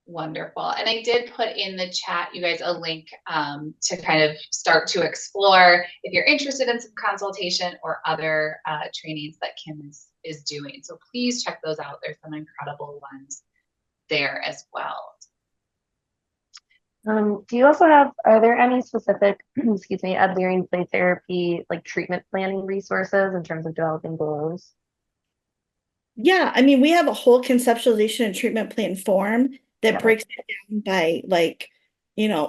Wonderful. And I did put in the chat, you guys, a link to kind of start to explore if you're interested in some consultation or other trainings that Kim is doing. So please check those out. There's some incredible ones there as well. Do you also have, are there any specific, excuse me, Adlerian play therapy, like treatment planning resources in terms of developing goals? Yeah, I mean, we have a whole conceptualization and treatment plan form that Yeah. breaks it down by like,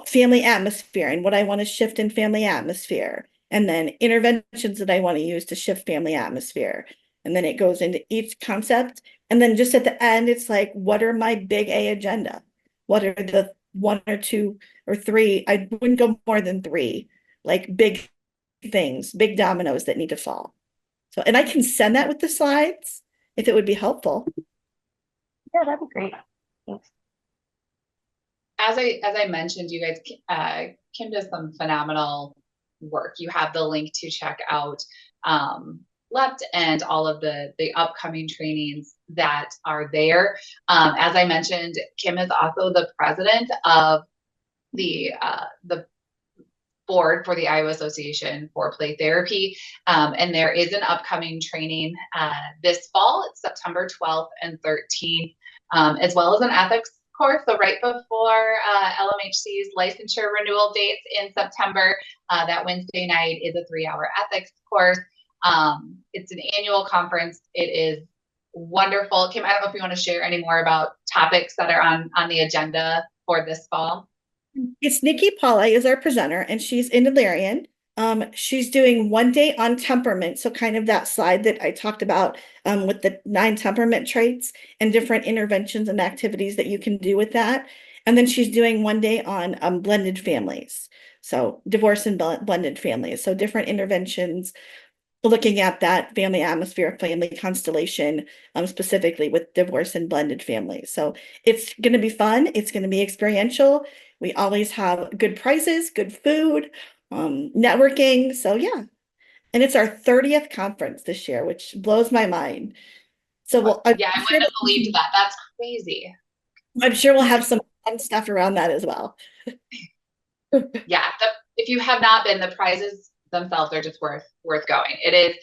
family atmosphere and what I want to shift in family atmosphere, and then interventions that I want to use to shift family atmosphere. And then it goes into each concept. And then just at the end, it's like, what are my big A agenda? What are the one or two or three? I wouldn't go more than three, like big things, big dominoes that need to fall. So, and I can send that with the slides if it would be helpful. Yeah, that'd be great. Thanks. As I mentioned, you guys, Kim does some phenomenal work. You have the link to check out LEPT and all of the upcoming trainings that are there. As I mentioned, Kim is also the president of the board for the Iowa Association for Play Therapy. And there is an upcoming training this fall. It's September 12th and 13th, as well as an ethics course. So right before LMHC's licensure renewal dates in September, that Wednesday night is a 3-hour ethics course. It's an annual conference. It is wonderful. Kim, I don't know if you want to share any more about topics that are on the agenda for this fall. It's Nikki Paulai is our presenter, and she's in Adlerian. She's doing 1 day on temperament. So kind of that slide that I talked about with the 9 temperament traits and different interventions and activities that you can do with that. And then she's doing 1 day on blended families. So divorce and blended families. So different interventions looking at that family atmosphere, family constellation, specifically with divorce and blended families. So it's going to be fun. It's going to be experiential. We always have good prizes, good food, networking. So yeah. And it's our 30th conference this year, which blows my mind. So yeah, I wouldn't have believed that. That's crazy. I'm sure we'll have some fun stuff around that as well. Yeah, if you have not been, the prizes themselves are just worth going. It is,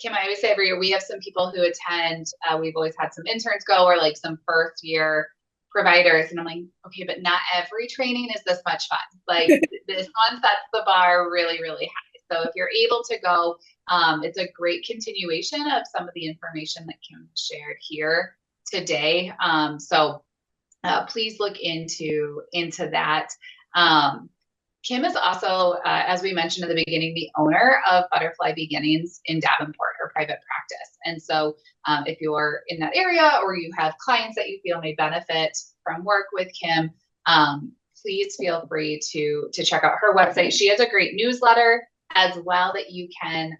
Kim, I always say every year we have some people who attend. We've always had some interns go, or like some first year providers, and I'm like, okay, but not every training is this much fun. Like this one sets the bar really, really high. So if you're able to go, it's a great continuation of some of the information that Kim shared here today. So please look into that. Kim is also, as we mentioned at the beginning, the owner of Butterfly Beginnings in Davenport, her private practice. And so if you're in that area or you have clients that you feel may benefit from work with Kim, please feel free to check out her website. She has a great newsletter as well that you can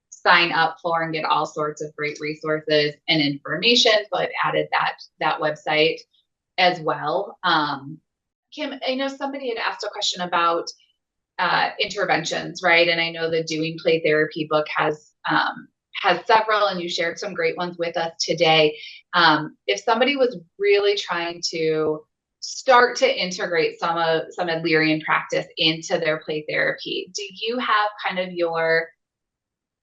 sign up for and get all sorts of great resources and information. So I've added that website as well. Kim, I know somebody had asked a question about interventions, right? And I know the Doing Play Therapy book has several, and you shared some great ones with us today. If somebody was really trying to start to integrate some Adlerian practice into their play therapy, do you have kind of your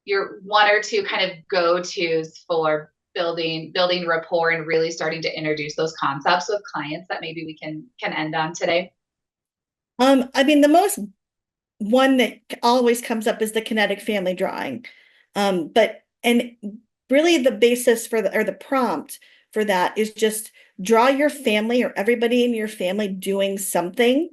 1 or 2 kind of go-tos for building rapport and really starting to introduce those concepts with clients that maybe we can end on today? I mean, the most one that always comes up is the kinetic family drawing. And really the basis for the prompt for that is just draw your family or everybody in your family doing something.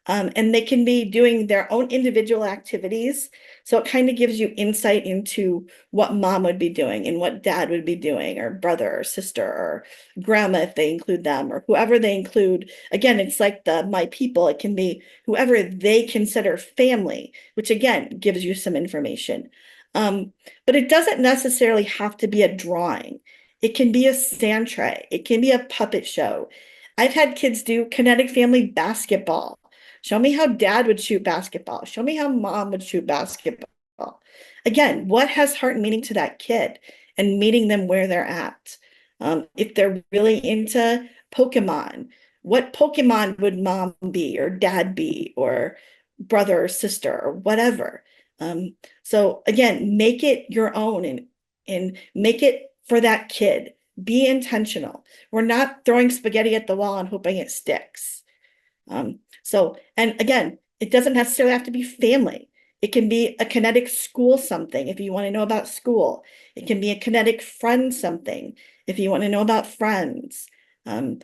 And they can be doing their own individual activities. So it kind of gives you insight into what mom would be doing and what dad would be doing, or brother or sister or grandma if they include them, or whoever they include. Again, it's like the my people. It can be whoever they consider family, which again gives you some information. But it doesn't necessarily have to be a drawing. It can be a sand tray. It can be a puppet show. I've had kids do kinetic family basketball. Show me how dad would shoot basketball. Show me how mom would shoot basketball. Again, what has heart and meaning to that kid, and meeting them where they're at. If they're really into Pokemon, what Pokemon would mom be or dad be or brother or sister or whatever. So again, make it your own and make it for that kid. Be intentional. We're not throwing spaghetti at the wall and hoping it sticks. So, and again, it doesn't necessarily have to be family. It can be a kinetic school something if you want to know about school. It can be a kinetic friend something if you want to know about friends. I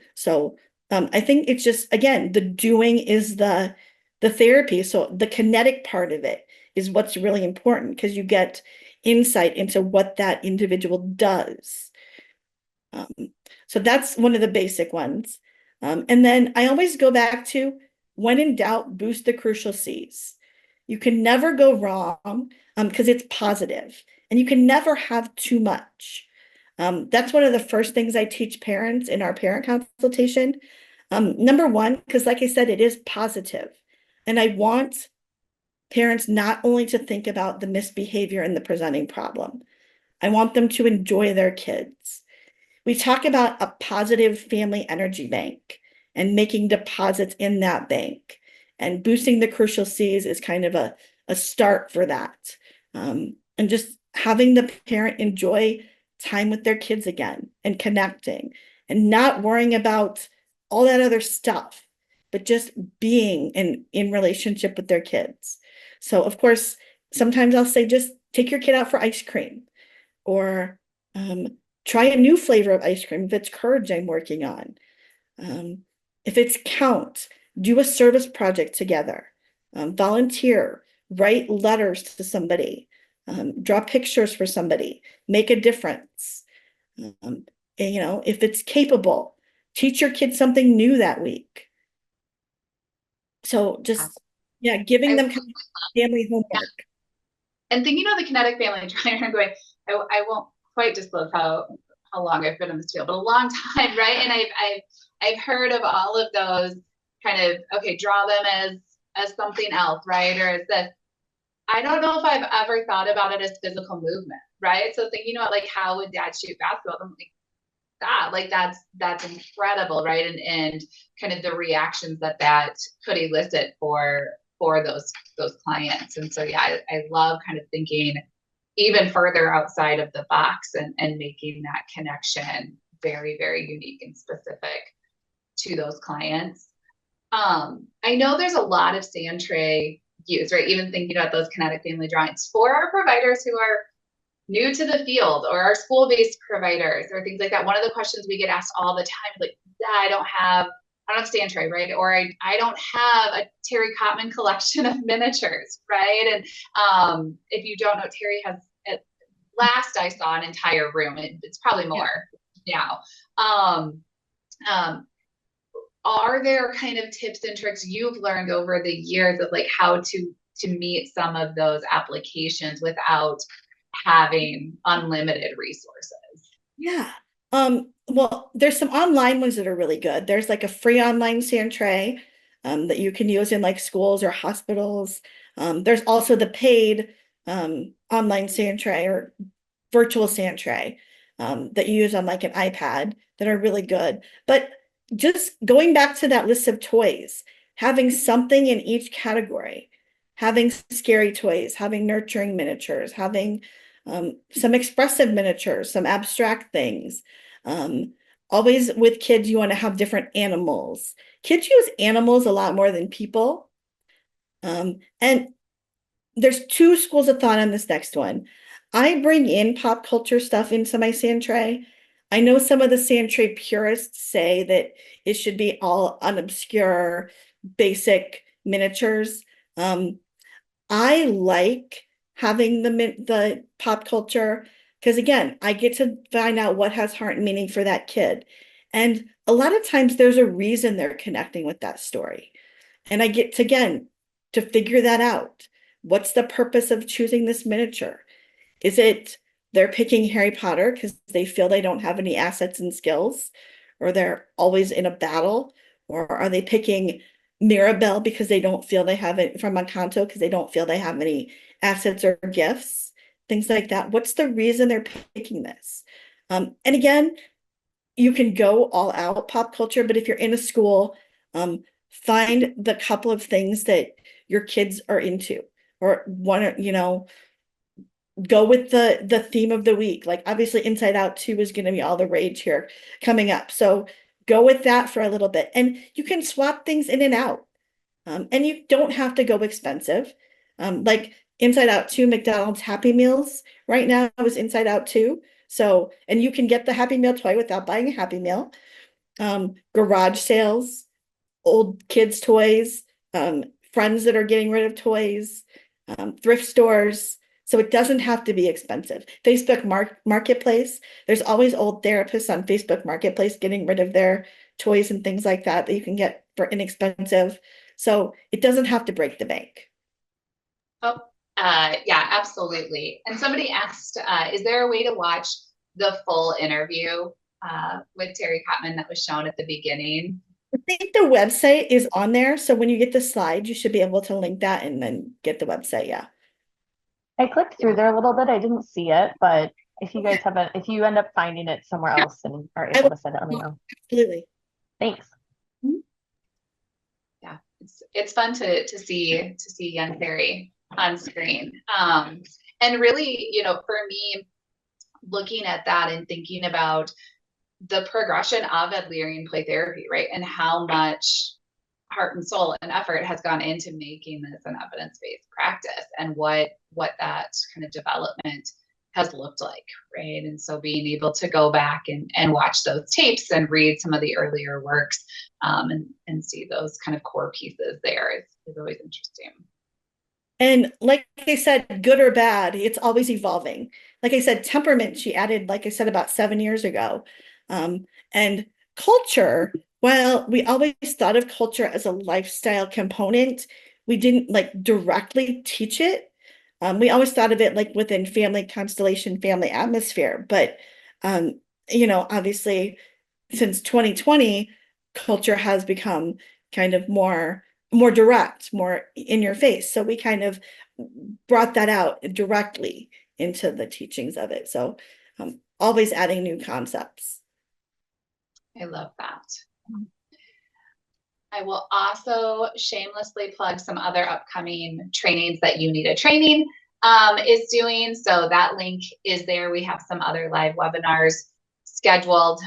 think it's just, again, the doing is the therapy. So the kinetic part of it is what's really important because you get insight into what that individual does. So that's one of the basic ones. And then I always go back to when in doubt, boost the crucial C's. You can never go wrong because it's positive, and you can never have too much. That's one of the first things I teach parents in our parent consultation. Number one, because like I said, it is positive. And I want parents not only to think about the misbehavior and the presenting problem, I want them to enjoy their kids. We talk about a positive family energy bank and making deposits in that bank. And boosting the crucial C's is kind of a start for that. And just having the parent enjoy time with their kids again and connecting and not worrying about all that other stuff, but just being in relationship with their kids. So of course, sometimes I'll say, just take your kid out for ice cream, or try a new flavor of ice cream if it's courage I'm working on. If it's count, do a service project together, volunteer, write letters to somebody, draw pictures for somebody, make a difference. And, if it's capable, teach your kid something new that week. So just, giving them kind of family homework. And thinking of the kinetic family trainer, I'm going, I won't quite disclose how long I've been in this field, but a long time, right? And I've heard of all of those kind of, okay, draw them as something else, right? Or as this. I don't know if I've ever thought about it as physical movement, right? So thinking about like, how would dad shoot basketball? I'm like, that's incredible, right? And kind of the reactions that could elicit for those clients. And so I love kind of thinking even further outside of the box and making that connection very, very unique and specific to those clients. I know there's a lot of sand tray use, right? Even thinking about those kinetic family drawings for our providers who are new to the field, or our school-based providers, or things like that. One of the questions we get asked all the time, like, I don't have sand tray, right? Or I don't have a Terry Cotman collection of miniatures, right? And if you don't know, Terry has, at last I saw, an entire room. It's probably more now. Are there kind of tips and tricks you've learned over the years of like how to meet some of those applications without having unlimited resources? Yeah. Well, there's some online ones that are really good. There's like a free online sand tray that you can use in like schools or hospitals. There's also the paid online sand tray or virtual sand tray that you use on like an iPad that are really good. But just going back to that list of toys, having something in each category, having scary toys, having nurturing miniatures, having some expressive miniatures, some abstract things. Always with kids, you want to have different animals. Kids use animals a lot more than people. And there's two schools of thought on this next one. I bring in pop culture stuff into my sand tray. I know some of the sand tray purists say that it should be all unobscure, basic miniatures. I like having the pop culture because, again, I get to find out what has heart and meaning for that kid. And a lot of times there's a reason they're connecting with that story. And I get to, again, to figure that out. What's the purpose of choosing this miniature? Is it they're picking Harry Potter because they feel they don't have any assets and skills, or they're always in a battle? Or are they picking Mirabelle because they don't feel they have it, from Encanto because they don't feel they have any assets or gifts, things like that? What's the reason they're picking this? And again, you can go all out pop culture, but if you're in a school, find the couple of things that your kids are into, or one, go with the theme of the week. Like obviously Inside Out 2 is going to be all the rage here coming up. So go with that for a little bit, and you can swap things in and out. And you don't have to go expensive. Like Inside Out 2 McDonald's Happy Meals right now is Inside Out 2. So, and you can get the Happy Meal toy without buying a Happy Meal. Garage sales, old kids' toys, friends that are getting rid of toys, thrift stores. So it doesn't have to be expensive. Facebook Marketplace, there's always old therapists on Facebook Marketplace getting rid of their toys and things like that that you can get for inexpensive. So it doesn't have to break the bank. Oh, yeah, absolutely. And somebody asked, is there a way to watch the full interview with Terry Cotman that was shown at the beginning? I think the website is on there. So when you get the slides, you should be able to link that and then get the website. Yeah. I clicked through there a little bit. I didn't see it, but if you guys have if you end up finding it somewhere else and are able to send it, let me know. Absolutely. Thanks. Yeah, it's fun to see young Terry on screen. And really, you know, for me, looking at that and thinking about the progression of Adlerian play therapy, right? And how much heart and soul and effort has gone into making this an evidence-based practice, and what that kind of development has looked like, right? And so being able to go back and watch those tapes and read some of the earlier works and see those kind of core pieces there is always interesting. And like I said, good or bad, it's always evolving. Like I said, temperament, she added, like I said, about 7 years ago. And culture, well, we always thought of culture as a lifestyle component. We didn't like directly teach it. We always thought of it like within family constellation, family atmosphere. But, you know, obviously since 2020, culture has become kind of more direct, more in your face. So we kind of brought that out directly into the teachings of it. So always adding new concepts. I love that. I will also shamelessly plug some other upcoming trainings that You Need a Training is doing. So that link is there. We have some other live webinars scheduled.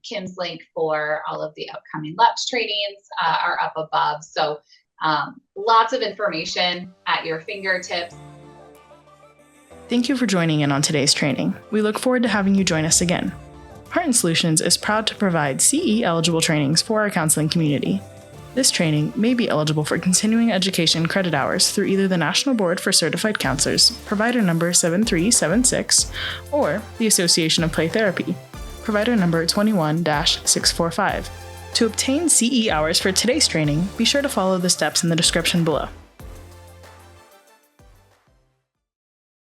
Kim's link for all of the upcoming LEPS trainings are up above. So lots of information at your fingertips. Thank you for joining in on today's training. We look forward to having you join us again. Heart & Solutions is proud to provide CE-eligible trainings for our counseling community. This training may be eligible for continuing education credit hours through either the National Board for Certified Counselors, provider number 7376, or the Association of Play Therapy, provider number 21-645. To obtain CE hours for today's training, be sure to follow the steps in the description below.